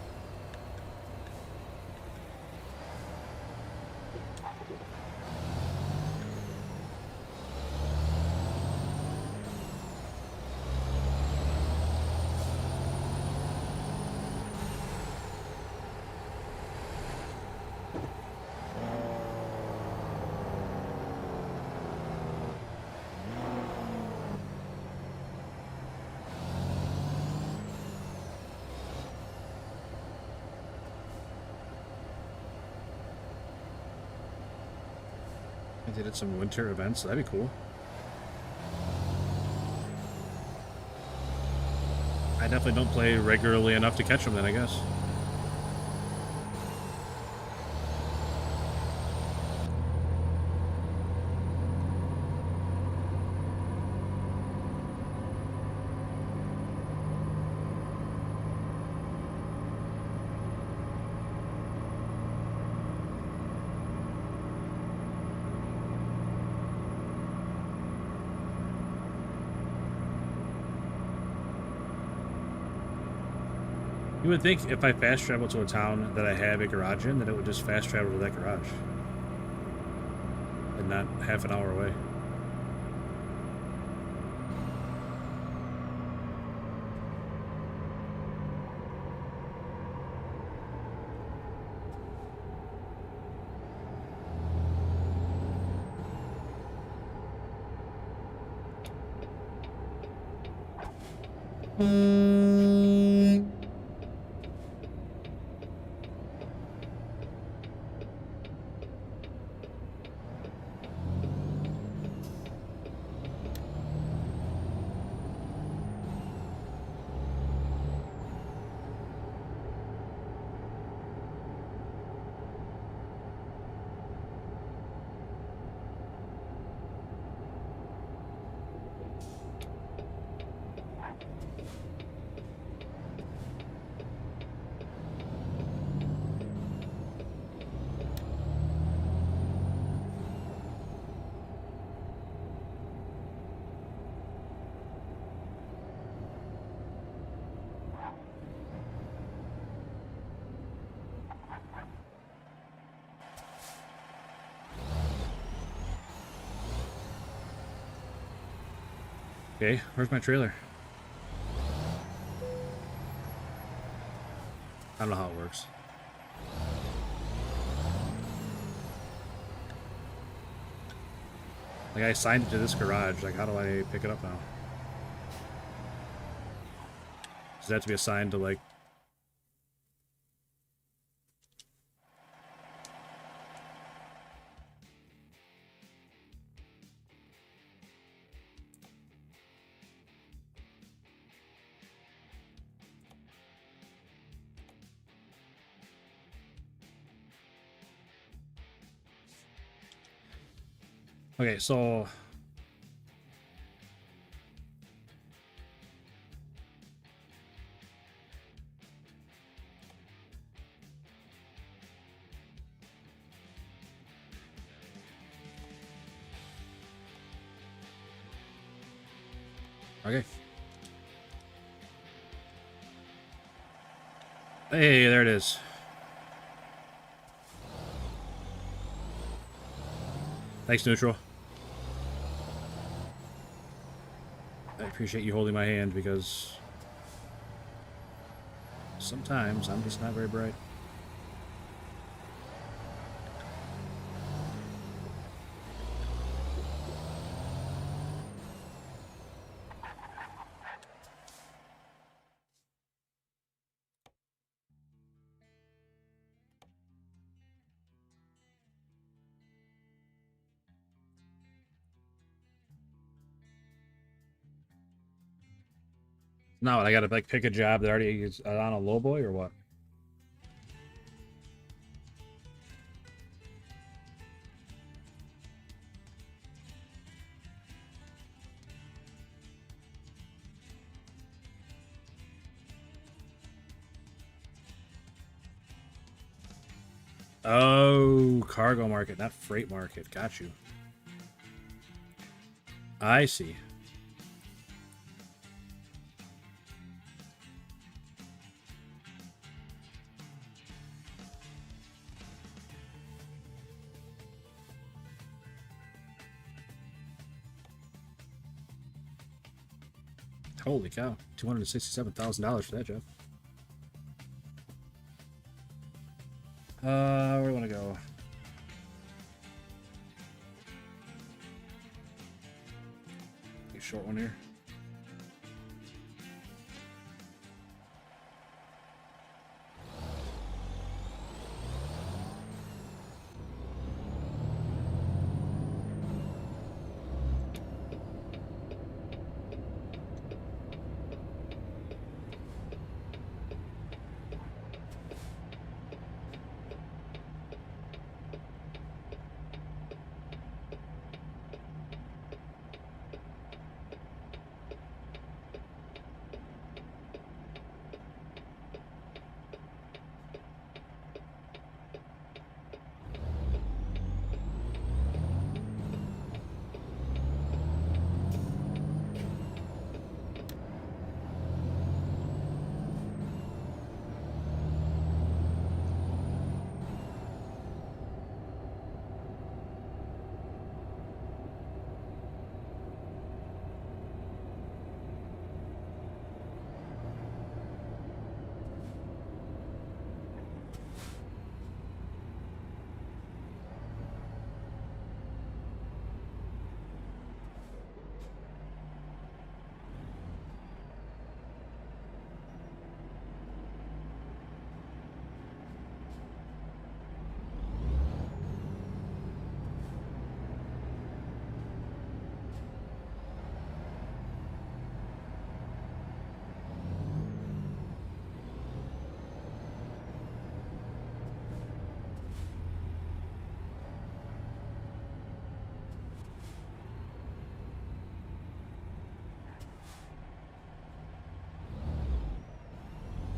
They did some winter events. That'd be cool. I definitely don't play regularly enough to catch them then, I guess. You would think if I fast travel to a town that I have a garage in, that it would just fast travel to that garage. And not half an hour away. Okay, where's my trailer? I don't know how it works. Like, I assigned it to this garage. Like, how do I pick it up now? Does that have to be assigned to, like... Okay, so... Okay. Hey, there it is. Thanks, Neutral. I appreciate you holding my hand because sometimes I'm just not very bright. Now, I gotta like pick a job that already is on a low boy or what? Oh, cargo market, not freight market. Got you. I see. Holy cow. $267,000 for that job. Where do I want to go? A short one here.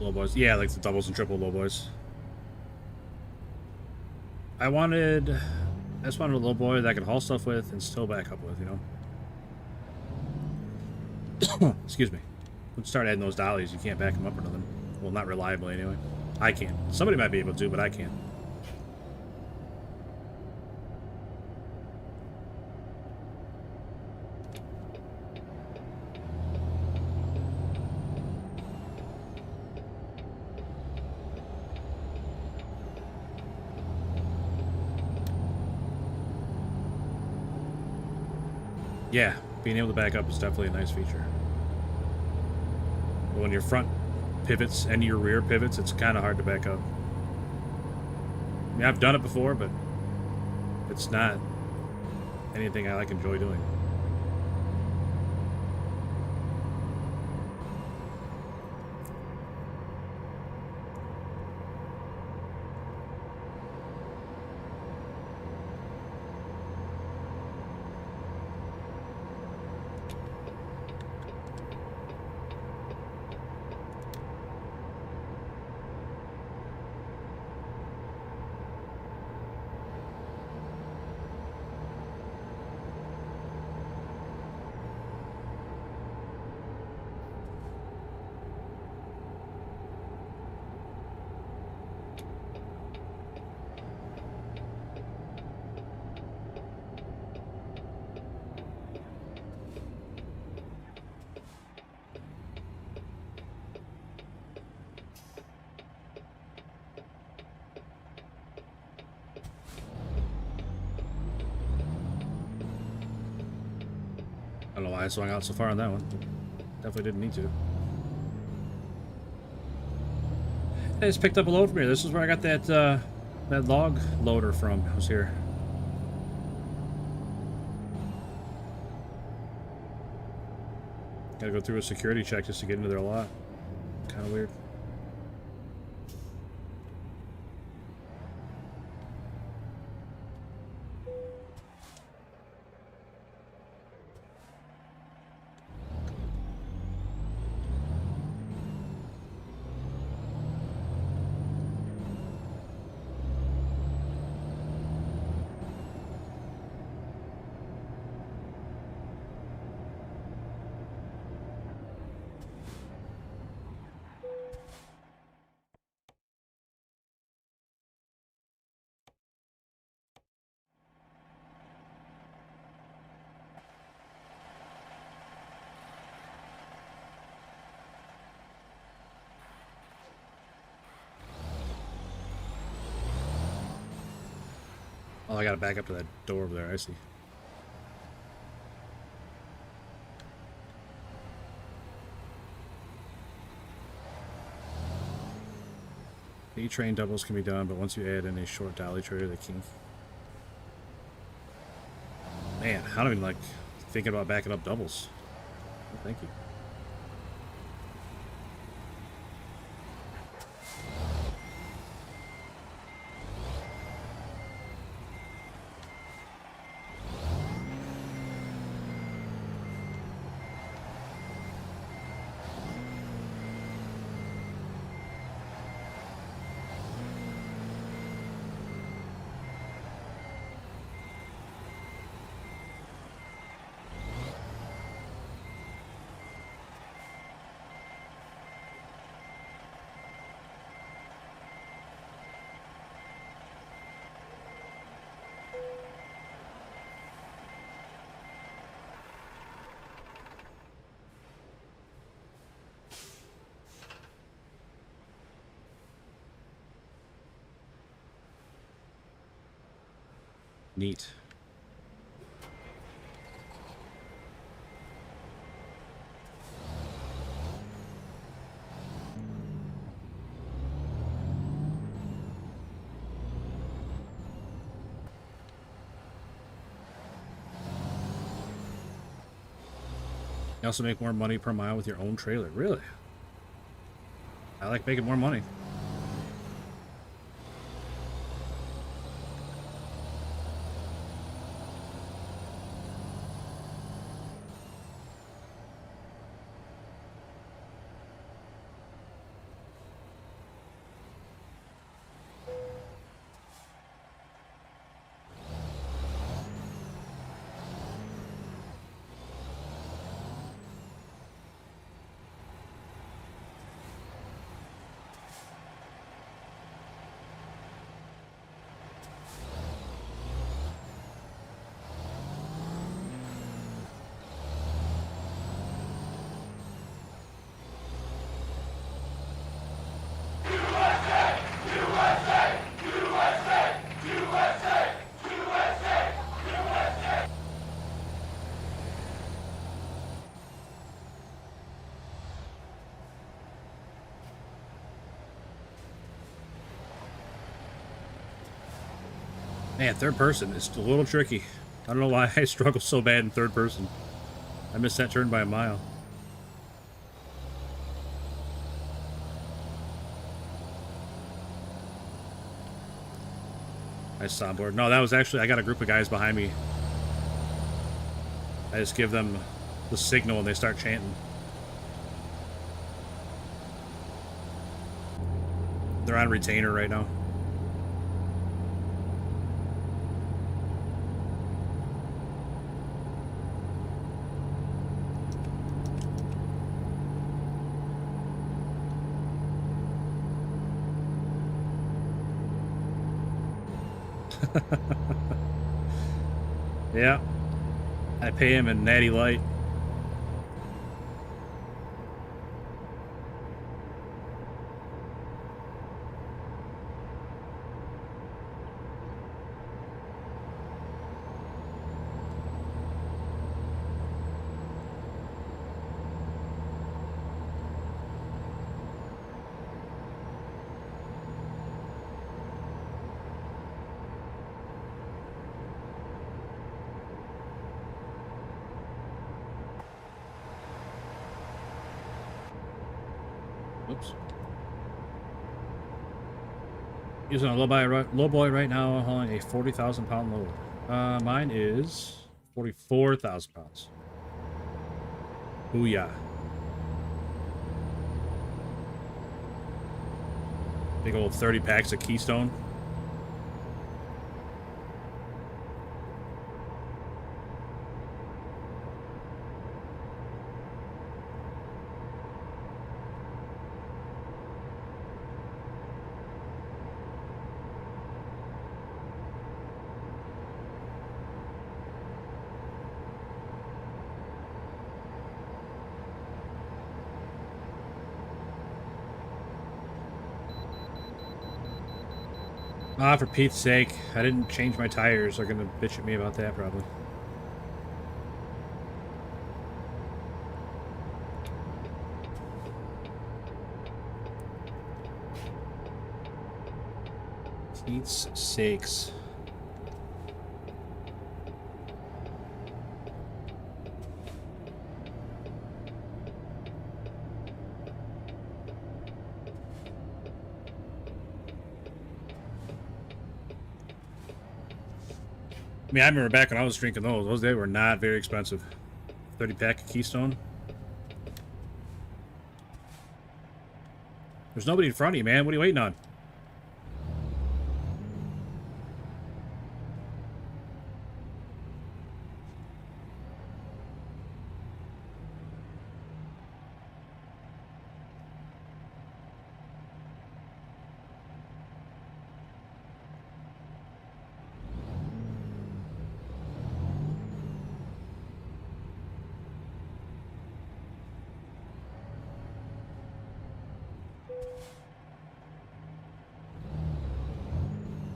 Low boys. Yeah, like the doubles and triple low boys. I just wanted a low boy that I could haul stuff with and still back up with, you know? Excuse me. Let's start adding those dollies. You can't back them up or nothing. Well, not reliably anyway. I can't. Somebody might be able to, but I can't. Yeah, being able to back up is definitely a nice feature. But when your front pivots and your rear pivots, it's kind of hard to back up. I mean, I've done it before, but it's not anything I enjoy doing. I don't know why I swung out so far on that one. Definitely didn't need to. I just picked up a load from here. This is where I got that log loader from. I was here. Gotta go through a security check just to get into their lot. Kind of weird. Oh, I gotta back up to that door over there. I see. E-train doubles can be done, but once you add in a short dolly trailer, they can't. Man, I don't even like thinking about backing up doubles. Oh, thank you. Neat. You also make more money per mile with your own trailer. Really? I like making more money. Man, third person is a little tricky. I don't know why I struggle so bad in third person. I missed that turn by a mile. Nice soundboard. No, that was actually, I got a group of guys behind me. I just give them the signal and they start chanting. They're on retainer right now. Yeah, I pay him in Natty Light. Oops. Using a low boy right now, hauling a 40,000 pound load. Mine is 44,000 pounds. Booyah. Big old 30 packs of Keystone. Ah, for Pete's sake. I didn't change my tires. They're gonna bitch at me about that, probably. Pete's sakes. I mean, I remember back when I was drinking those they were not very expensive. 30 pack of Keystone. There's nobody in front of you, man. What are you waiting on?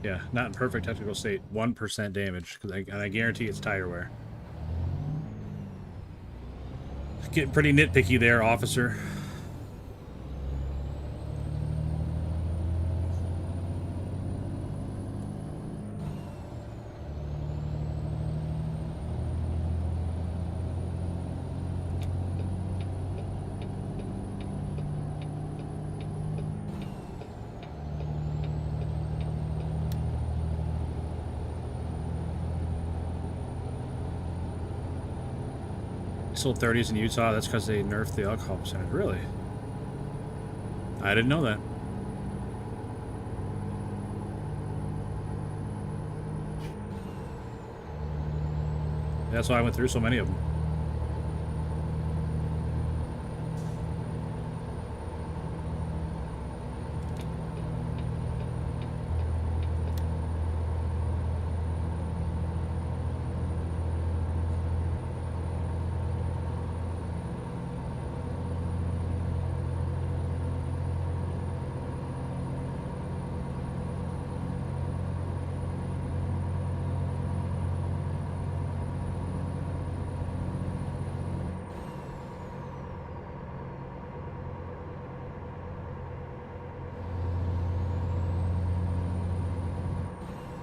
Yeah, not in perfect technical state. 1% damage, and I guarantee it's tire wear. Getting pretty nitpicky there, officer. Sold 30s in Utah. That's because they nerfed the alcohol percentage. Really? I didn't know that. That's why I went through so many of them.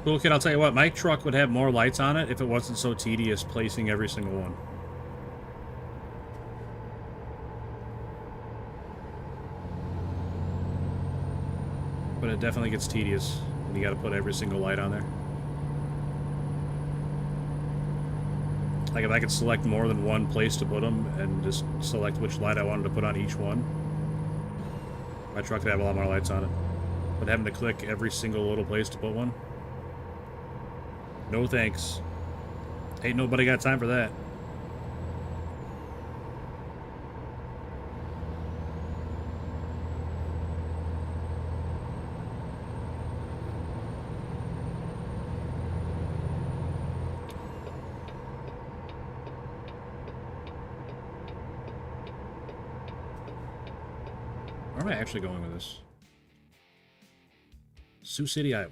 Cool kid, I'll tell you what, my truck would have more lights on it if it wasn't so tedious placing every single one. But it definitely gets tedious when you gotta put every single light on there. Like if I could select more than one place to put them and just select which light I wanted to put on each one, my truck would have a lot more lights on it. But having to click every single little place to put one, no thanks. Ain't nobody got time for that. Where am I actually going with this? Sioux City, Iowa.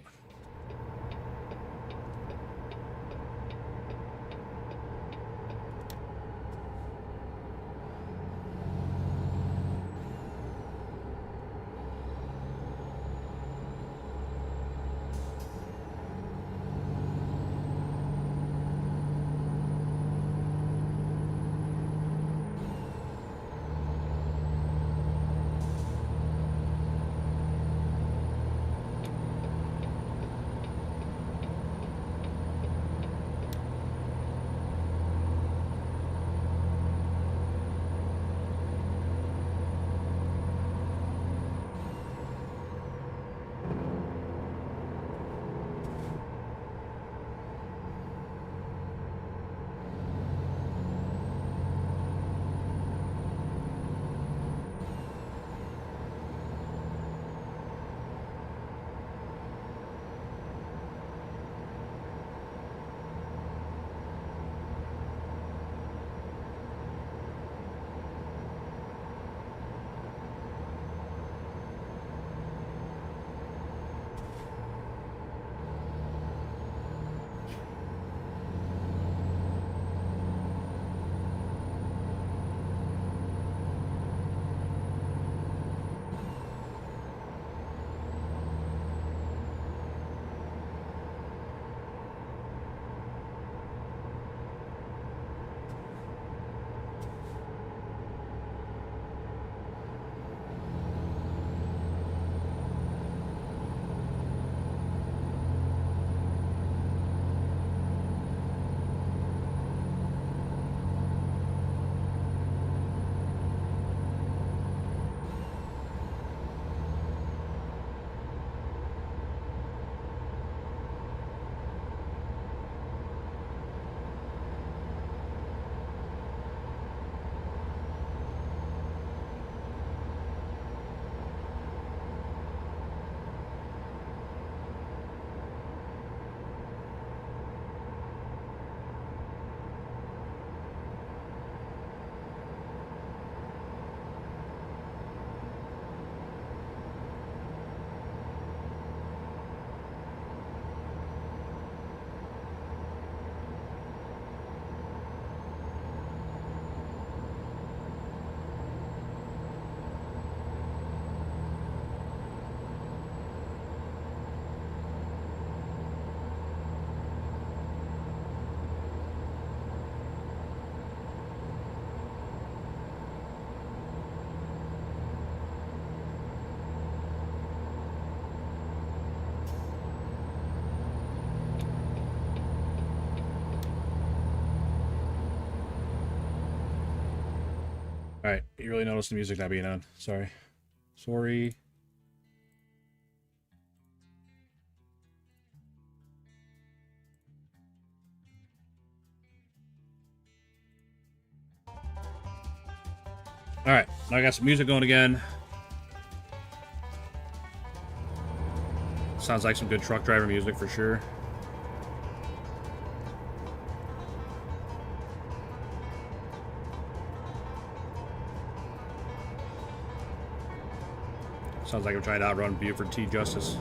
Alright, you really noticed the music not being on. Sorry. Sorry. Alright, now I got some music going again. Sounds like some good truck driver music for sure. Sounds like I'm trying to outrun Buford T. Justice.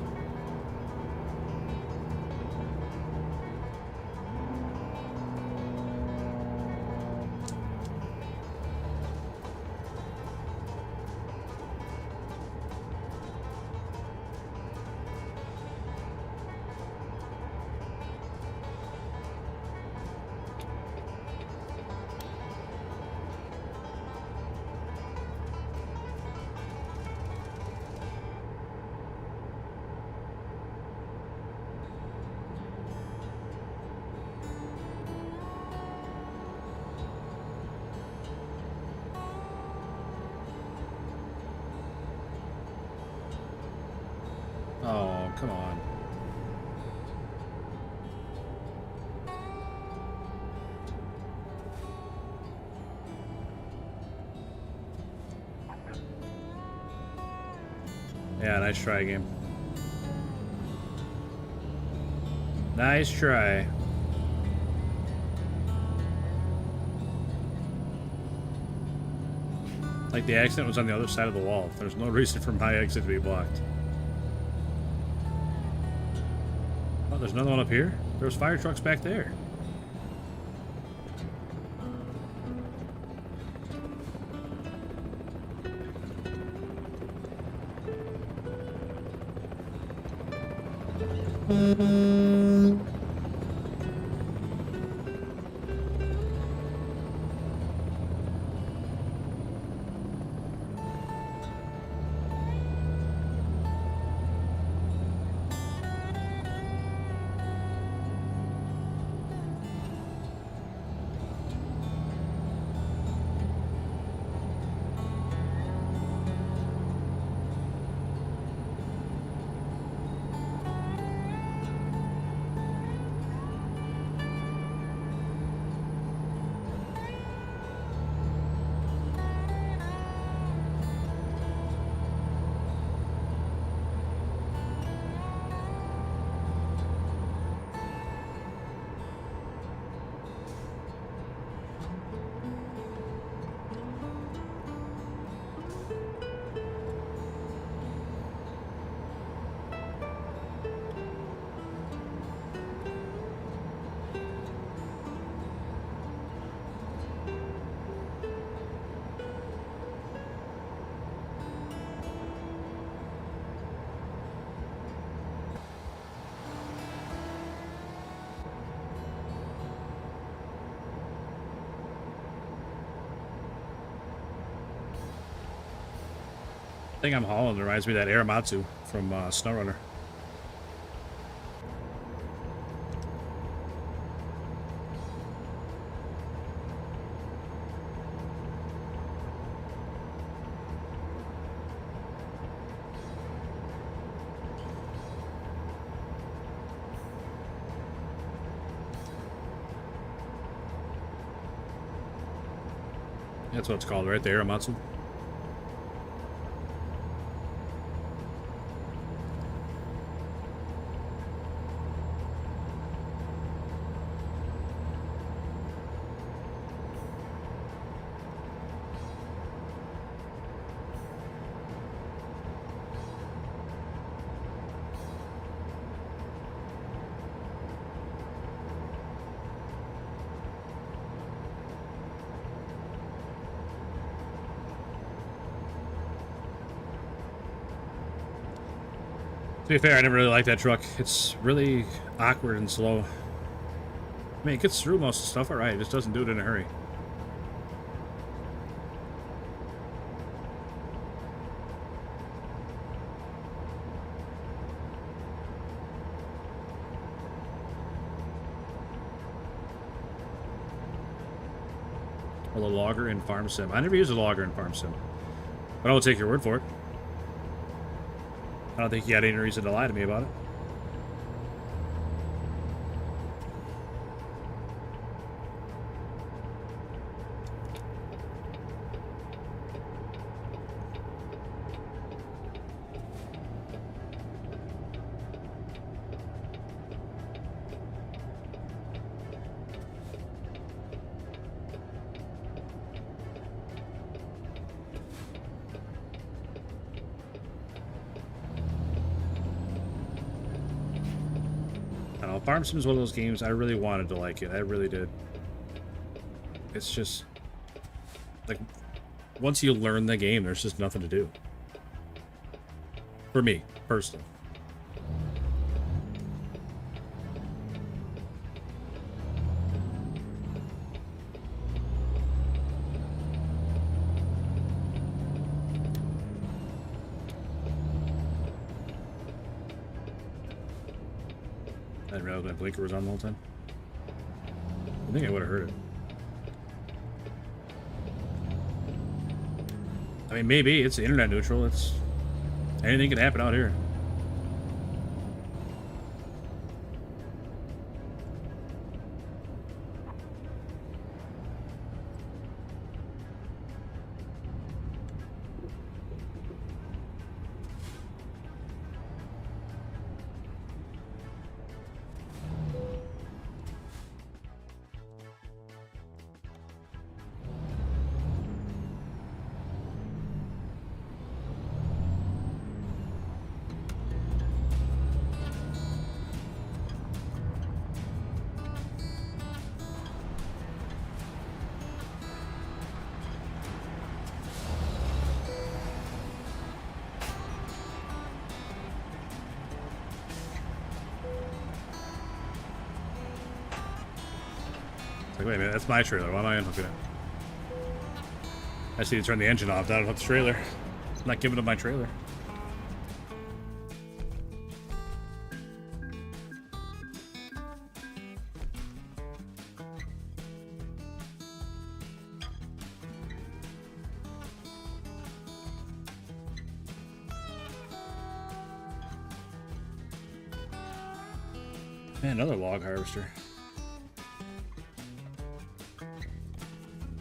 come on. Yeah, nice try, game. Nice try. Like the accident was on the other side of the wall. There's no reason for my exit to be blocked. Oh, there's another one up here? There's fire trucks back there. I think I'm hauling. It reminds me of that Aramatsu from Snowrunner. That's what it's called, right? The Aramatsu. To be fair, I never really liked that truck. It's really awkward and slow. I mean, it gets through most of the stuff alright, it just doesn't do it in a hurry. Well, a logger in Farm Sim. I never used a logger in Farm Sim. But I will take your word for it. I don't think you had any reason to lie to me about it. Farm Sim is one of those games I really wanted to like it. I really did. It's just like once you learn the game, there's just nothing to do. For me, personally. I didn't realize my blinker was on the whole time. I think I would have heard it. I mean, maybe it's internet neutral. It's anything can happen out here. Like, wait a minute, that's my trailer. Why am I unhooking it? I see you turn the engine off. Don't unhook the trailer. I'm not giving up my trailer. Man, another log harvester.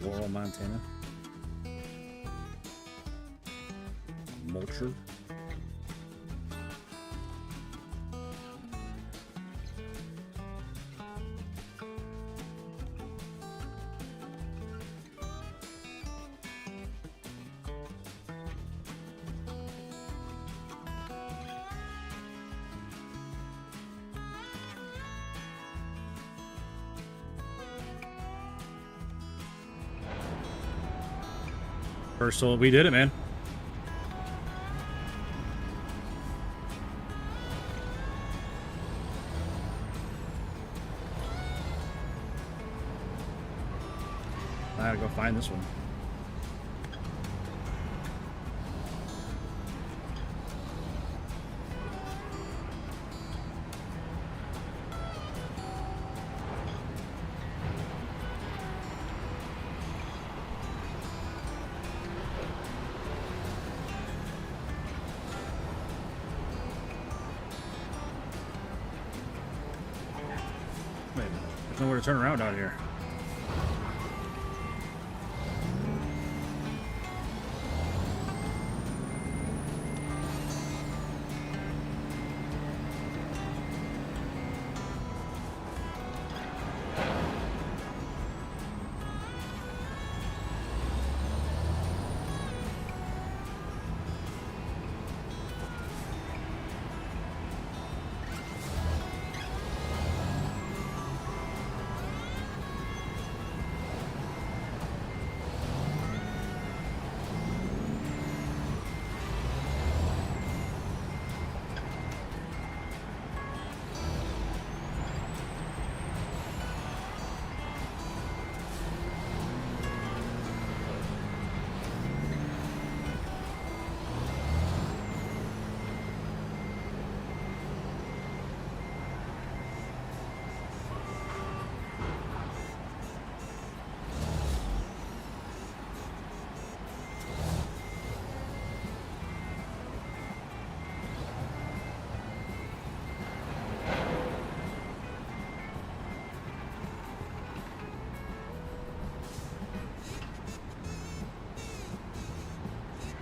Laurel, Montana. Mulcher. First soul, we did it, man. I gotta go find this one. Wait a minute. There's nowhere to turn around out here.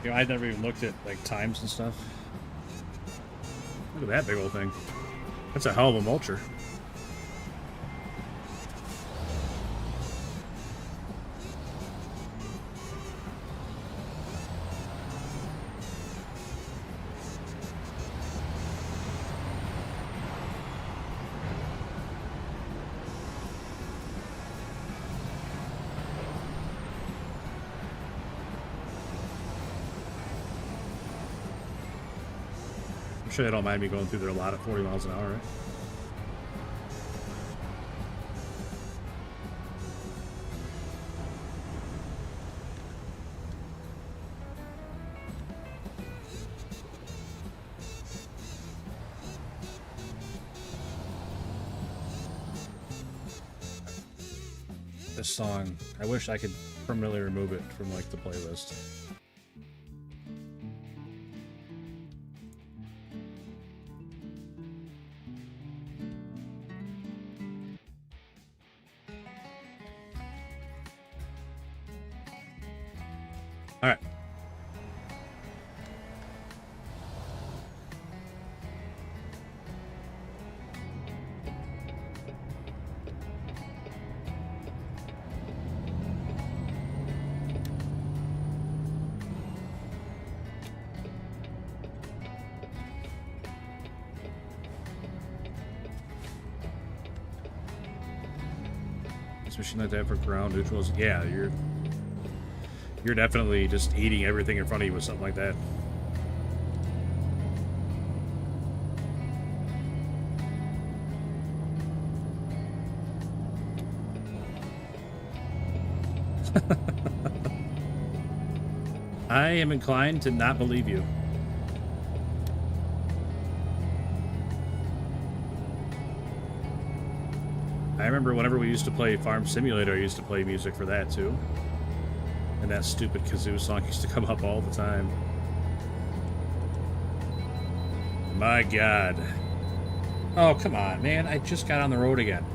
You know, I'd never even looked at like times and stuff. Look at that big old thing. That's a hell of a mulcher. I'm sure they don't mind me going through there a lot at 40 miles an hour, right? This song, I wish I could permanently remove it from like the playlist. All right. This machine like that for ground neutrals. Yeah, you're definitely just eating everything in front of you with something like that. I am inclined to not believe you. I remember whenever we used to play Farm Simulator, I used to play music for that too. And that stupid kazoo song used to come up all the time. My God. Oh, come on, man. I just got on the road again.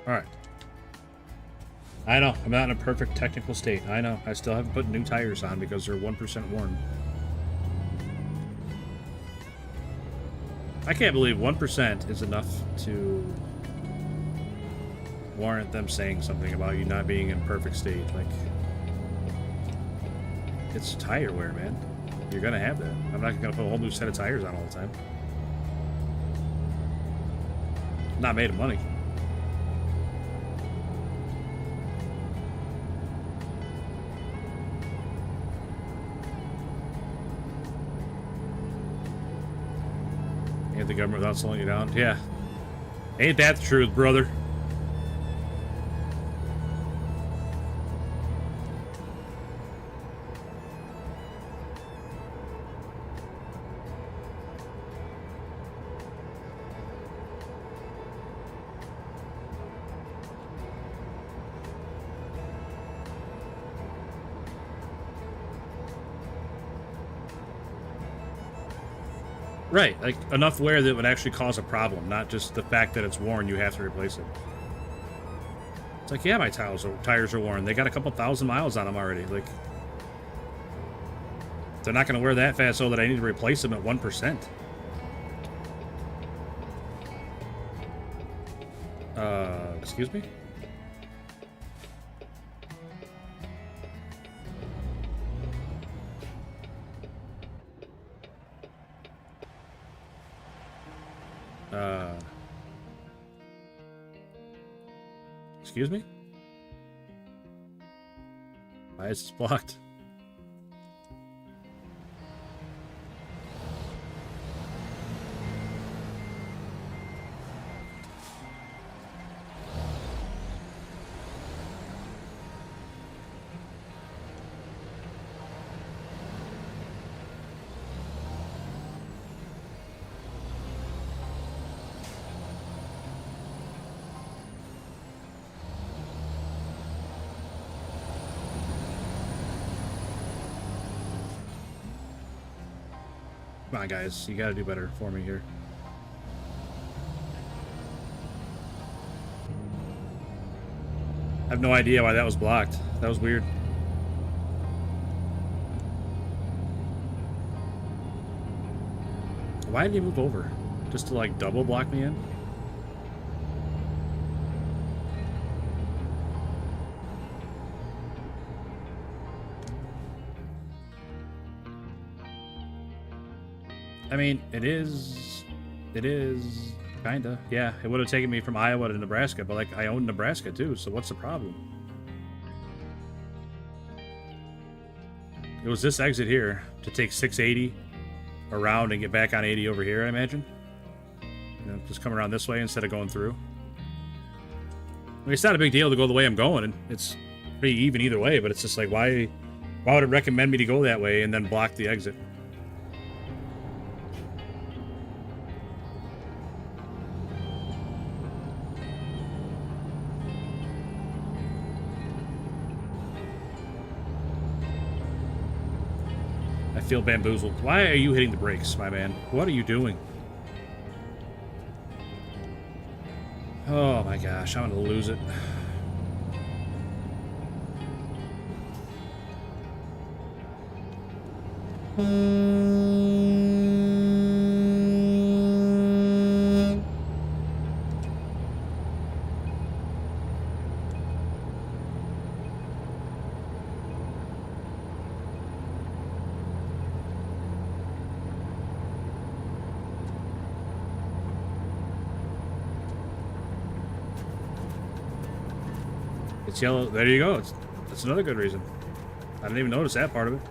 Alright. I know, I'm not in a perfect technical state. I know, I still haven't put new tires on because they're 1% worn. I can't believe 1% is enough to warrant them saying something about you not being in perfect state. Like, it's tire wear, man. You're gonna have that. I'm not gonna put a whole new set of tires on all the time. Not made of money. The government without slowing you down. Yeah. Ain't that the truth, brother? Right, like enough wear that would actually cause a problem, not just the fact that it's worn, you have to replace it. It's like, yeah, my tires are worn. They got a couple thousand miles on them already. Like, they're not going to wear that fast so that I need to replace them at 1%. Excuse me? Excuse me? Why is this blocked? Come on, guys. You gotta do better for me here. I have no idea why that was blocked. That was weird. Why did he move over? Just to, like, double block me in? I mean, it is, kinda. Yeah, it would have taken me from Iowa to Nebraska, but, like, I own Nebraska, too, so what's the problem? It was this exit here to take 680 around and get back on 80 over here, I imagine. You know, just come around this way instead of going through. I mean, it's not a big deal to go the way I'm going, and it's pretty even either way, but it's just like, why would it recommend me to go that way and then block the exit? I feel bamboozled. Why are you hitting the brakes, my man? What are you doing? Oh my gosh, I'm gonna lose it. It's yellow. There you go. That's another good reason. I didn't even notice that part of it.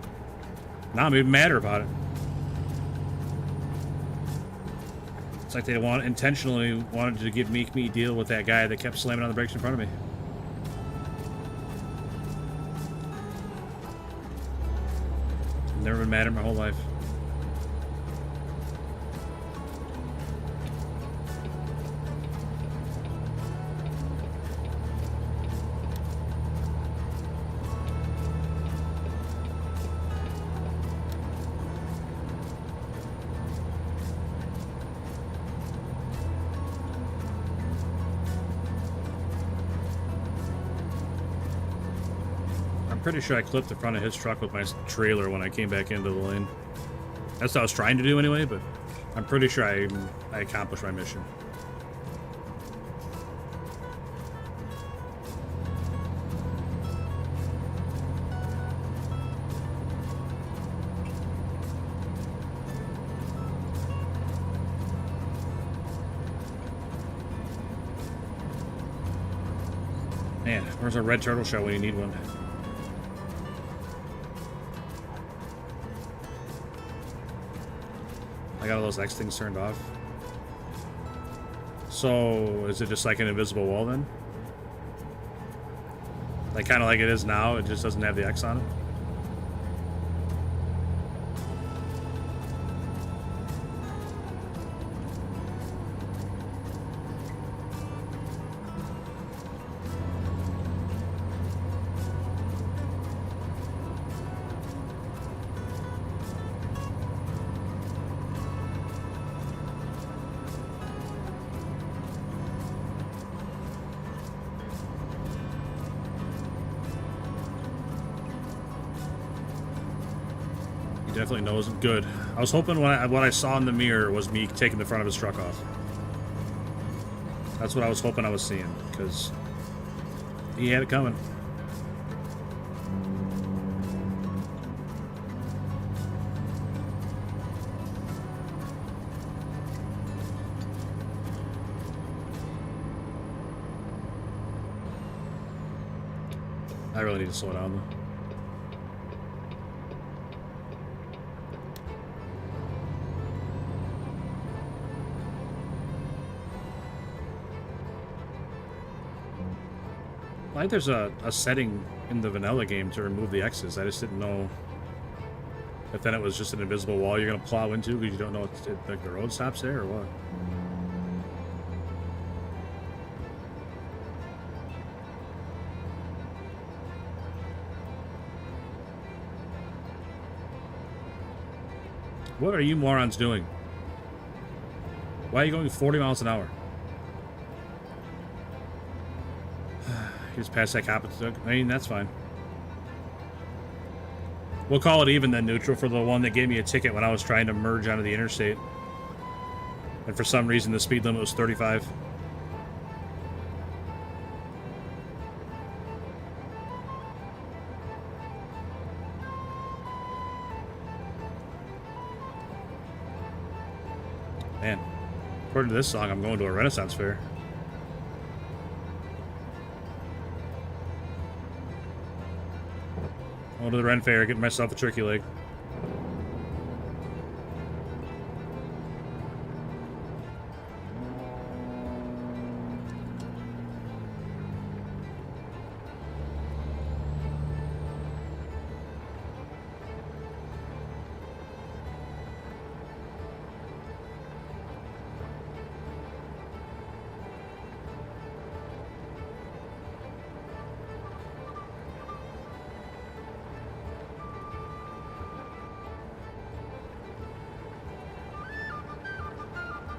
Now I'm even madder about it. It's like they intentionally wanted to make me deal with that guy that kept slamming on the brakes in front of me. I've never been mad in my whole life. Pretty sure I clipped the front of his truck with my trailer when I came back into the lane. That's what I was trying to do anyway, but I'm pretty sure I accomplished my mission. Man, where's our red turtle shell when you need one? I got all those X things turned off. So, is it just like an invisible wall then? Like kind of like it is now, it just doesn't have the X on it? Definitely knows. Good. I was hoping what I saw in the mirror was me taking the front of his truck off. That's what I was hoping I was seeing, because he had it coming. I really need to slow down though. I think there's a setting in the vanilla game to remove the X's. I just didn't know if then it was just an invisible wall you're going to plow into because you don't know if like the road stops there or what. What are you morons doing? Why are you going 40 miles an hour? You just passed that cop. I mean, that's fine. We'll call it even then, neutral, for the one that gave me a ticket when I was trying to merge onto the interstate. And for some reason, the speed limit was 35. Man, according to this song, I'm going to a Renaissance fair. Going to the Ren Fair, getting myself a turkey leg.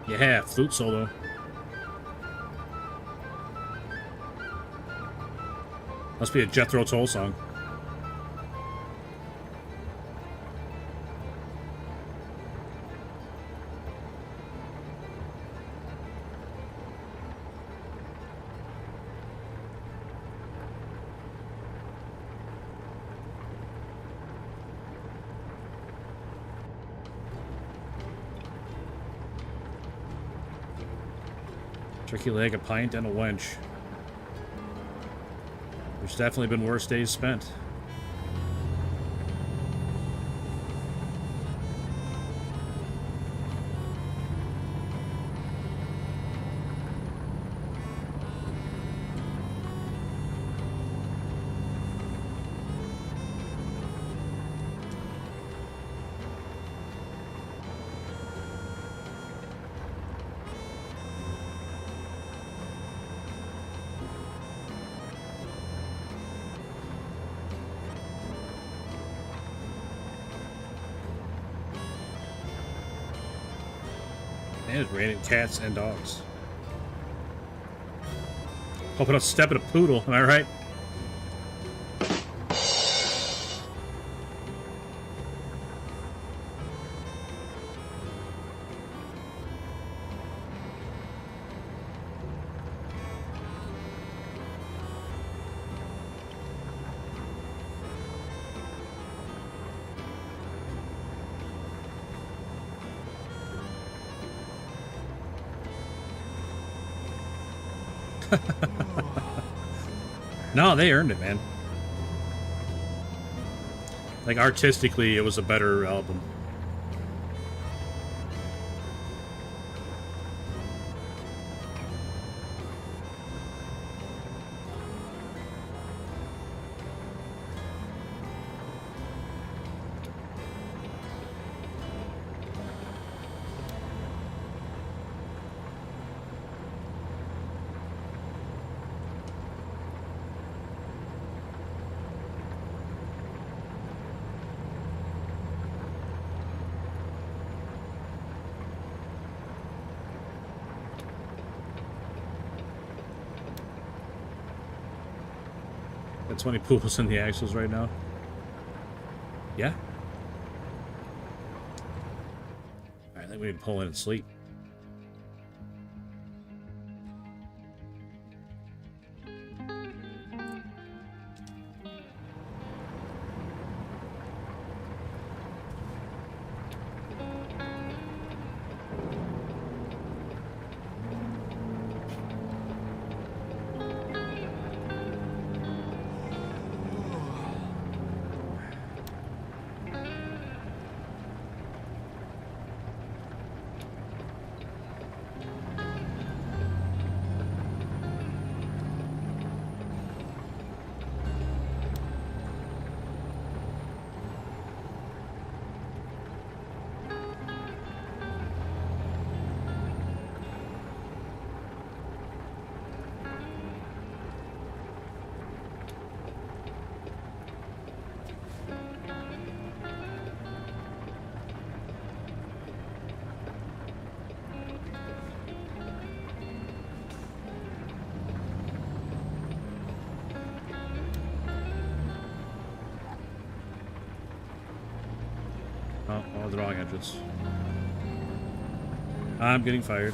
Yeah, flute solo. Must be a Jethro Tull song. Turkey leg, a pint, and a wench. There's definitely been worse days spent. And it's raining cats and dogs. Hope I don't step in a poodle, am I right? No, they earned it, man. Like, artistically, it was a better album. Got 20 pools in the axles right now. Yeah. I think we need to pull in and sleep. Oh, the wrong entrance. I'm getting fired.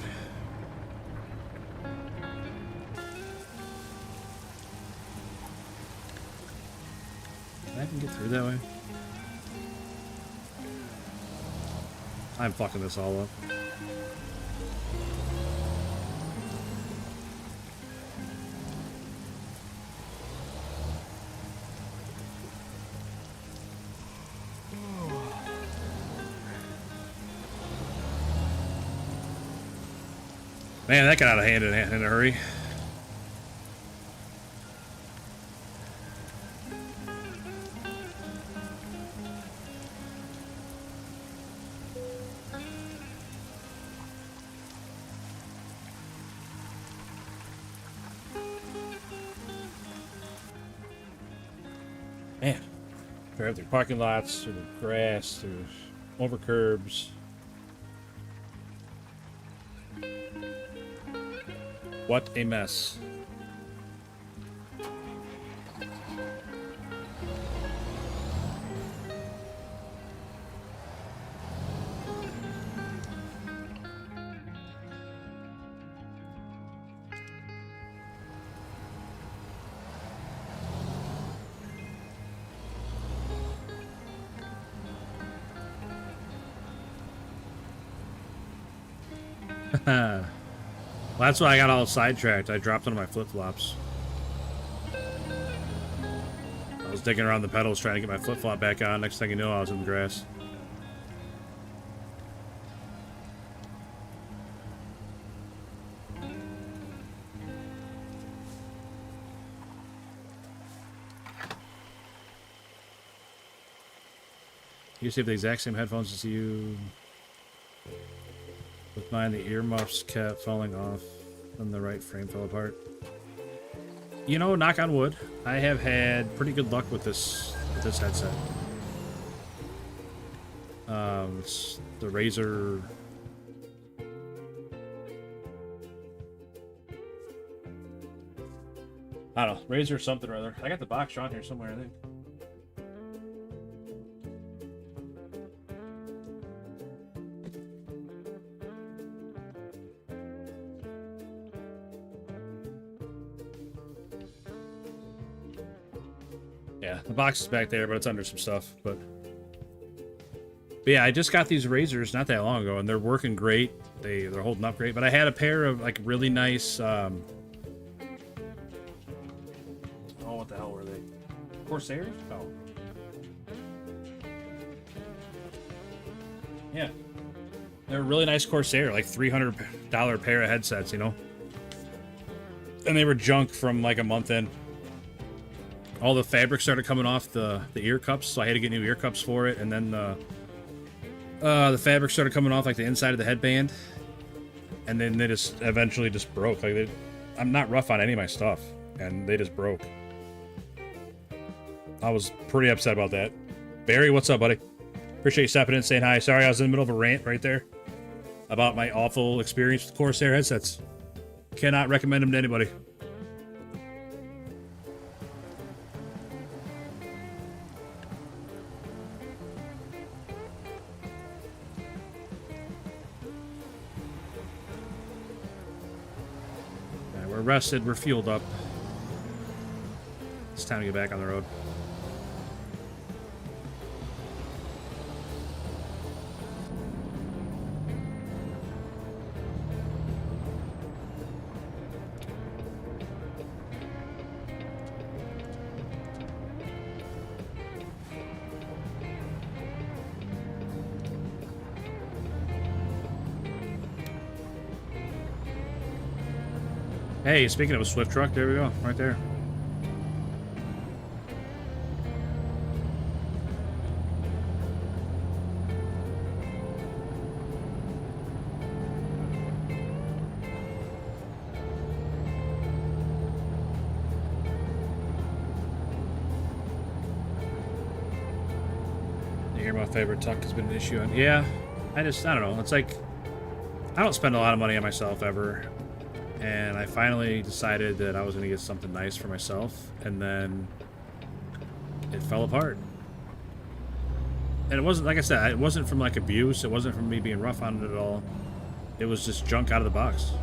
I can get through that way. I'm fucking this all up. Man, that got out of hand in a hurry. Man, drive through parking lots, through the grass, through over curbs. What a mess. Well, that's why I got all sidetracked. I dropped on my flip-flops. digging around the pedals trying to get my flip-flop back on. Next thing you know, I was in the grass. You have the exact same headphones as you. With mine, the earmuffs kept falling off and the right frame fell apart. You know, knock on wood, I have had pretty good luck with this headset. It's the Razer. I don't know, Razer something or other. I got the box on here somewhere, I think. Yeah, the box is back there, but it's under some stuff. But yeah, I just got these Razers not that long ago, and they're working great. They're holding up great. But I had a pair of like really nice. Oh, what the hell were they? Corsairs? Oh. Yeah, they're a really nice Corsair, like $300 pair of headsets, you know. And they were junk from like a month in. All the fabric started coming off the ear cups, so I had to get new ear cups for it. And then the fabric started coming off like the inside of the headband, and then they just eventually just broke. Like I'm not rough on any of my stuff, and they just broke. I was pretty upset about that. Barry, what's up, buddy? Appreciate you stepping in and saying hi. Sorry, I was in the middle of a rant right there about my awful experience with Corsair headsets. Cannot recommend them to anybody. We're rested, we're fueled up. It's time to get back on the road. Hey, speaking of a Swift truck, there we go, right there. You hear my favorite tuck has been an issue. And yeah, I don't know. It's like, I don't spend a lot of money on myself ever. And I finally decided that I was going to get something nice for myself, and then it fell apart. And it wasn't, like I said, it wasn't from like abuse, it wasn't from me being rough on it at all. It was just junk out of the box.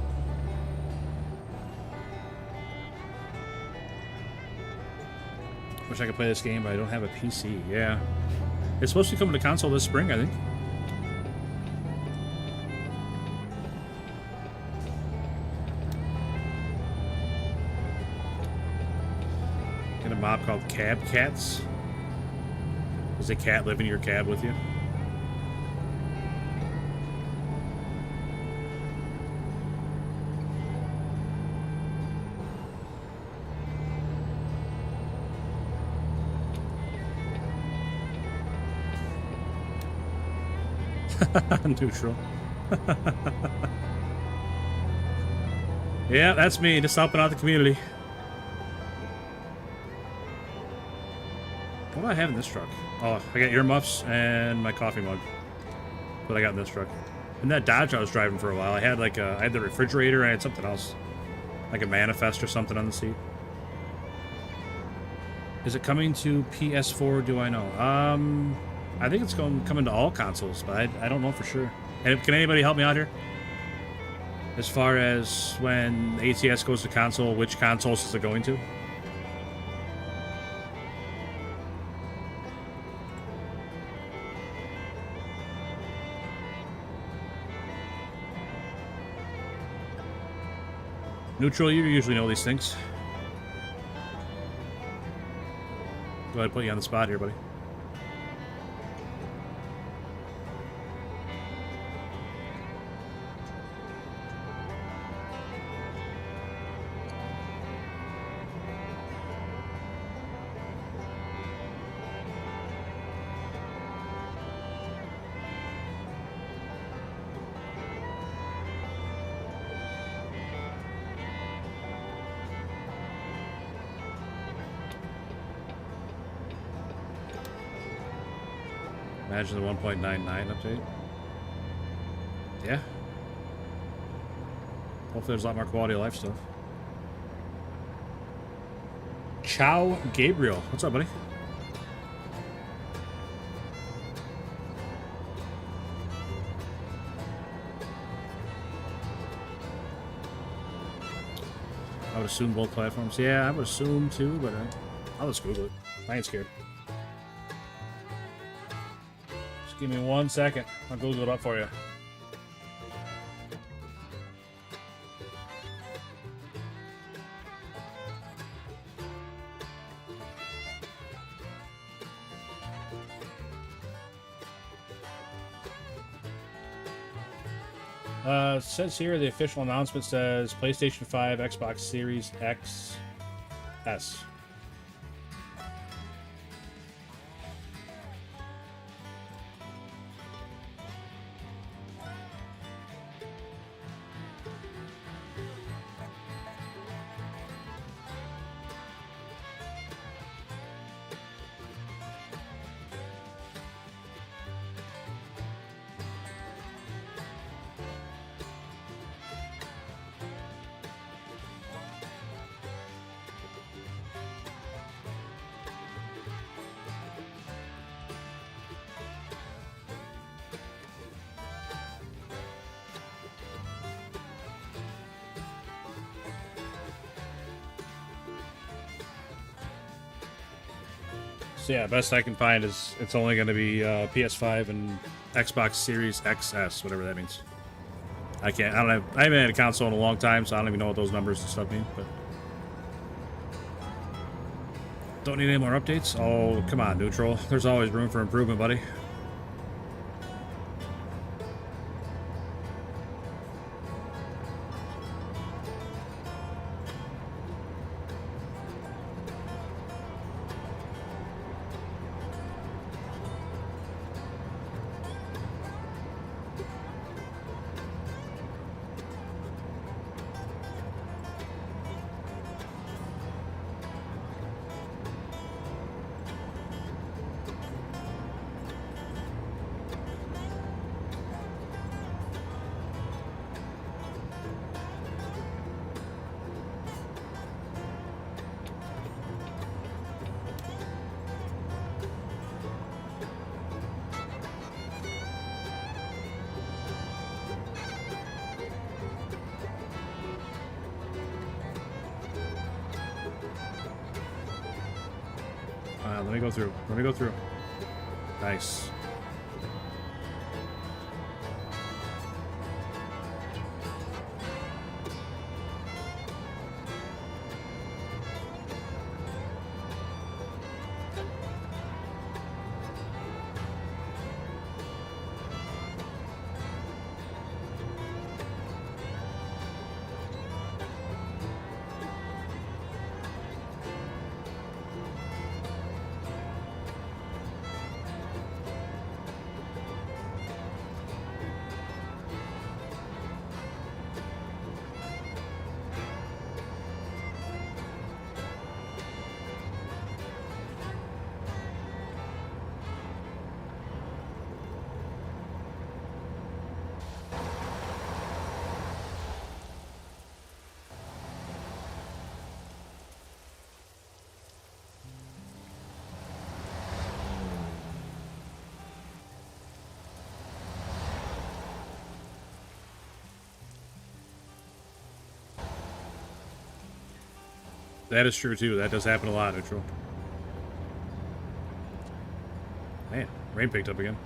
Wish I could play this game, but I don't have a PC. Yeah. It's supposed to be coming to console this spring, I think. A mob called Cab Cats. Does a cat live in your cab with you? Neutral. Yeah, that's me, just helping out the community. What do I have in this truck? Oh, I got earmuffs and my coffee mug. What I got in this truck. And that Dodge I was driving for a while, I had like I had the refrigerator, I had something else. Like a manifest or something on the seat. Is it coming to PS4? Do I know? I think it's coming to all consoles, but I don't know for sure. And can anybody help me out here? As far as when ATS goes to console, which consoles is it going to? Neutral, you usually know these things. Go ahead and put you on the spot here, buddy. Imagine the 1.99 update. Yeah. Hopefully there's a lot more quality of life stuff. Ciao, Gabriel. What's up, buddy? I would assume both platforms. Yeah, I would assume too, but I'll just Google it. I ain't scared. Give me 1 second. I'll Google it up for you. Says here the official announcement says PlayStation 5, Xbox Series X, S. So yeah, best I can find is it's only going to be PS5 and Xbox Series XS, whatever that means. I haven't had a console in a long time, so I don't even know what those numbers and stuff mean. But don't need any more updates. Oh, come on, Neutral. There's always room for improvement, buddy. Let me go through. Let me go through. Nice. That is true too. That does happen a lot, Neutral. Man, rain picked up again.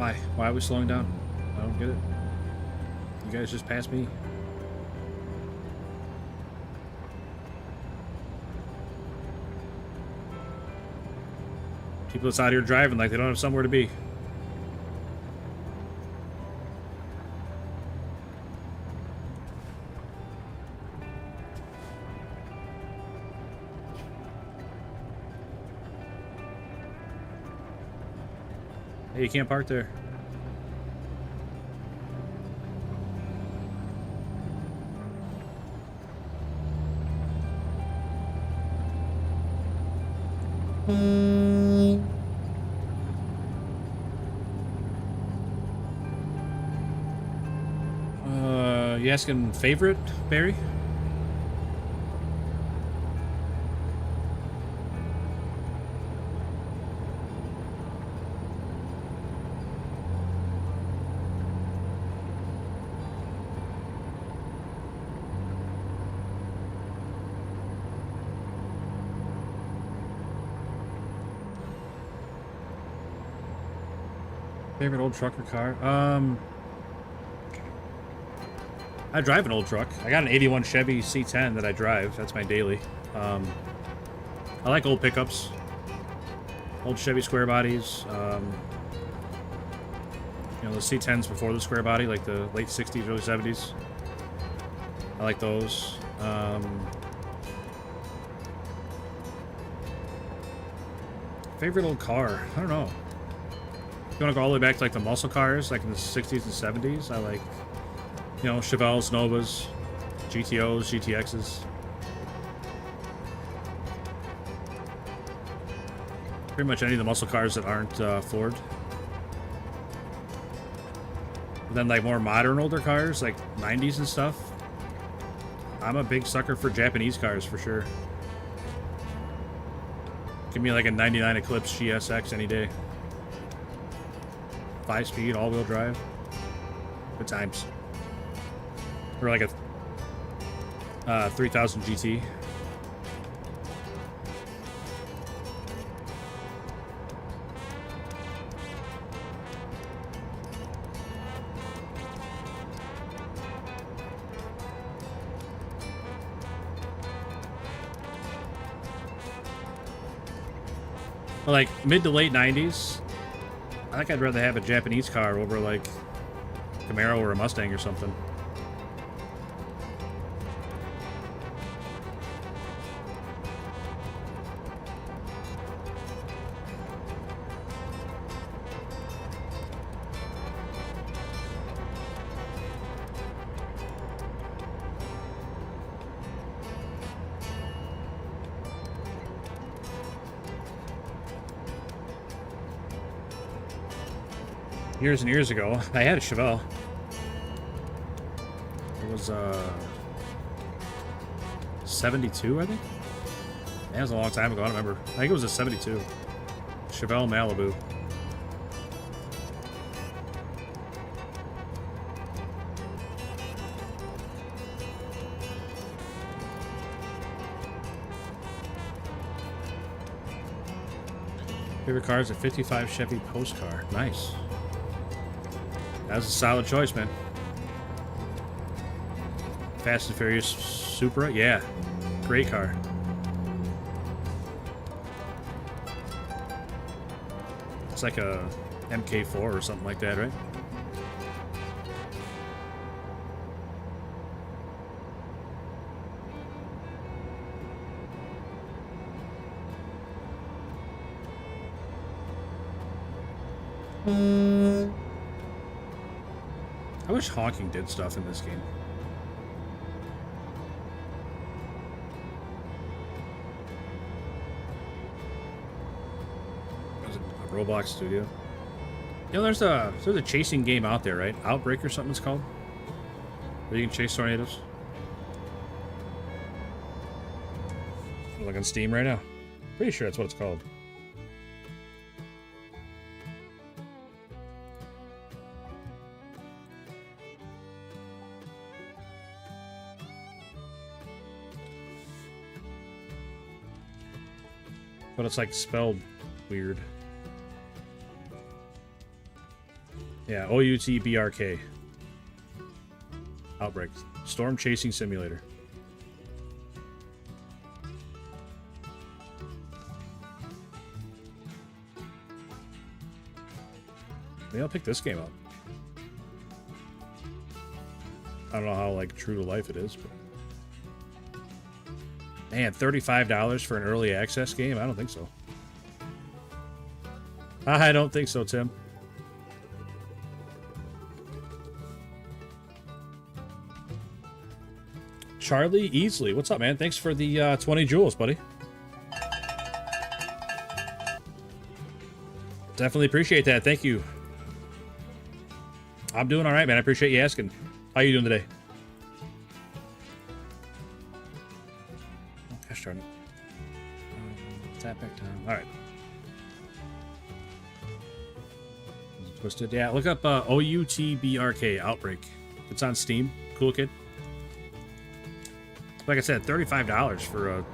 Why? Why are we slowing down? I don't get it. You guys just passed me. People that's out here driving like they don't have somewhere to be. Hey, you can't park there. You asking favorite, Barry? Favorite old truck or car? I drive an old truck. I got an 81 Chevy C10 that I drive. That's my daily. I like old pickups. Old Chevy square bodies. You know, the C10s before the square body, like the late 60s, early 70s. I like those. Favorite old car? I don't know. If you want to go all the way back to like the muscle cars, like in the 60s and 70s, I like, you know, Chevelles, Novas, GTOs, GTXs. Pretty much any of the muscle cars that aren't Ford. And then like more modern older cars, like 90s and stuff. I'm a big sucker for Japanese cars for sure. Give me like a 99 Eclipse GSX any day. 5-speed, all-wheel drive. Good times. Or like a 3000 GT. But like mid to late 90s, I think I'd rather have a Japanese car over like Camaro or a Mustang or something. Years and years ago, I had a Chevelle. It was 72, I think. That was a long time ago. I don't remember. I think it was a 72 Chevelle Malibu. Favorite car is a 55 Chevy Post car. Nice. That was a solid choice, man. Fast and Furious Supra? Yeah. Great car. It's like a MK4 or something like that, right? I wish honking did stuff in this game. Was it a Roblox studio? You know, there's a chasing game out there, right? Outbreak or something it's called? Where you can chase tornadoes. I'm looking on Steam right now. Pretty sure that's what it's called. But it's like spelled weird. Yeah, OUTBRK. Outbreak. Storm Chasing Simulator. Maybe I'll pick this game up. I don't know how, like, true to life it is, but... Man, $35 for an early access game? I don't think so. I don't think so, Tim. Charlie Easley, what's up, man? Thanks for the 20 jewels, buddy. Definitely appreciate that. Thank you. I'm doing all right, man. I appreciate you asking. How you doing today? Oh, gosh darn it. Tap back time. All right. Twisted. Yeah, look up OUTBRK Outbreak. It's on Steam. Cool kid. Like I said, $35 for a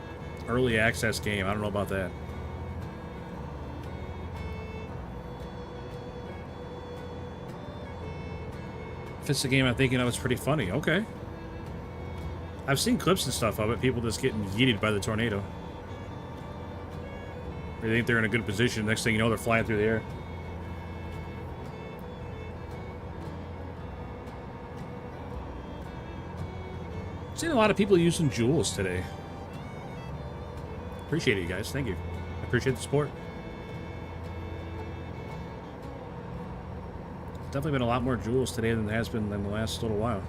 early access game. I don't know about that. If it's the game I'm thinking of, it's pretty funny. Okay. I've seen clips and stuff of it. People just getting yeeted by the tornado. They think they're in a good position. Next thing you know, they're flying through the air. I've seen a lot of people using jewels today. Appreciate it, you guys. Thank you. I appreciate the support. Definitely been a lot more jewels today than there has been in the last little while.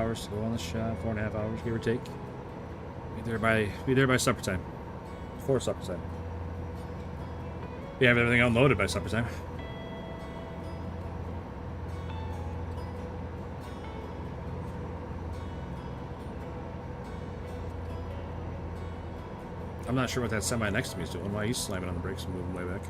To go on the shot, 4.5 hours, give or take. Be there by supper time. Before supper time. We have everything unloaded by supper time. I'm not sure what that semi next to me is doing. Why he's slamming on the brakes and moving way back.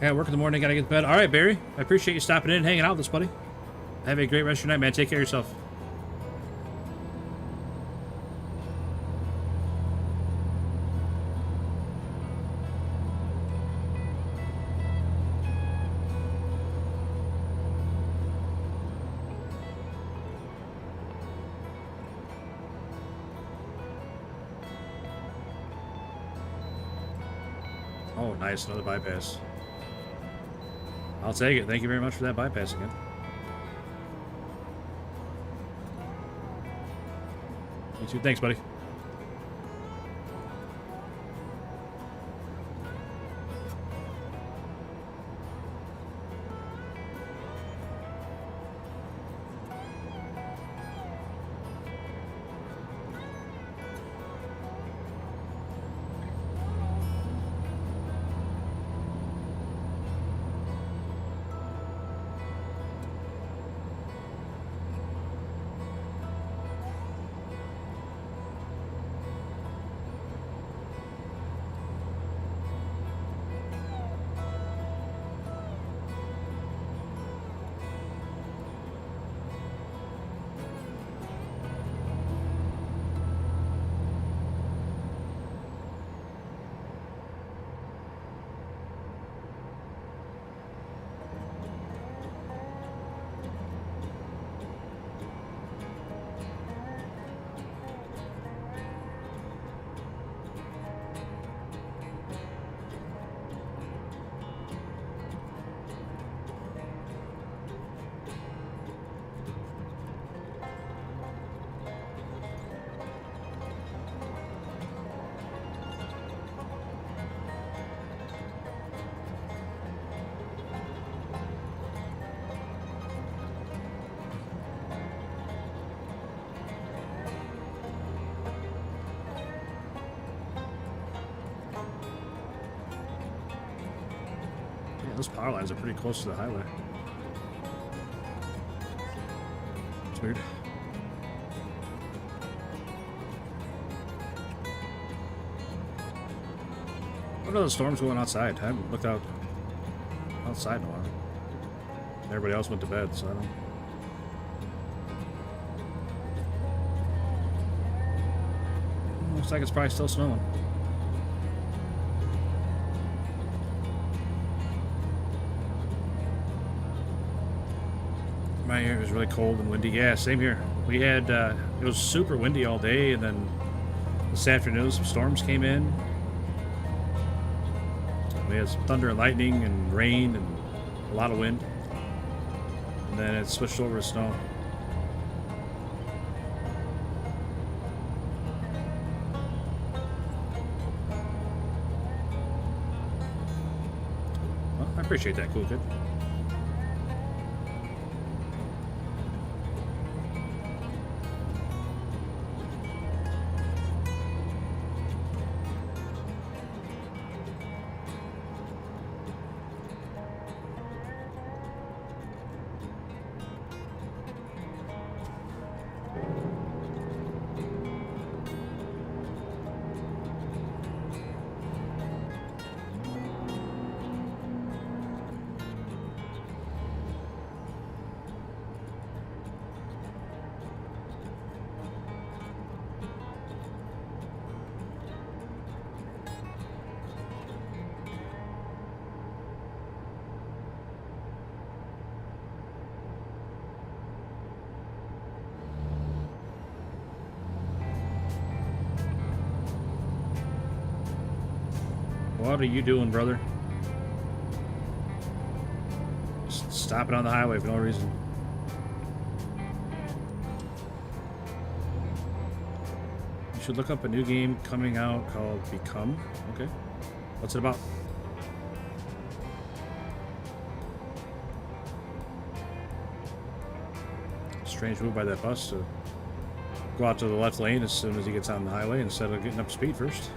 Yeah, work in the morning, gotta get to bed. All right, Barry. I appreciate you stopping in and hanging out with us, buddy. Have a great rest of your night, man. Take care of yourself. Oh, nice. Another bypass. I'll take it. Thank you very much for that bypass again. You too. Thanks, buddy. Those power lines are pretty close to the highway. It's weird. What are the storms going outside? I haven't looked outside in a while. Everybody else went to bed, so I don't. Looks like it's probably still snowing. My area was really cold and windy. Yeah, same here. We had it was super windy all day, and then this afternoon some storms came in. We had some thunder and lightning and rain and a lot of wind. And then it switched over to snow. Well, I appreciate that, cool kid. What are you doing, brother? Just stopping on the highway for no reason. You should look up a new game coming out called Become. Okay. What's it about? Strange move by that bus to go out to the left lane as soon as he gets on the highway instead of getting up to speed first.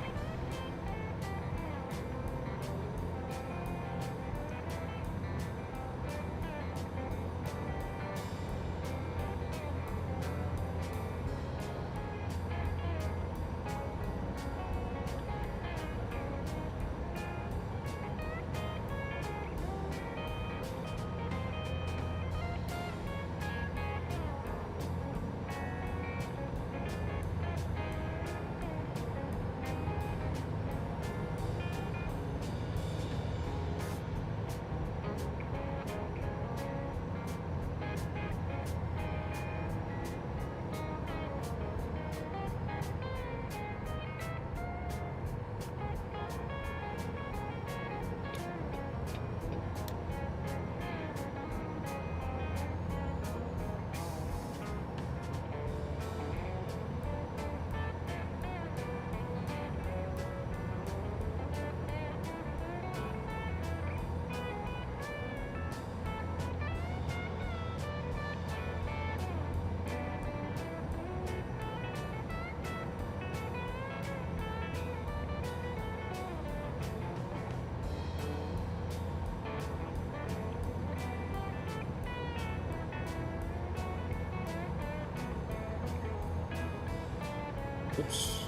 Oops.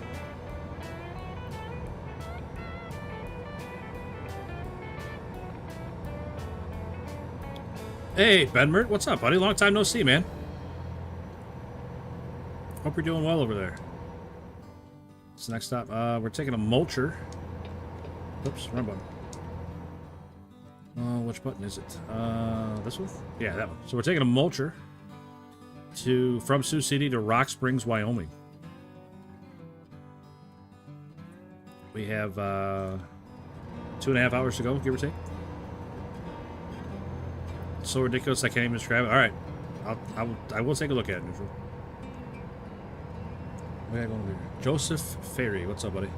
Hey, Benmert, what's up, buddy? Long time no see, man. Hope you're doing well over there. What's the next stop? We're taking a mulcher. Oops, wrong button. Which button is it? This one? Yeah, that one. So we're taking a mulcher from Sioux City to Rock Springs, Wyoming. We have 2.5 hours to go, give or take. It's so ridiculous I can't even describe it. All right, I will take a look at it, Neutral. What got going over here? Joseph Ferry, what's up, buddy?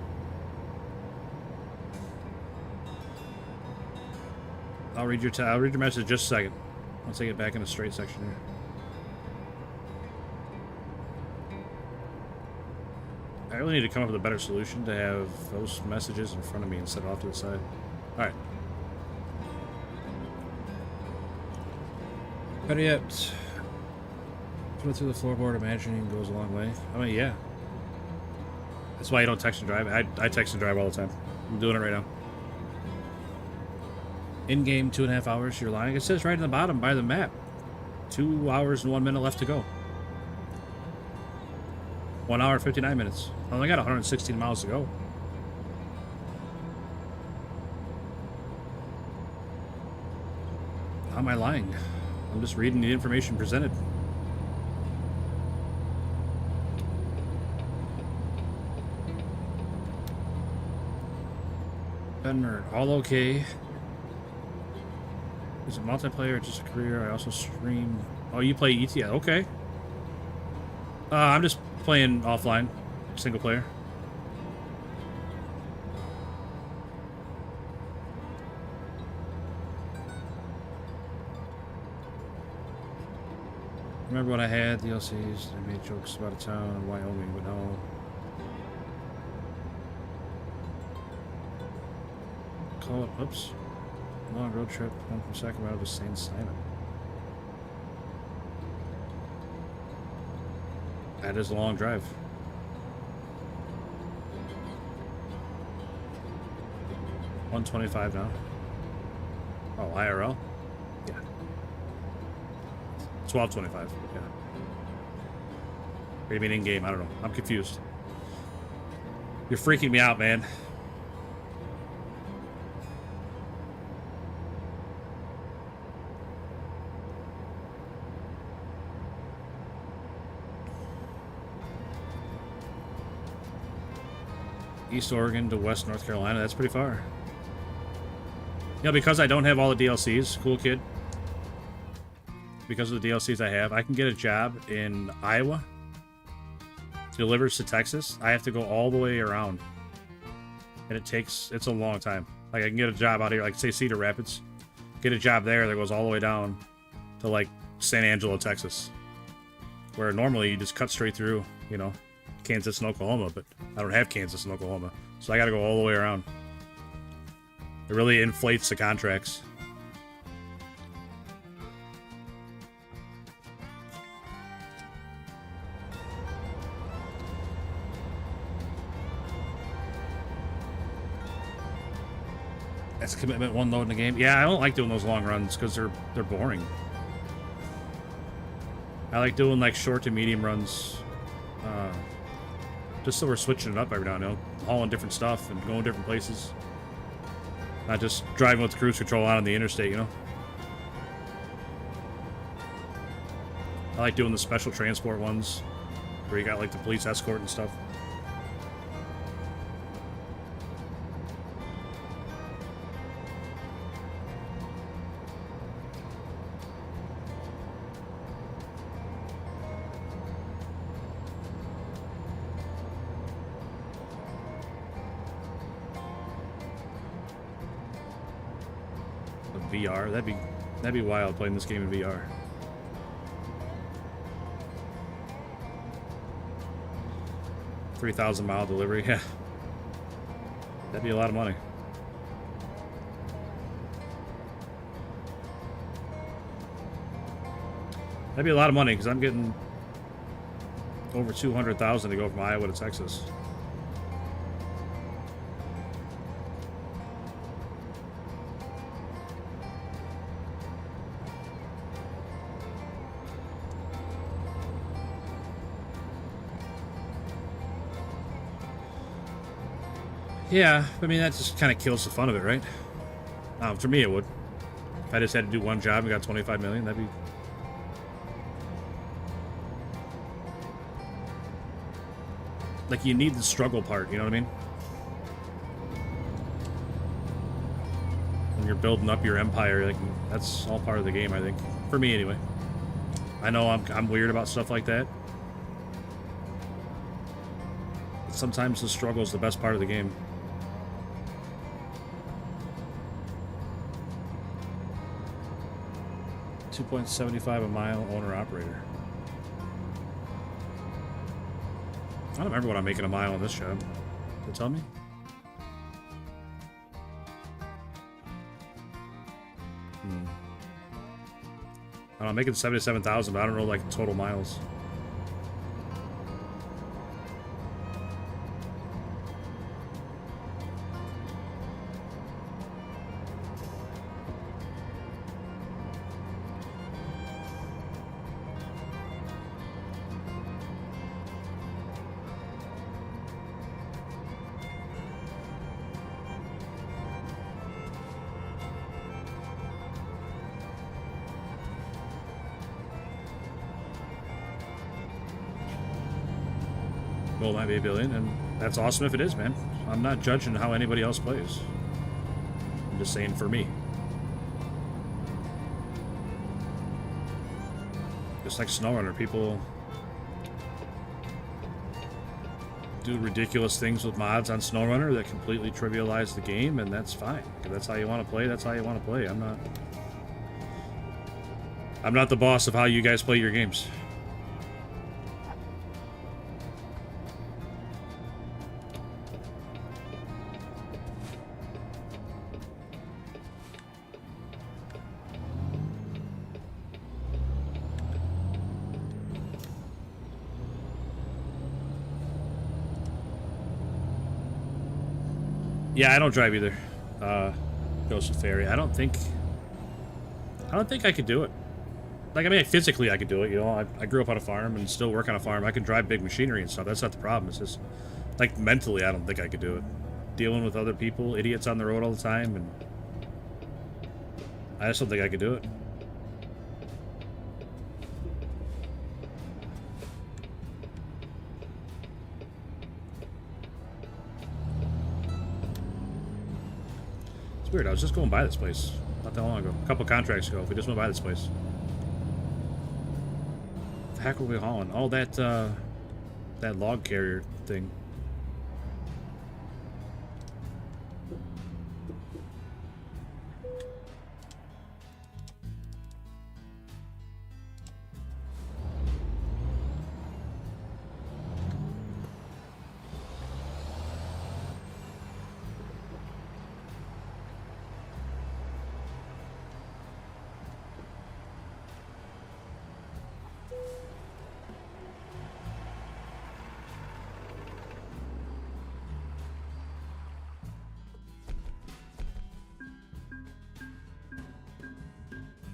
I'll read your message in just a second. I'll take it back in a straight section here. I really need to come up with a better solution to have those messages in front of me instead of off to the side. Alright. Better yet, put it through the floorboard. Imagining goes a long way. I mean, yeah. That's why you don't text and drive. I text and drive all the time. I'm doing it right now. In-game 2.5 hours. You're lying. It says right in the bottom by the map. 2 hours and 1 minute left to go. 1 hour 59 minutes. I only got 116 miles to go. How am I lying? I'm just reading the information presented. Benmer, all okay. Is it multiplayer or just a career? I also stream. Oh, you play ETS? Okay. I'm just playing offline, single player. Remember when I had DLCs? I made jokes about a town in Wyoming, but no. Call it, oops. Long road trip home from Sacramento to St. Simon. That is a long drive. $125 now. Oh, IRL? Yeah. $12.25. Yeah. What do you mean in game? I don't know. I'm confused. You're freaking me out, man. East Oregon to West North Carolina. That's pretty far. Yeah, because I don't have all the DLCs, cool kid. Because of the DLCs I have, I can get a job in Iowa. Delivers to Texas. I have to go all the way around. And it's a long time. Like, I can get a job out here, like, say, Cedar Rapids. Get a job there that goes all the way down to, like, San Angelo, Texas. Where normally you just cut straight through, you know, Kansas and Oklahoma, but I don't have Kansas and Oklahoma, so I gotta go all the way around. It really inflates the contracts. That's commitment one load in the game. Yeah, I don't like doing those long runs because they're boring. I like doing like short to medium runs. Just so we're switching it up every now and then, hauling different stuff and going different places. Not just driving with cruise control out on the interstate, you know? I like doing the special transport ones, where you got like the police escort and stuff. VR. That'd be wild playing this game in VR. $3,000 delivery. Yeah, that'd be a lot of money. That'd be a lot of money because I'm getting over $200,000 to go from Iowa to Texas. Yeah, I mean, that just kind of kills the fun of it, right? For me, it would. If I just had to do one job and got 25 million, that'd be... Like, you need the struggle part, you know what I mean? When you're building up your empire, like, that's all part of the game, I think. For me, anyway. I know I'm weird about stuff like that. But sometimes the struggle is the best part of the game. $2.75 a mile, owner-operator. I don't remember what I'm making a mile on this job. Can you tell me? I I'm making 77,000, but I don't know like total miles. Well, it might be a billion, and that's awesome if it is, man. I'm not judging how anybody else plays. I'm just saying for me. Just like Snowrunner, people do ridiculous things with mods on Snowrunner that completely trivialize the game, and that's fine. If that's how you want to play, that's how you want to play. I'm not the boss of how you guys play your games. Yeah, I don't drive either. Joseph Ferry. I don't think I could do it. Like, I mean, physically I could do it, you know. I grew up on a farm and still work on a farm. I can drive big machinery and stuff. That's not the problem. It's just, like, mentally I don't think I could do it. Dealing with other people, idiots on the road all the time, and I just don't think I could do it. It's weird. I was just going by this place not that long ago. A couple contracts ago. We just went by this place. What the heck were we hauling? Oh, that log carrier thing.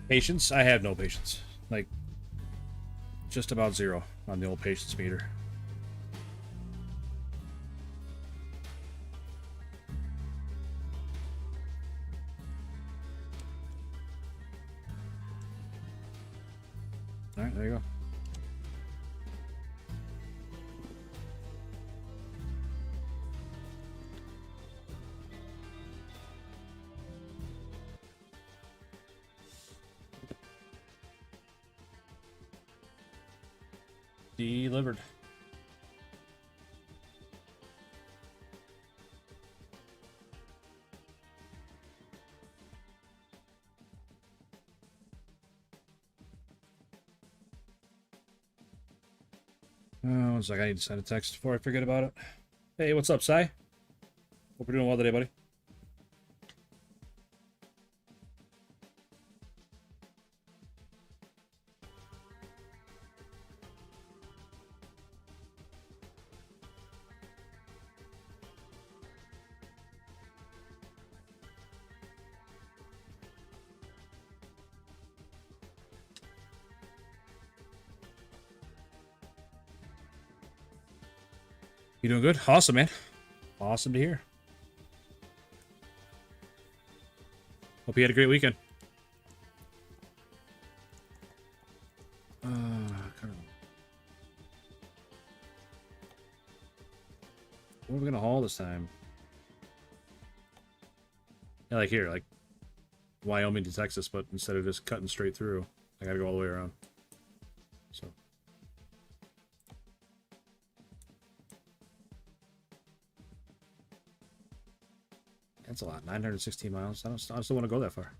Patience? I have no patience. Like, just about zero on the old patience meter. Alright, there you go. Delivered. One sec, I need to send a text before I forget about it. Hey, what's up, Sai? Hope you're doing well today, buddy. You doing good? Awesome, man. Awesome to hear. Hope you had a great weekend. What are we gonna haul this time? Yeah, like here, like Wyoming to Texas, but instead of just cutting straight through, I gotta go all the way around. So. That's a lot. 916 miles. I still want to go that far.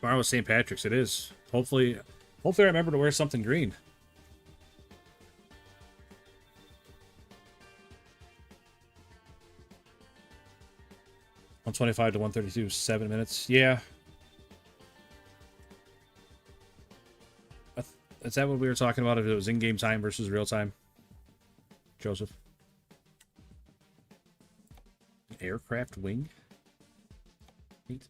Tomorrow is St. Patrick's. It is. Hopefully I remember to wear something green. $125 to $132, 7 minutes. Yeah. Is that what we were talking about? If it was in-game time versus real time? Joseph. An aircraft wing? Neat.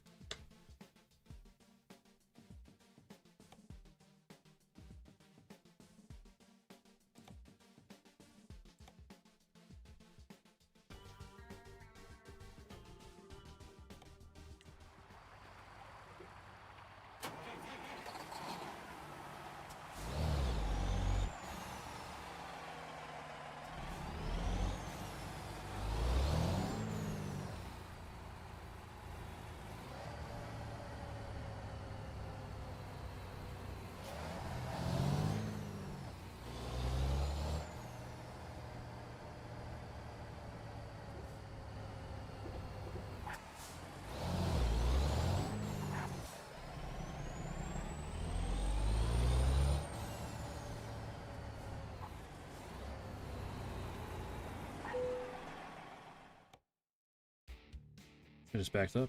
I just backed up.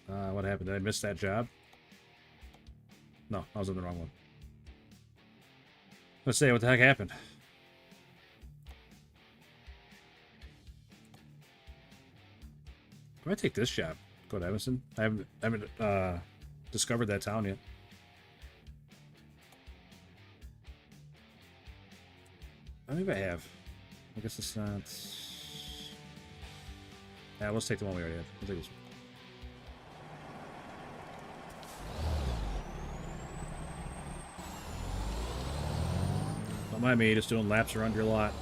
What happened? Did I miss that job? No, I was on the wrong one. Let's say, what the heck happened? Do I take this job? Go to Evanston? I haven't discovered that town yet. Maybe I have. I guess it's not. Yeah, let's take the one we already have. We'll take this one. Don't mind me, just doing laps around your lot.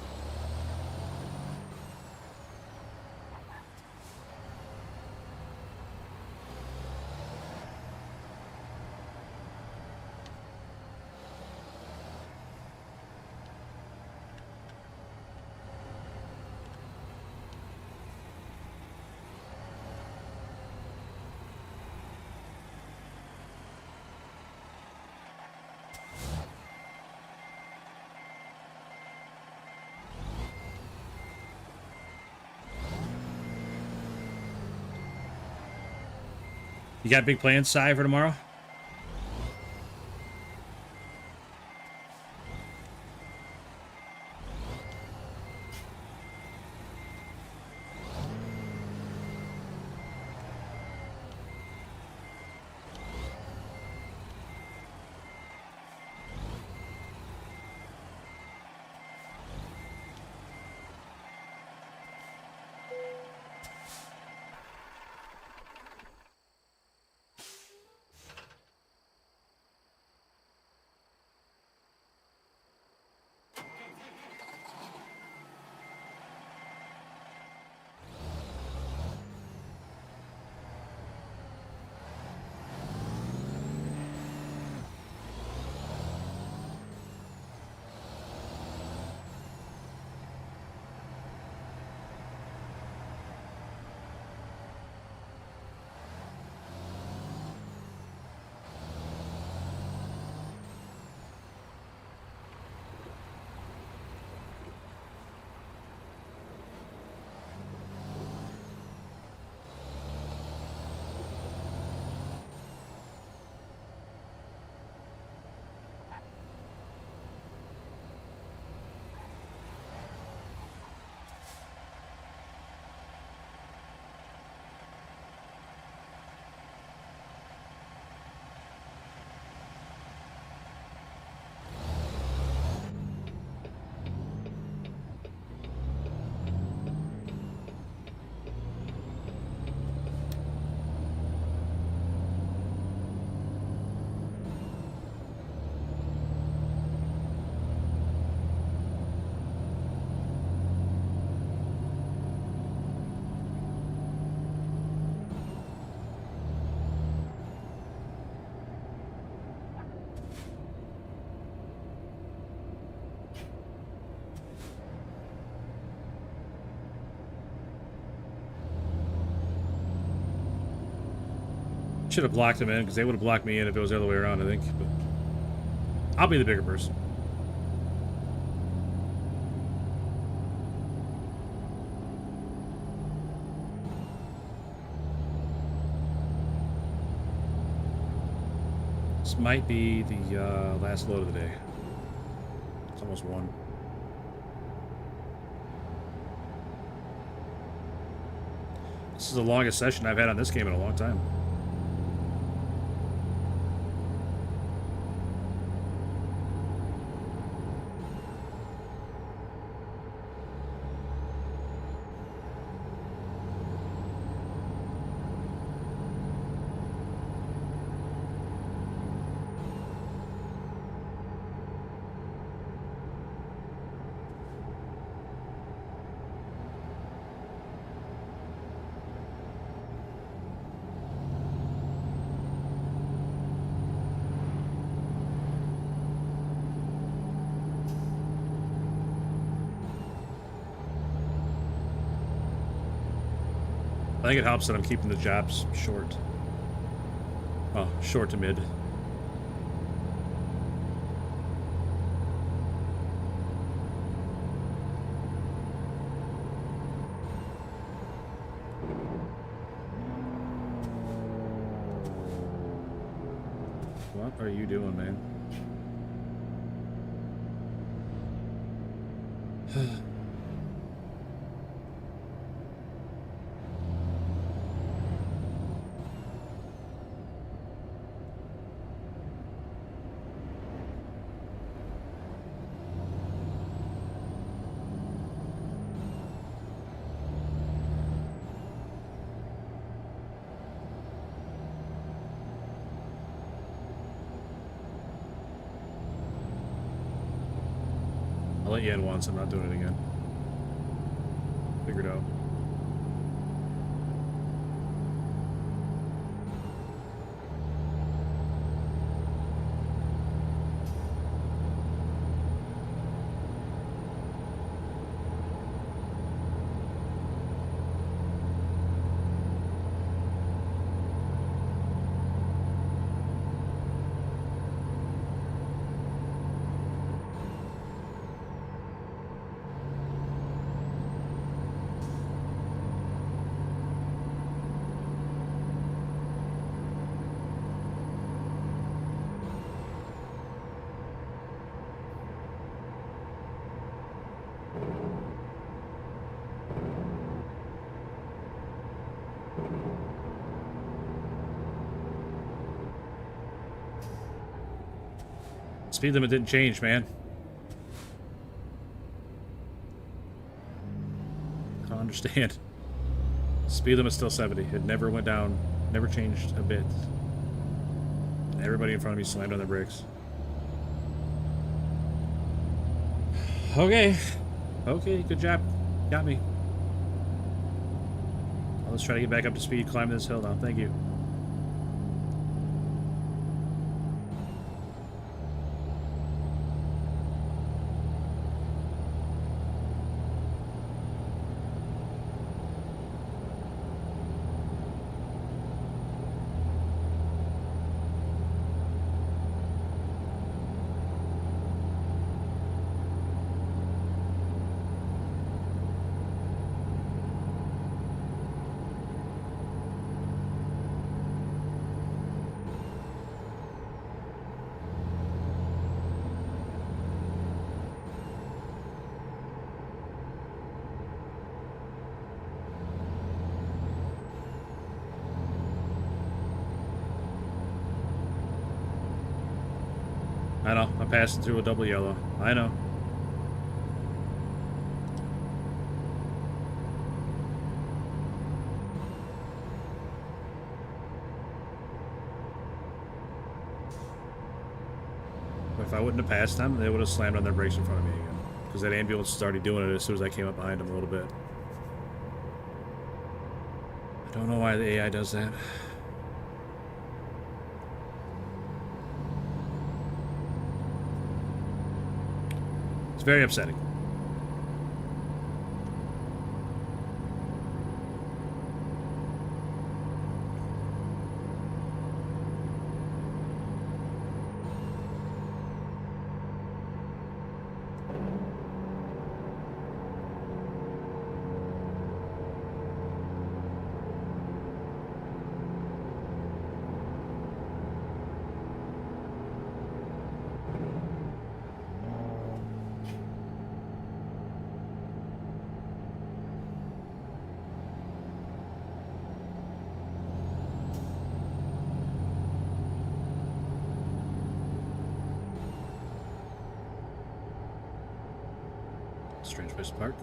You got big plans, Si, for tomorrow? Should have blocked him in, because they would have blocked me in if it was the other way around, I think. But I'll be the bigger person. This might be the last load of the day. It's almost 1. This is the longest session I've had on this game in a long time. I think it helps that I'm keeping the jobs short. Oh, short to mid. What are you doing, man? I'll let you in once, I'm not doing it again. Figured out. Speed limit didn't change, man. I don't understand. Speed limit's still 70. It never went down, never changed a bit. And everybody in front of me slammed on their brakes. Okay. Okay, good job. Got me. Well, let's try to get back up to speed climbing this hill now. Thank you. I know, I'm passing through a double yellow. I know. If I wouldn't have passed them, they would have slammed on their brakes in front of me again. Because that ambulance was already doing it as soon as I came up behind them a little bit. I don't know why the AI does that. It's very upsetting. Strange place to park.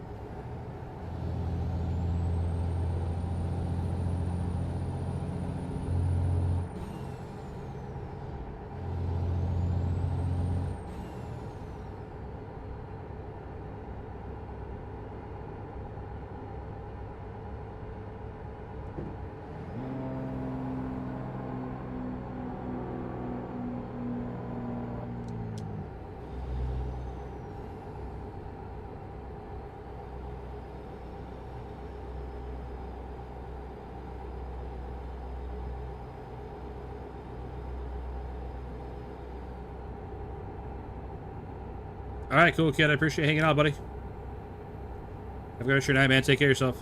All right, cool, kid. I appreciate hanging out, buddy. Have a good rest of your night, man. Take care of yourself.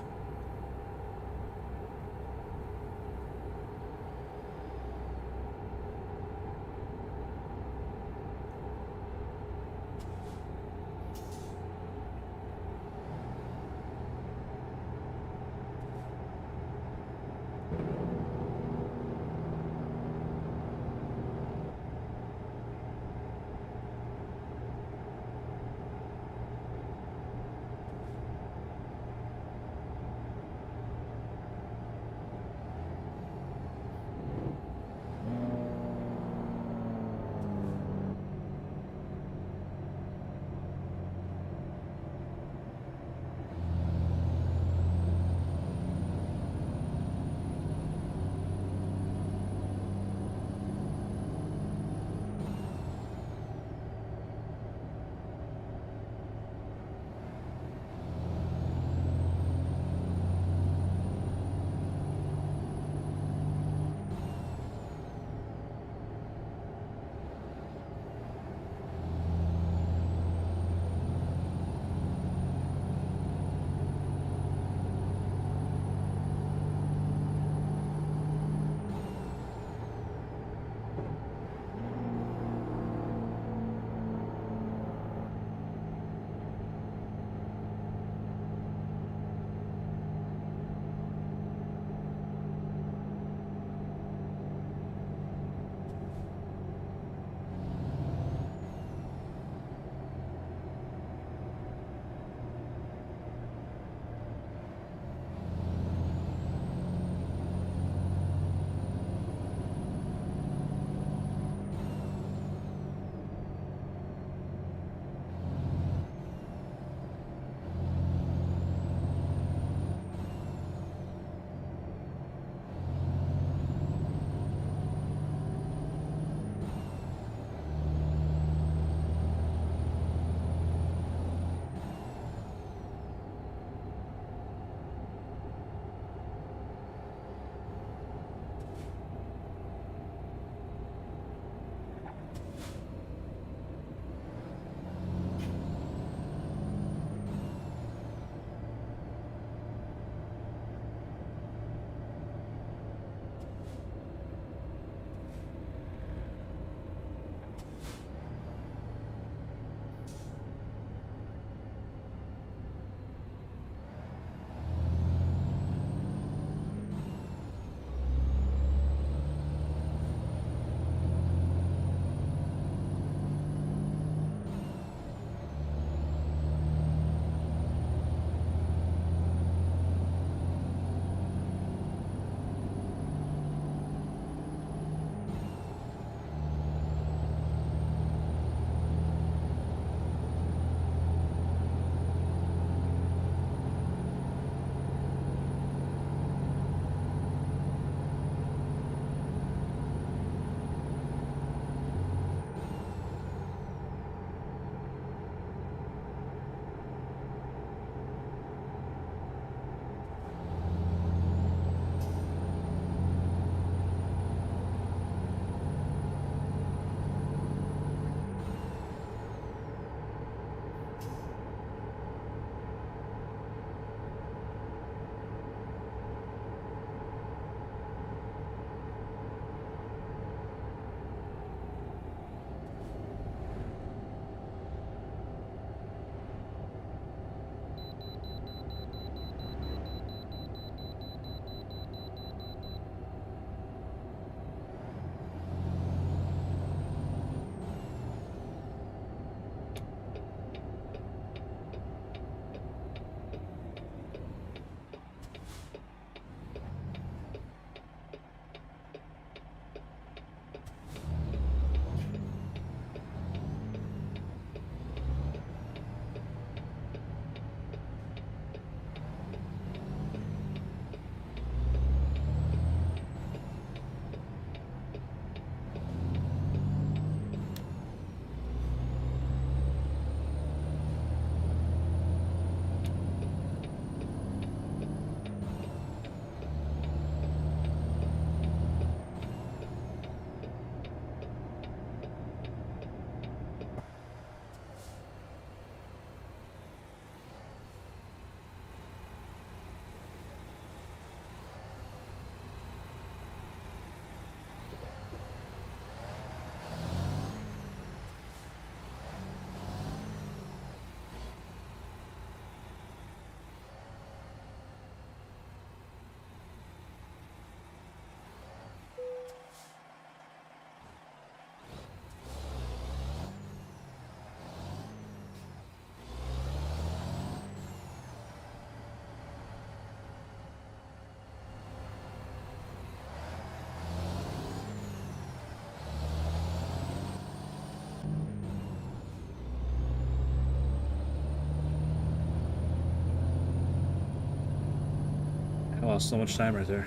lost so much time right there.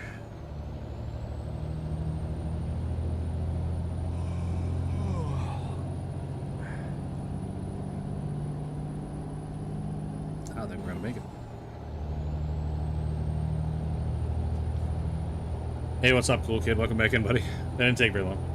I don't think we're gonna make it. Hey, what's up, cool kid? Welcome back in, buddy. That didn't take very long.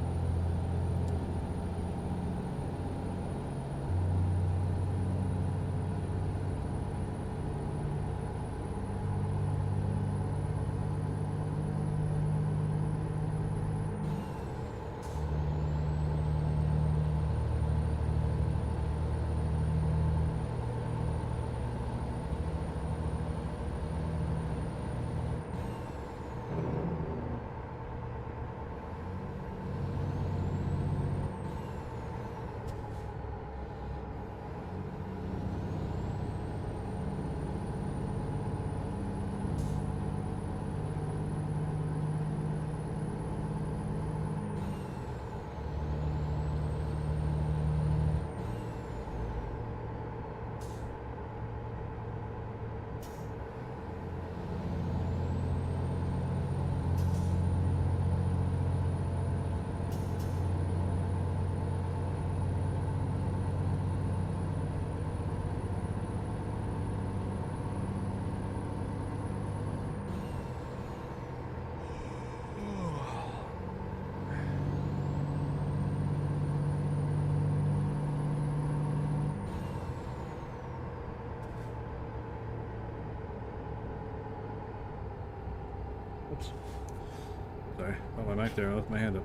Oops. Sorry, got my mic there. I left my hand up.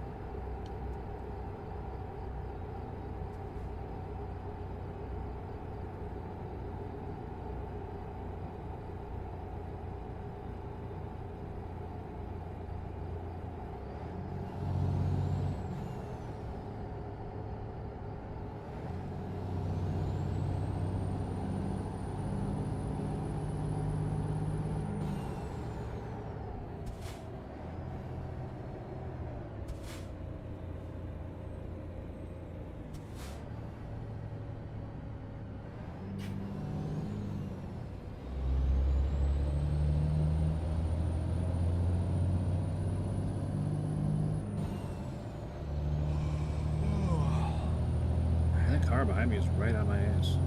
That car behind me is right on my ass.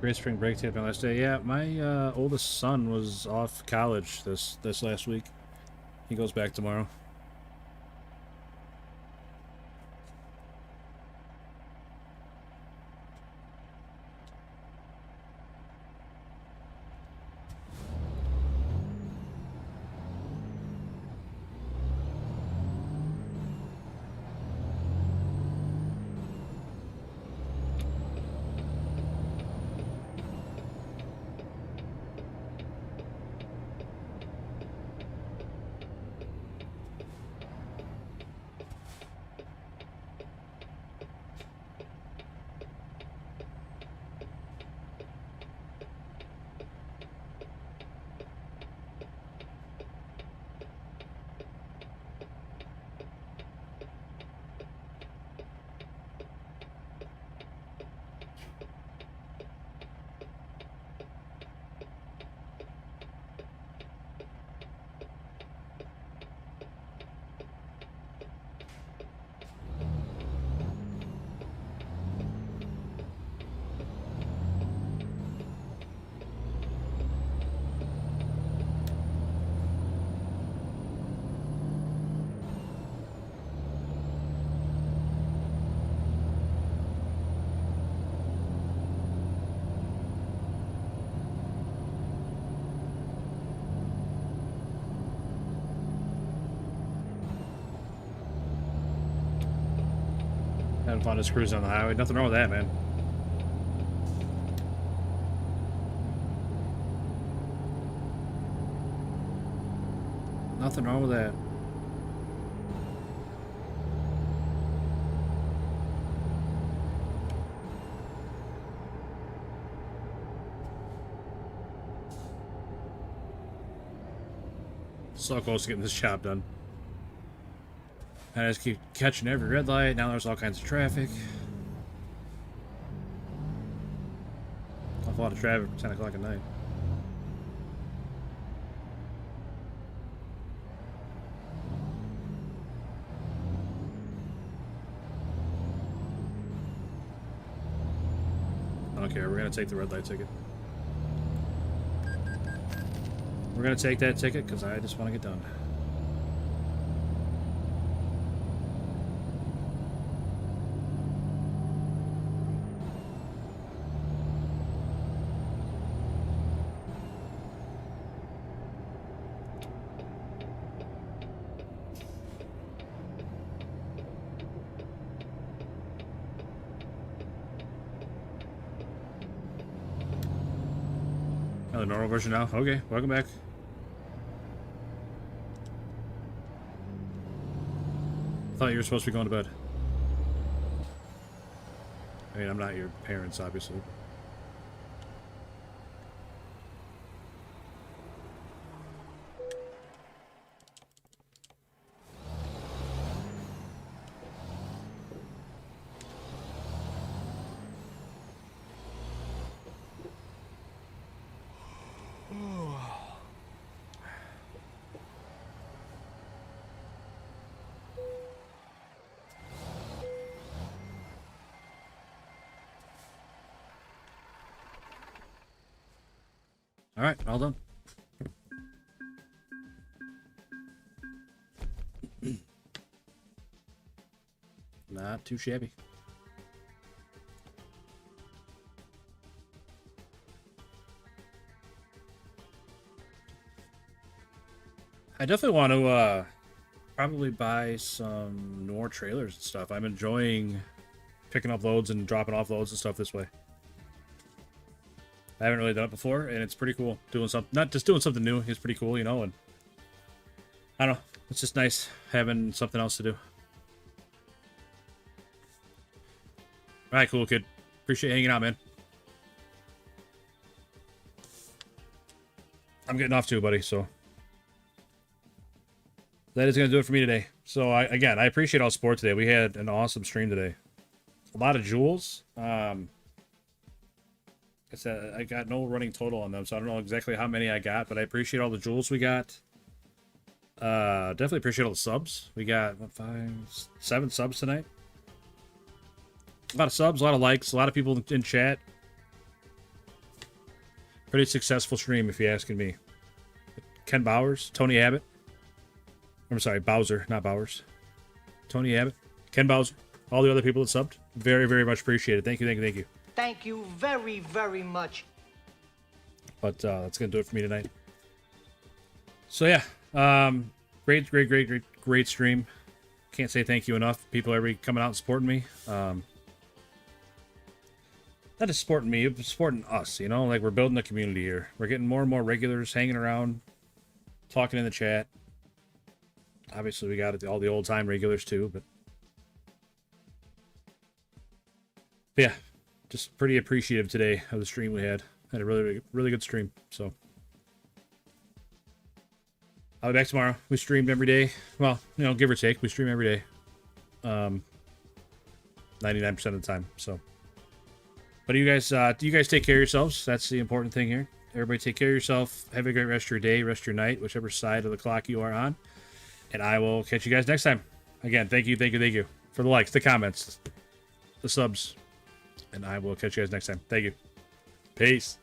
Great spring break tape my last day. Yeah, my oldest son was off college this last week. He goes back tomorrow. Having fun just cruising on the highway. Nothing wrong with that, man. Nothing wrong with that. So close to getting this job done. I just keep catching every red light. Now there's all kinds of traffic. Awful lot of traffic for 10 o'clock at night. I don't care. We're going to take the red light ticket. We're going to take that ticket because I just want to get done. Oh, the normal version now? Okay, welcome back. Thought you were supposed to be going to bed. I mean, I'm not your parents, obviously. All right, all done. Not too shabby. I definitely want to probably buy some more trailers and stuff. I'm enjoying picking up loads and dropping off loads and stuff this way. I haven't really done it before, and it's pretty cool. Doing something, not just doing something new, it's pretty cool, you know, and I don't know. It's just nice having something else to do. All right, cool, kid. Appreciate hanging out, man. I'm getting off too, buddy, so that is going to do it for me today. So, I appreciate all the support today. We had an awesome stream today. A lot of jewels. I said I got no running total on them, so I don't know exactly how many I got, but I appreciate all the jewels we got. Definitely appreciate all the subs. We got 7 subs tonight. A lot of subs, a lot of likes, a lot of people in chat. Pretty successful stream, if you're asking me. Ken Bowers, Tony Abbott. I'm sorry, Bowser, not Bowers. Tony Abbott, Ken Bowser, all the other people that subbed. Very, very much appreciated. Thank you, thank you, thank you. Thank you very, very much. But that's gonna do it for me tonight. So yeah, great stream. Can't say thank you enough. People are coming out and supporting me. Not just supporting me, but supporting us. You know, like we're building a community here. We're getting more and more regulars hanging around, talking in the chat. Obviously, we got all the old time regulars too, but yeah. Just pretty appreciative today of the stream we had. Had a really, really good stream. So I'll be back tomorrow. We streamed every day. Well, you know, give or take, we stream every day. 99% of the time. So, but you guys take care of yourselves. That's the important thing here. Everybody take care of yourself. Have a great rest of your day, rest of your night, whichever side of the clock you are on. And I will catch you guys next time. Again, thank you for the likes, the comments, the subs. And I will catch you guys next time. Thank you. Peace.